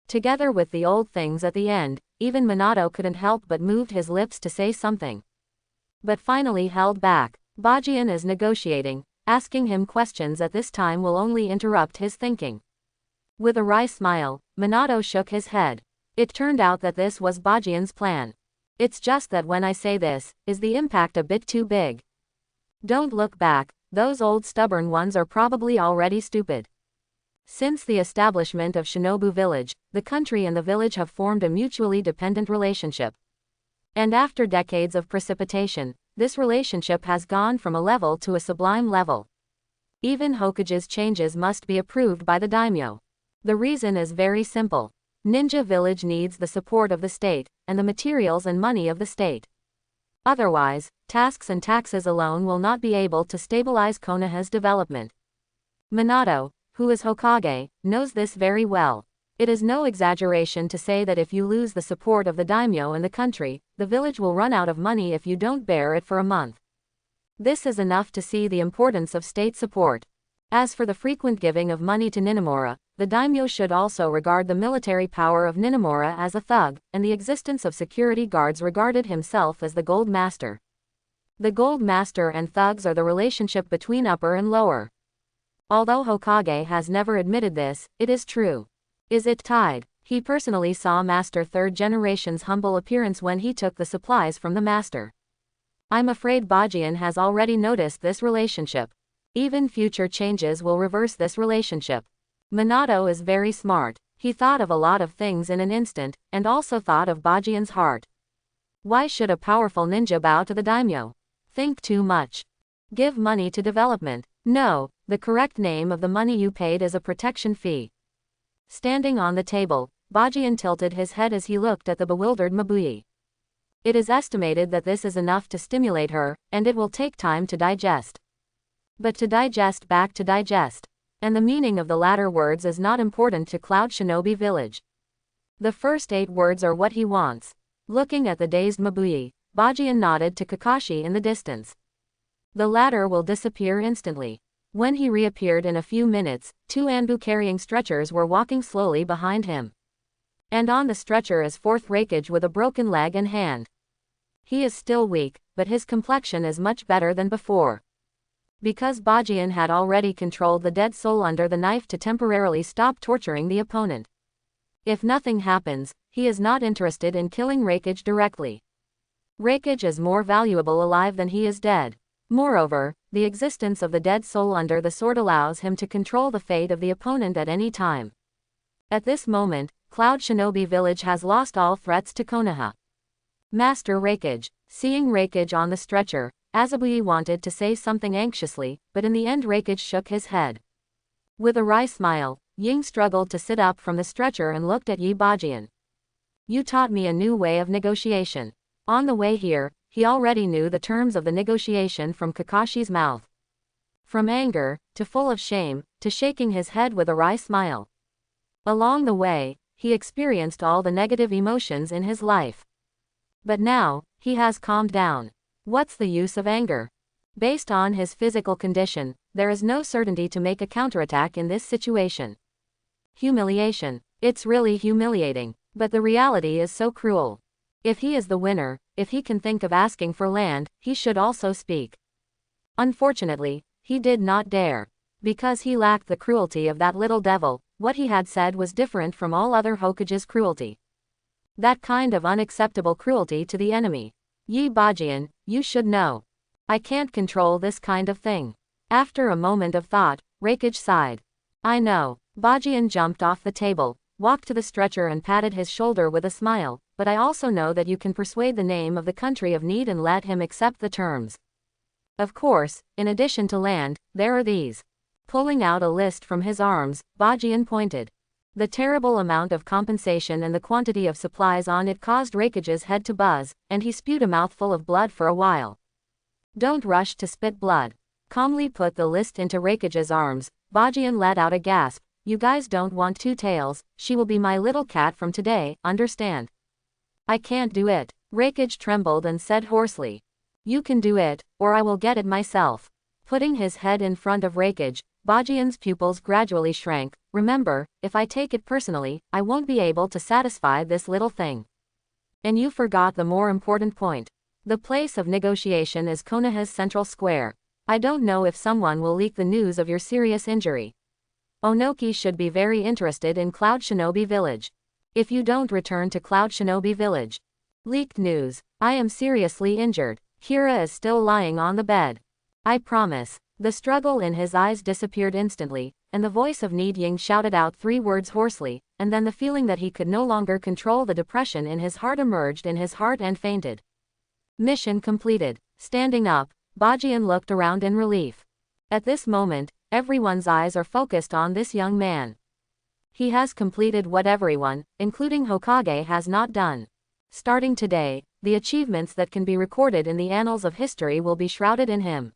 Together with the old things at the end, even Minato couldn't help but moved his lips to say something. But finally held back. Bajian is negotiating, asking him questions at this time will only interrupt his thinking. With a wry smile, Minato shook his head. It turned out that this was Bajian's plan. It's just that when I say this, is the impact a bit too big? Don't look back, those old stubborn ones are probably already stupid. Since the establishment of Shinobu Village, the country and the village have formed a mutually dependent relationship. And after decades of precipitation, this relationship has gone from a level to a sublime level. Even Hokage's changes must be approved by the daimyo. The reason is very simple. Ninja Village needs the support of the state, and the materials and money of the state. Otherwise, tasks and taxes alone will not be able to stabilize Konoha's development. Minato, who is Hokage, knows this very well. It is no exaggeration to say that if you lose the support of the daimyo and the country, the village will run out of money if you don't bear it for a month. This is enough to see the importance of state support. As for the frequent giving of money to Ninamura, the daimyo should also regard the military power of Ninamura as a thug, and the existence of security guards regarded himself as the Gold Master. The Gold Master and thugs are the relationship between upper and lower. Although Hokage has never admitted this, it is true. Is it tied? He personally saw Master 3rd Generation's humble appearance when he took the supplies from the Master. I'm afraid Bajian has already noticed this relationship. Even future changes will reverse this relationship. Minato is very smart. He thought of a lot of things in an instant, and also thought of Bajian's heart. Why should a powerful ninja bow to the daimyo? Think too much. Give money to development. No, the correct name of the money you paid is a protection fee. Standing on the table, Bajian tilted his head as he looked at the bewildered Mabuyi. It is estimated that this is enough to stimulate her, and it will take time to digest. But to digest back to digest. And the meaning of the latter words is not important to Cloud Shinobi Village. The first 8 words are what he wants. Looking at the dazed Mabuyi, Bajian nodded to Kakashi in the distance. The latter will disappear instantly. When he reappeared in a few minutes, 2 Anbu carrying stretchers were walking slowly behind him. And on the stretcher is 4th Reikage with a broken leg and hand. He is still weak, but his complexion is much better than before. Because Bajian had already controlled the dead soul under the knife to temporarily stop torturing the opponent. If nothing happens, he is not interested in killing Reikage directly. Reikage is more valuable alive than he is dead. Moreover, the existence of the dead soul under the sword allows him to control the fate of the opponent at any time. At this moment, Cloud Shinobi Village has lost all threats to Konoha. Master Reikage. Seeing Reikage on the stretcher, Azabuyi wanted to say something anxiously, but in the end Reikage shook his head. With a wry smile, Ying struggled to sit up from the stretcher and looked at Yi Bajian. You taught me a new way of negotiation. On the way here, he already knew the terms of the negotiation from Kakashi's mouth. From anger, to full of shame, to shaking his head with a wry smile. Along the way, he experienced all the negative emotions in his life. But now, he has calmed down. What's the use of anger? Based on his physical condition, there is no certainty to make a counterattack in this situation. Humiliation. It's really humiliating, but the reality is so cruel. If he is the winner, if he can think of asking for land, he should also speak. Unfortunately, he did not dare. Because he lacked the cruelty of that little devil, what he had said was different from all other Hokage's cruelty. That kind of unacceptable cruelty to the enemy. Yi Bajian, you should know. I can't control this kind of thing. After a moment of thought, Raikage sighed. I know. Bajian jumped off the table, walked to the stretcher and patted his shoulder with a smile, but I also know that you can persuade the name of the country of need and let him accept the terms. Of course, in addition to land, there are these. Pulling out a list from his arms, Bajian pointed. The terrible amount of compensation and the quantity of supplies on it caused Raikage's head to buzz, and he spewed a mouthful of blood for a while. Don't rush to spit blood. Calmly put the list into Raikage's arms, Bajian let out a gasp. You guys don't want two tails, she will be my little cat from today, understand? I can't do it. Raikage trembled and said hoarsely. You can do it, or I will get it myself. Putting his head in front of Raikage, Bajian's pupils gradually shrank. Remember, if I take it personally, I won't be able to satisfy this little thing. And you forgot the more important point. The place of negotiation is Konoha's central square. I don't know if someone will leak the news of your serious injury. Onoki should be very interested in Cloud Shinobi Village. If you don't return to Cloud Shinobi Village. Leaked news. I am seriously injured. Kira is still lying on the bed. I promise. The struggle in his eyes disappeared instantly, and the voice of Need Ying shouted out 3 words hoarsely, and then the feeling that he could no longer control the depression in his heart emerged in his heart and fainted. Mission completed. Standing up, Bajian looked around in relief. At this moment, everyone's eyes are focused on this young man. He has completed what everyone, including Hokage, has not done. Starting today, the achievements that can be recorded in the annals of history will be shrouded in him.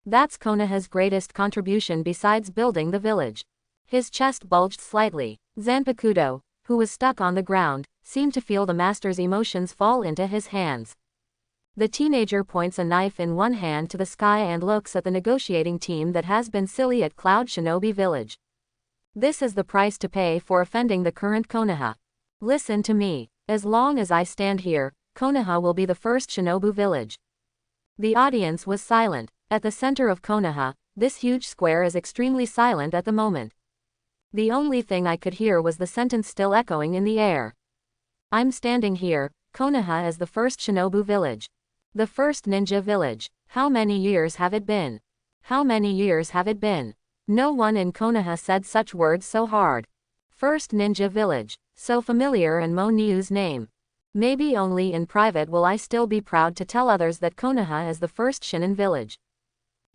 That's Konoha's greatest contribution besides building the village. His chest bulged slightly. Zanpakuto, who was stuck on the ground, seemed to feel the master's emotions fall into his hands. The teenager points a knife in one hand to the sky and looks at the negotiating team that has been silly at Cloud Shinobi Village. This is the price to pay for offending the current Konoha. Listen to me. As long as I stand here, Konoha will be the first Shinobu village. The audience was silent. At the center of Konoha, this huge square is extremely silent at the moment. The only thing I could hear was the sentence still echoing in the air. I'm standing here, Konoha is the first Shinobu village. The first ninja village. How many years have it been? How many years have it been? No one in Konoha said such words so hard. First ninja village. So familiar in Mo-Niu's name. Maybe only in private will I still be proud to tell others that Konoha is the first Shinin village.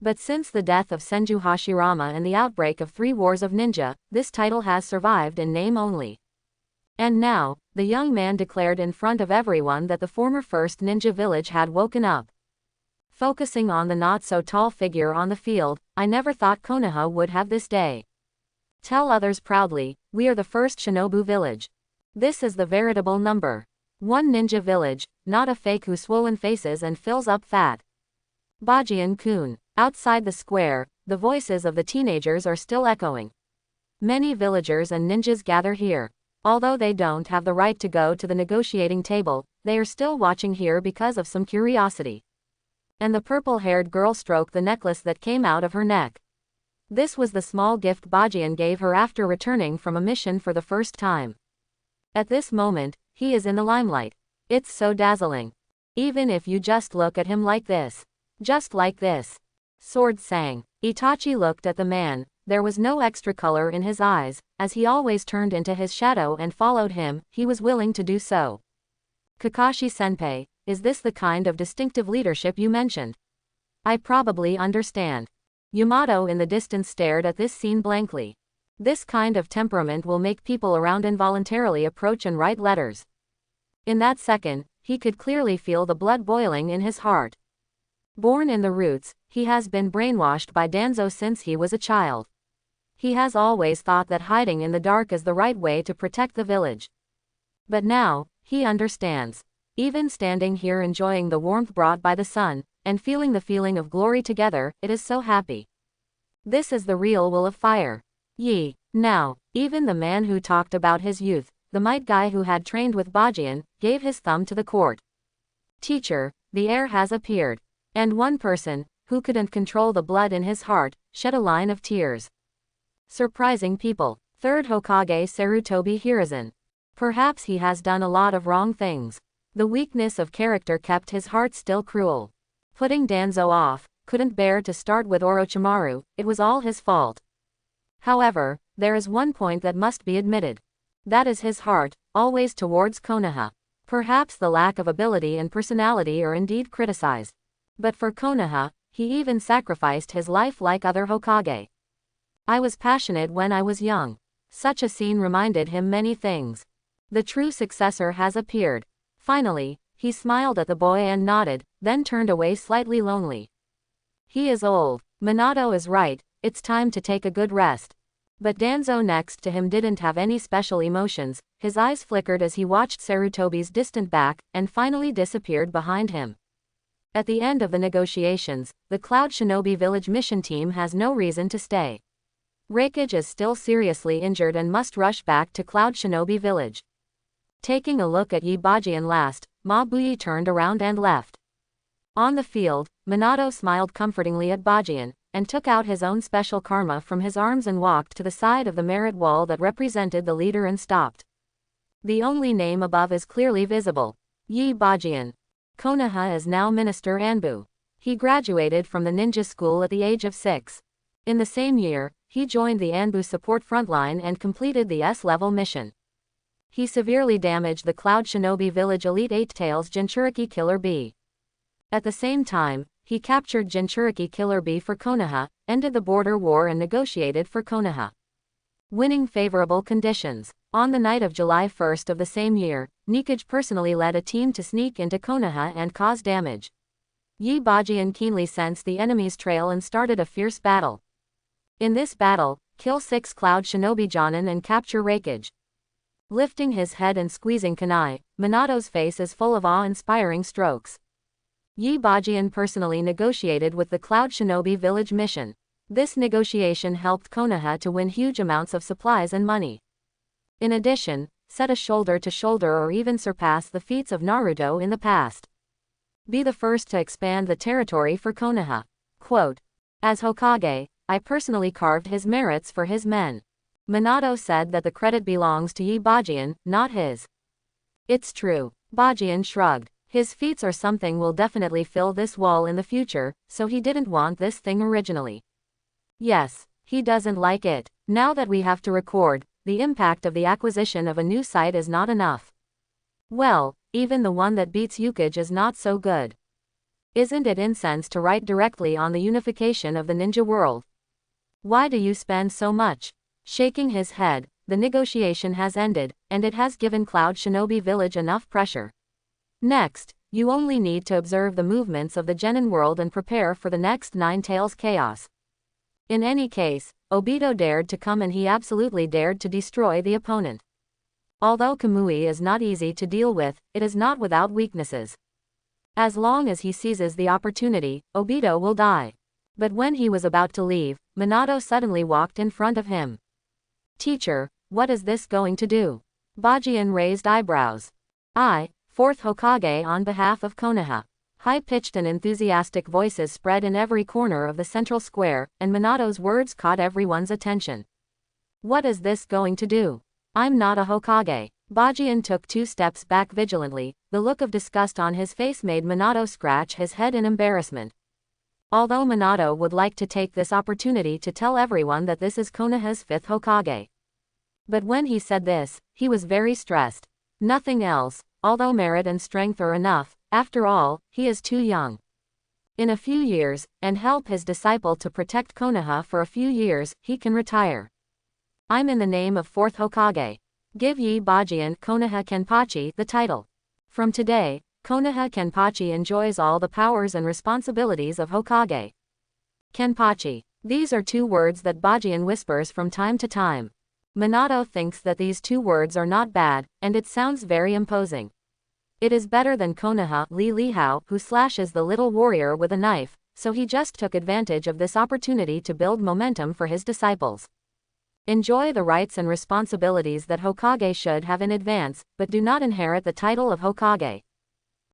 But since the death of Senju Hashirama and the outbreak of 3 wars of ninja, this title has survived in name only. And now, the young man declared in front of everyone that the former first ninja village had woken up. Focusing on the not-so-tall figure on the field, I never thought Konoha would have this day. Tell others proudly, we are the first Shinobu village. This is the veritable number. 1 ninja village, not a fake who swollen faces and fills up fat. Bajian-kun. Outside the square, the voices of the teenagers are still echoing. Many villagers and ninjas gather here. Although they don't have the right to go to the negotiating table, they are still watching here because of some curiosity. And the purple-haired girl stroked the necklace that came out of her neck. This was the small gift Bajian gave her after returning from a mission for the first time. At this moment, he is in the limelight. It's so dazzling. Even if you just look at him like this. Just like this. Sword sang. Itachi looked at the man. There was no extra color in his eyes, as he always turned into his shadow and followed him. He was willing to do so. Kakashi-senpai, is this the kind of distinctive leadership you mentioned? I probably understand. Yamato in the distance stared at this scene blankly. This kind of temperament will make people around involuntarily approach and write letters. In that second, he could clearly feel the blood boiling in his heart. Born in the roots, he has been brainwashed by Danzo since he was a child. He has always thought that hiding in the dark is the right way to protect the village. But now, he understands. Even standing here enjoying the warmth brought by the sun, and feeling the feeling of glory together, it is so happy. This is the real will of fire. Now, even the man who talked about his youth, the might guy who had trained with Bajian, gave his thumb to the court. Teacher, the heir has appeared. And one person, who couldn't control the blood in his heart, shed a line of tears. Surprising people. Third Hokage Sarutobi Hiruzen. Perhaps he has done a lot of wrong things. The weakness of character kept his heart still cruel. Putting Danzo off, couldn't bear to start with Orochimaru, it was all his fault. However, there is one point that must be admitted. That is his heart, always towards Konoha. Perhaps the lack of ability and personality are indeed criticized. But for Konoha, he even sacrificed his life like other Hokage. I was passionate when I was young. Such a scene reminded him many things. The true successor has appeared. Finally, he smiled at the boy and nodded, then turned away slightly lonely. He is old. Minato is right, it's time to take a good rest. But Danzo next to him didn't have any special emotions, his eyes flickered as he watched Sarutobi's distant back, and finally disappeared behind him. At the end of the negotiations, the Cloud Shinobi Village mission team has no reason to stay. Raikage is still seriously injured and must rush back to Cloud Shinobi Village. Taking a look at Yi Bajian last, Mabuyi turned around and left. On the field, Minato smiled comfortingly at Bajian, and took out his own special karma from his arms and walked to the side of the merit wall that represented the leader and stopped. The only name above is clearly visible. Yi Bajian. Konoha is now Minister Anbu. He graduated from the ninja school at the age of 6. In the same year, he joined the Anbu support frontline and completed the S-level mission. He severely damaged the Cloud Shinobi Village Elite 8 Tails Jinchuriki Killer Bee. At the same time, he captured Jinchuriki Killer Bee for Konoha, ended the border war and negotiated for Konoha, winning favorable conditions. On the night of July 1st of the same year, Nikage personally led a team to sneak into Konoha and cause damage. Yi Bajian keenly sensed the enemy's trail and started a fierce battle. In this battle, kill 6 Cloud Shinobi Jonin and capture Raikage. Lifting his head and squeezing kunai, Minato's face is full of awe-inspiring strokes. Yi Bajian personally negotiated with the Cloud Shinobi Village mission. This negotiation helped Konoha to win huge amounts of supplies and money. In addition, set a shoulder to shoulder or even surpass the feats of Naruto in the past. Be the first to expand the territory for Konoha. Quote, as Hokage, I personally carved his merits for his men. Minato said that the credit belongs to Yi Bajian, not his. It's true. Bajian shrugged. His feats or something will definitely fill this wall in the future, so he didn't want this thing originally. Yes, he doesn't like it. Now that we have to record, the impact of the acquisition of a new site is not enough. Well, even the one that beats Yukage is not so good. Isn't it incense to write directly on the unification of the ninja world? Why do you spend so much? Shaking his head, the negotiation has ended, and it has given Cloud Shinobi Village enough pressure. Next, you only need to observe the movements of the Genin world and prepare for the next Nine Tails chaos. In any case, Obito dared to come and he absolutely dared to destroy the opponent. Although Kamui is not easy to deal with, it is not without weaknesses. As long as he seizes the opportunity, Obito will die. But when he was about to leave, Minato suddenly walked in front of him. Teacher, what is this going to do? Bajian raised eyebrows. I, 4th Hokage on behalf of Konoha. High-pitched and enthusiastic voices spread in every corner of the central square, and Minato's words caught everyone's attention. What is this going to do? I'm not a Hokage. Bajian took 2 steps back vigilantly, the look of disgust on his face made Minato scratch his head in embarrassment. Although Minato would like to take this opportunity to tell everyone that this is Konoha's 5th Hokage. But when he said this, he was very stressed. Nothing else, although merit and strength are enough, after all, he is too young. In a few years, and help his disciple to protect Konoha for a few years, he can retire. I'm in the name of 4th Hokage. Give Yi Bajian Konoha Kenpachi the title. From today, Konoha Kenpachi enjoys all the powers and responsibilities of Hokage. Kenpachi. These are 2 words that Bajian whispers from time to time. Minato thinks that these 2 words are not bad, and it sounds very imposing. It is better than Konoha Li Lihao, who slashes the little warrior with a knife, so he just took advantage of this opportunity to build momentum for his disciples. Enjoy the rights and responsibilities that Hokage should have in advance, but do not inherit the title of Hokage.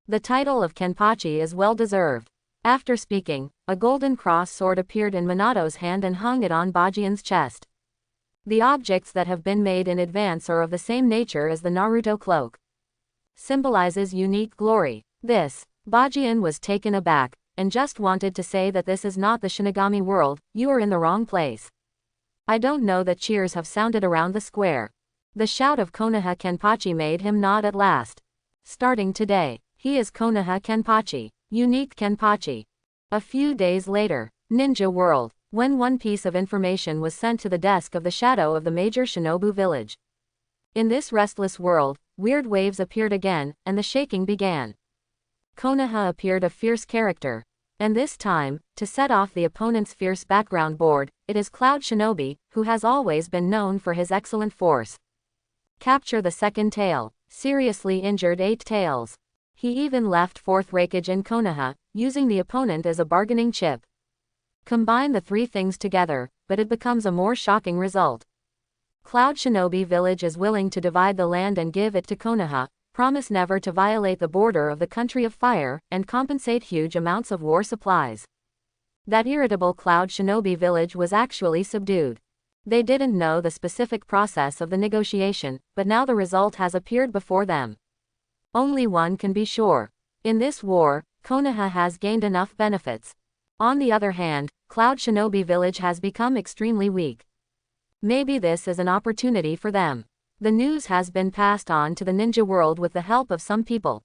The title of Kenpachi is well deserved. After speaking, a golden cross sword appeared in Minato's hand and hung it on Bajian's chest. The objects that have been made in advance are of the same nature as the Naruto cloak. Symbolizes unique glory. This, Bajian was taken aback, and just wanted to say that this is not the Shinigami world, you are in the wrong place. I don't know that cheers have sounded around the square. The shout of Konoha Kenpachi made him nod at last. Starting today, he is Konoha Kenpachi, unique Kenpachi. A few days later, Ninja World, when one piece of information was sent to the desk of the shadow of the major Shinobu village. In this restless world, weird waves appeared again, and the shaking began. Konoha appeared a fierce character. And this time, to set off the opponent's fierce background board, it is Cloud Shinobi, who has always been known for his excellent force. Capture the second tail. Seriously injured 8 tails. He even left 4th Raikage in Konoha, using the opponent as a bargaining chip. Combine the 3 things together, but it becomes a more shocking result. Cloud Shinobi village is willing to divide the land and give it to Konoha, promise never to violate the border of the country of fire, and compensate huge amounts of war supplies. That irritable Cloud Shinobi village was actually subdued. They didn't know the specific process of the negotiation, but now the result has appeared before them. Only one can be sure. In this war, Konoha has gained enough benefits. On the other hand, Cloud Shinobi village has become extremely weak. Maybe this is an opportunity for them. The news has been passed on to the ninja world with the help of some people.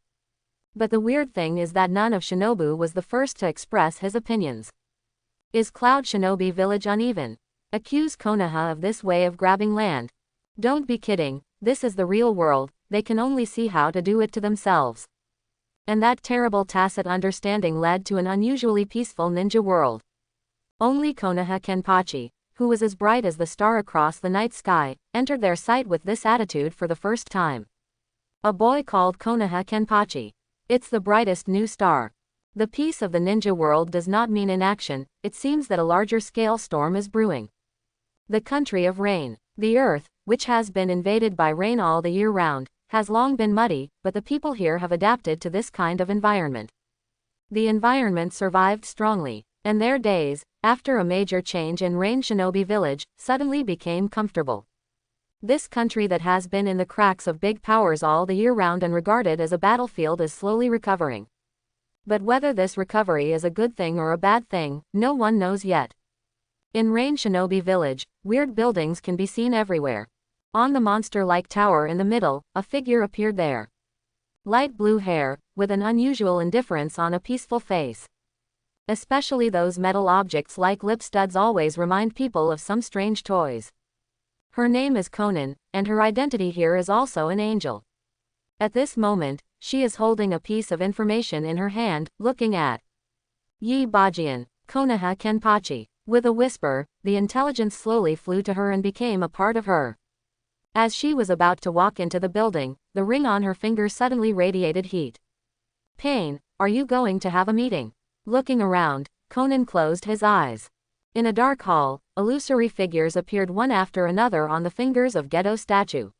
But the weird thing is that none of Shinobu was the first to express his opinions. Is Cloud Shinobi village uneven? Accuse Konoha of this way of grabbing land. Don't be kidding, this is the real world, they can only see how to do it to themselves. And that terrible tacit understanding led to an unusually peaceful ninja world. Only Konoha Kenpachi, who was as bright as the star across the night sky, entered their sight with this attitude for the first time. A boy called Konoha Kenpachi. It's the brightest new star. The peace of the ninja world does not mean inaction, it seems that a larger scale storm is brewing. The country of rain. The earth, which has been invaded by rain all the year round, has long been muddy, but the people here have adapted to this kind of environment. The environment survived strongly, and their days, after a major change in Rain Shinobi village, suddenly became comfortable. This country that has been in the cracks of big powers all the year round and regarded as a battlefield is slowly recovering. But whether this recovery is a good thing or a bad thing, no one knows yet. In Rain Shinobi village, weird buildings can be seen everywhere. On the monster-like tower in the middle, a figure appeared there. Light blue hair, with an unusual indifference on a peaceful face. Especially those metal objects like lip studs always remind people of some strange toys. Her name is Conan, and her identity here is also an angel. At this moment, she is holding a piece of information in her hand, looking at Yi Bajian, Konoha Kenpachi. With a whisper, the intelligence slowly flew to her and became a part of her. As she was about to walk into the building, the ring on her finger suddenly radiated heat. Pain, are you going to have a meeting? Looking around, Conan closed his eyes. In a dark hall, illusory figures appeared one after another on the fingers of Gedo statue.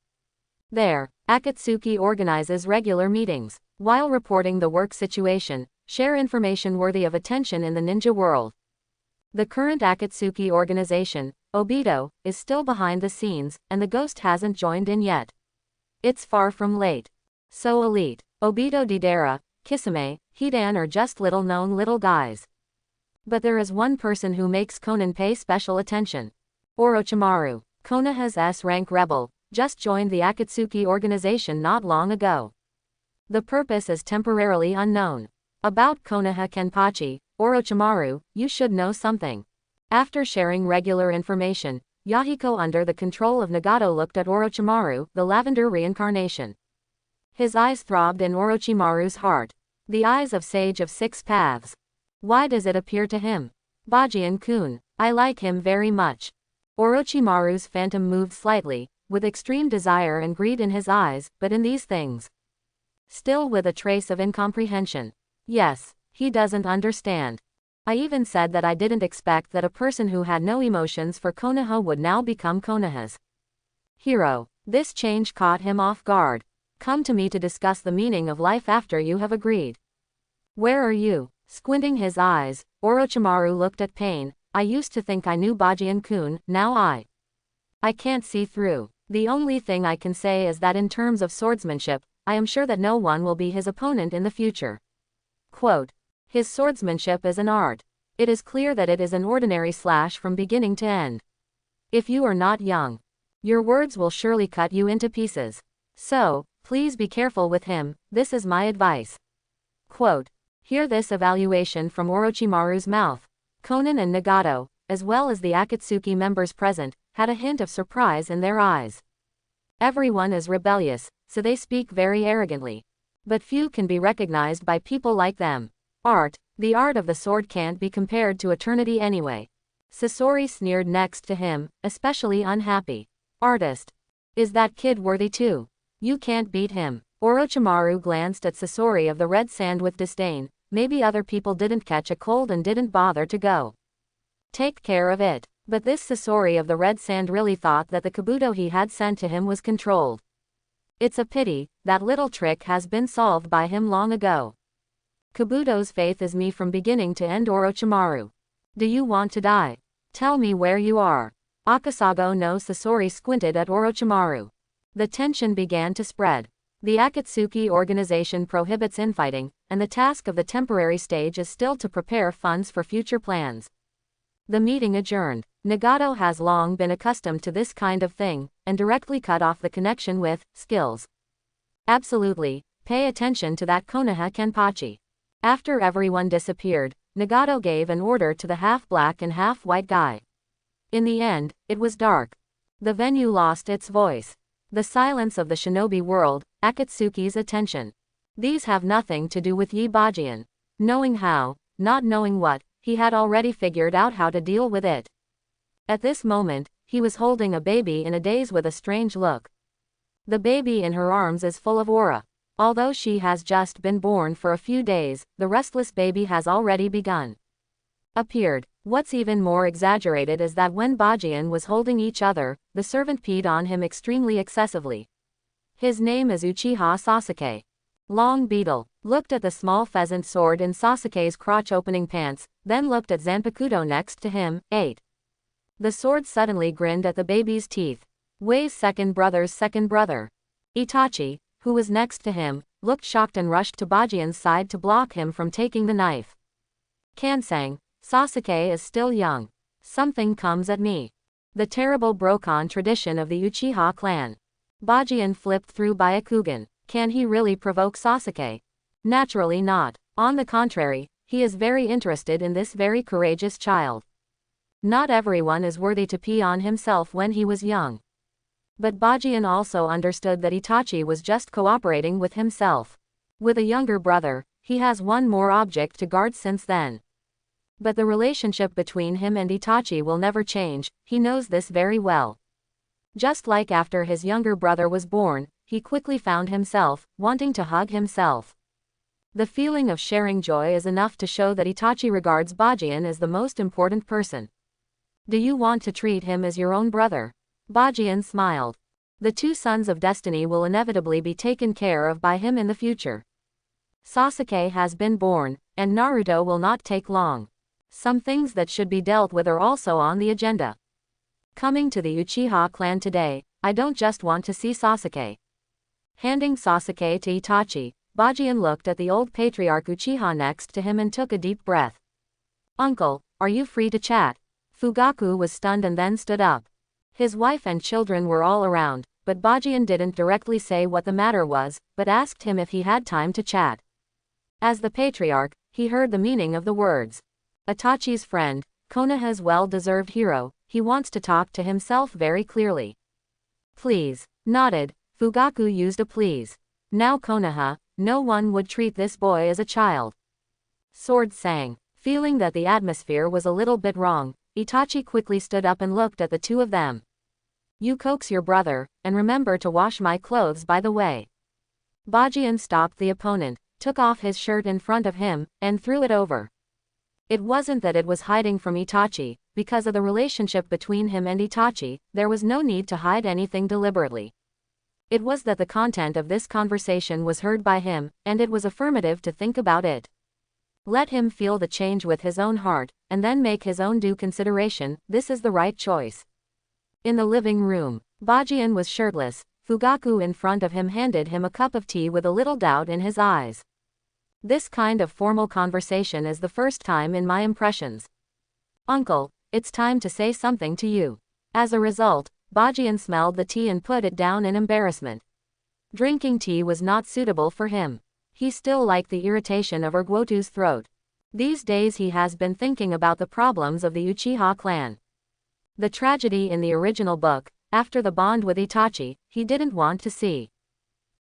There, Akatsuki organizes regular meetings. While reporting the work situation, share information worthy of attention in the ninja world. The current Akatsuki organization, Obito, is still behind the scenes, and the ghost hasn't joined in yet. It's far from late. So elite. Obito Deidara, Kisame, Hidan are just little-known little guys. But there is one person who makes Conan pay special attention. Orochimaru, Konoha's S-rank rebel, just joined the Akatsuki organization not long ago. The purpose is temporarily unknown. About Konoha Kenpachi, Orochimaru, you should know something. After sharing regular information, Yahiko under the control of Nagato looked at Orochimaru, the lavender reincarnation. His eyes throbbed in Orochimaru's heart. The eyes of Sage of Six Paths. Why does it appear to him? Bajian-kun, I like him very much. Orochimaru's phantom moved slightly, with extreme desire and greed in his eyes, but in these things. still with a trace of incomprehension. Yes, he doesn't understand. I even said that I didn't expect that a person who had no emotions for Konoha would now become Konoha's hero. This change caught him off guard. Come to me to discuss the meaning of life after you have agreed. Where are you? Squinting his eyes, Orochimaru looked at Pain. I used to think I knew Bajin-kun, now I can't see through. The only thing I can say is that in terms of swordsmanship, I am sure that no one will be his opponent in the future. Quote, his swordsmanship is an art. It is clear that it is an ordinary slash from beginning to end. If you are not young, your words will surely cut you into pieces. So, please be careful with him, this is my advice. Quote, hear this evaluation from Orochimaru's mouth. Konan and Nagato, as well as the Akatsuki members present, had a hint of surprise in their eyes. Everyone is rebellious, so they speak very arrogantly. But few can be recognized by people like them. The art of the sword can't be compared to eternity anyway. Sasori sneered next to him, especially unhappy. Artist. Is that kid worthy too? You can't beat him. Orochimaru glanced at Sasori of the Red Sand with disdain. Maybe other people didn't catch a cold and didn't bother to go take care of it. But this Sasori of the Red Sand really thought that the kabuto he had sent to him was controlled. It's a pity, that little trick has been solved by him long ago. Kabuto's faith is me from beginning to end. Orochimaru. Do you want to die? Tell me where you are. Akasago no Sasori squinted at Orochimaru. The tension began to spread. The Akatsuki organization prohibits infighting, and the task of the temporary stage is still to prepare funds for future plans. The meeting adjourned. Nagato has long been accustomed to this kind of thing, and directly cut off the connection with skills. Absolutely, pay attention to that Konoha Kenpachi. After everyone disappeared, Nagato gave an order to the half-black and half-white guy. In the end, it was dark. The venue lost its voice. The silence of the shinobi world, Akatsuki's attention. These have nothing to do with Yi Bajian. Knowing how, not knowing what, he had already figured out how to deal with it. At this moment, he was holding a baby in a daze with a strange look. The baby in her arms is full of aura. Although she has just been born for a few days, the restless baby has already begun. Appeared. What's even more exaggerated is that when Bajian was holding each other, the servant peed on him extremely excessively. His name is Uchiha Sasuke. Long Beetle looked at the small pheasant sword in Sasuke's crotch-opening pants, then looked at Zanpakuto next to him. 8. The sword suddenly grinned at the baby's teeth. Wei's second brother's second brother. Itachi, who was next to him, looked shocked and rushed to Bajian's side to block him from taking the knife. Kansang, Sasuke is still young. Something comes at me. The terrible Brokan tradition of the Uchiha clan. Bajian flipped through Byakugan. Can he really provoke Sasuke? Naturally not. On the contrary, he is very interested in this very courageous child. Not everyone is worthy to pee on himself when he was young. But Bajian also understood that Itachi was just cooperating with himself. With a younger brother, he has one more object to guard since then. But the relationship between him and Itachi will never change, he knows this very well. Just like after his younger brother was born, he quickly found himself wanting to hug himself. The feeling of sharing joy is enough to show that Itachi regards Bajian as the most important person. Do you want to treat him as your own brother? Bajian smiled. The two sons of destiny will inevitably be taken care of by him in the future. Sasuke has been born, and Naruto will not take long. Some things that should be dealt with are also on the agenda. Coming to the Uchiha clan today, I don't just want to see Sasuke. Handing Sasuke to Itachi, Bajian looked at the old patriarch Uchiha next to him and took a deep breath. Uncle, are you free to chat? Fugaku was stunned and then stood up. His wife and children were all around, but Bajian didn't directly say what the matter was, but asked him if he had time to chat. As the patriarch, he heard the meaning of the words. Itachi's friend, Konoha's well-deserved hero, he wants to talk to himself very clearly. Please. Nodded. Fugaku used a please. Now Konoha, no one would treat this boy as a child. Sword sang. Feeling that the atmosphere was a little bit wrong, Itachi quickly stood up and looked at the two of them. You coax your brother, and remember to wash my clothes by the way. Bajian stopped the opponent, took off his shirt in front of him, and threw it over. It wasn't that it was hiding from Itachi, because of the relationship between him and Itachi, there was no need to hide anything deliberately. It was that the content of this conversation was heard by him, and it was affirmative to think about it. Let him feel the change with his own heart, and then make his own due consideration. This is the right choice. In the living room, Bajian was shirtless. Fugaku in front of him handed him a cup of tea with a little doubt in his eyes. This kind of formal conversation is the first time in my impressions. Uncle, it's time to say something to you. As a result, Bajian smelled the tea and put it down in embarrassment. Drinking tea was not suitable for him. He still liked the irritation of Urgotu's throat. These days he has been thinking about the problems of the Uchiha clan. The tragedy in the original book, after the bond with Itachi, he didn't want to see.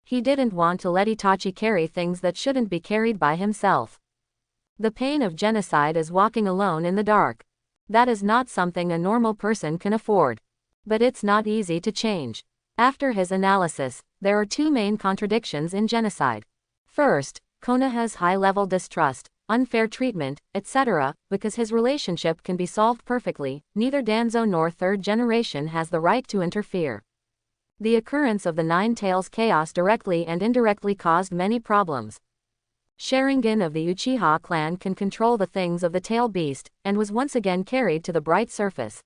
He didn't want to let Itachi carry things that shouldn't be carried by himself. The pain of genocide is walking alone in the dark. That is not something a normal person can afford. But it's not easy to change. After his analysis, there are two main contradictions in genocide. First, Konoha's high-level distrust, unfair treatment, etc., because his relationship can be solved perfectly, neither Danzo nor third generation has the right to interfere. The occurrence of the Nine Tails chaos directly and indirectly caused many problems. Sharingan of the Uchiha clan can control the things of the tail beast, and was once again carried to the bright surface.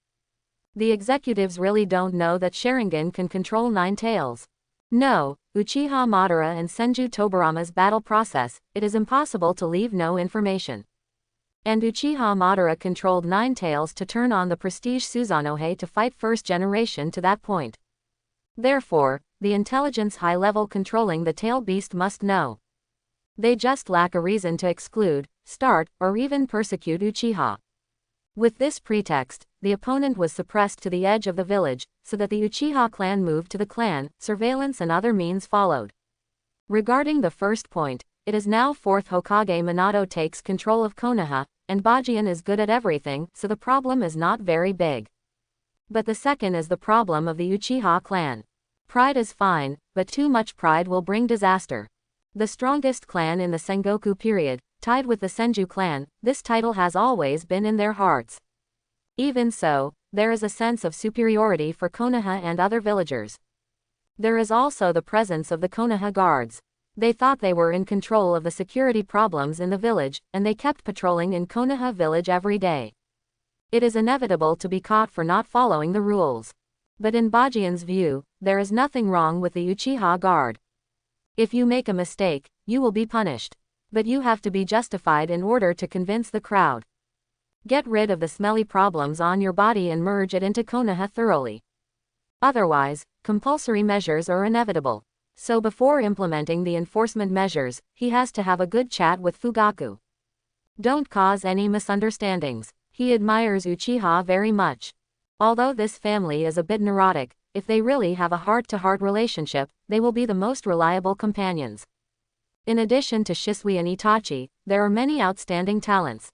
The executives really don't know that Sharingan can control Nine Tails. No, Uchiha Madara and Senju Tobarama's battle process, it is impossible to leave no information. And Uchiha Madara controlled Nine Tails to turn on the prestige Susanoo to fight first generation to that point. Therefore, the intelligence high level controlling the tail beast must know. They just lack a reason to exclude, start, or even persecute Uchiha. With this pretext, the opponent was suppressed to the edge of the village, so that the Uchiha clan moved to the clan, surveillance and other means followed. Regarding the first point, it is now 4th Hokage Minato takes control of Konoha, and Bajian is good at everything, so the problem is not very big. But the second is the problem of the Uchiha clan. Pride is fine, but too much pride will bring disaster. The strongest clan in the Sengoku period, tied with the Senju clan, this title has always been in their hearts. Even so, there is a sense of superiority for Konoha and other villagers. There is also the presence of the Konoha guards. They thought they were in control of the security problems in the village, and they kept patrolling in Konoha village every day. It is inevitable to be caught for not following the rules. But in Bajian's view, there is nothing wrong with the Uchiha guard. If you make a mistake, you will be punished. But you have to be justified in order to convince the crowd. Get rid of the smelly problems on your body and merge it into Konoha thoroughly. Otherwise, compulsory measures are inevitable. So before implementing the enforcement measures, he has to have a good chat with Fugaku. Don't cause any misunderstandings. He admires Uchiha very much. Although this family is a bit neurotic, if they really have a heart-to-heart relationship, they will be the most reliable companions. In addition to Shisui and Itachi, there are many outstanding talents.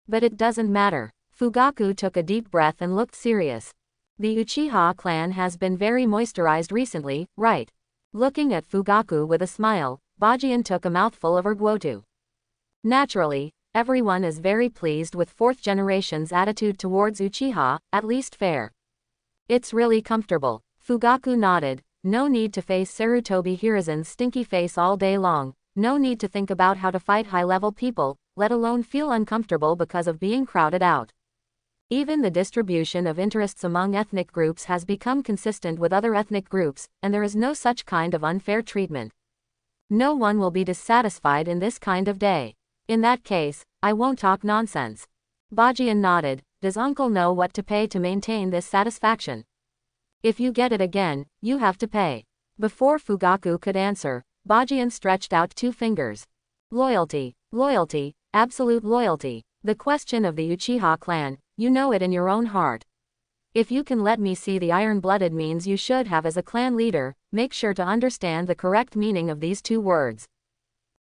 But it doesn't matter. Fugaku took a deep breath and looked serious. The Uchiha clan has been very moisturized recently, right? Looking at Fugaku with a smile, Bajian took a mouthful of Urgotu. Naturally, everyone is very pleased with 4th generation's attitude towards Uchiha, at least fair. It's really comfortable. Fugaku nodded. No need to face Sarutobi Hiruzen's stinky face all day long. No need to think about how to fight high-level people, let alone feel uncomfortable because of being crowded out. Even the distribution of interests among ethnic groups has become consistent with other ethnic groups, and there is no such kind of unfair treatment. No one will be dissatisfied in this kind of day. In that case, I won't talk nonsense. Bajian nodded. Does uncle know what to pay to maintain this satisfaction? If you get it again, you have to pay. Before Fugaku could answer, Bajian stretched out 2 fingers. Loyalty, loyalty, absolute loyalty. The question of the Uchiha clan, you know it in your own heart. If you can let me see the iron-blooded means you should have as a clan leader, make sure to understand the correct meaning of these 2 words.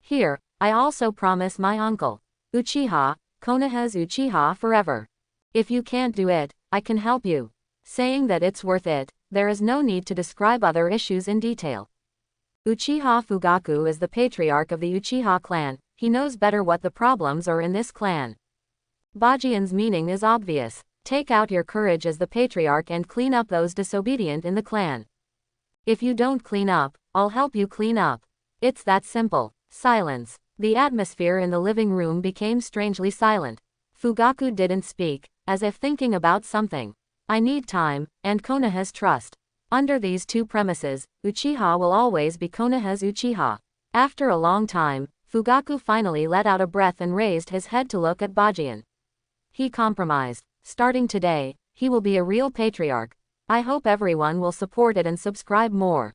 Here, I also promise my uncle. Uchiha, Konoha's Uchiha forever. If you can't do it, I can help you. Saying that it's worth it, there is no need to describe other issues in detail. Uchiha Fugaku is the patriarch of the Uchiha clan. He knows better what the problems are in this clan. Bajian's meaning is obvious. Take out your courage as the patriarch and clean up those disobedient in the clan. If you don't clean up, I'll help you clean up. It's that simple. Silence. The atmosphere in the living room became strangely silent. Fugaku didn't speak, as if thinking about something. I need time, and Konoha's trust. Under these two premises, Uchiha will always be Konoha's Uchiha. After a long time, Fugaku finally let out a breath and raised his head to look at Bajian. He compromised. Starting today, he will be a real patriarch. I hope everyone will support it and subscribe more.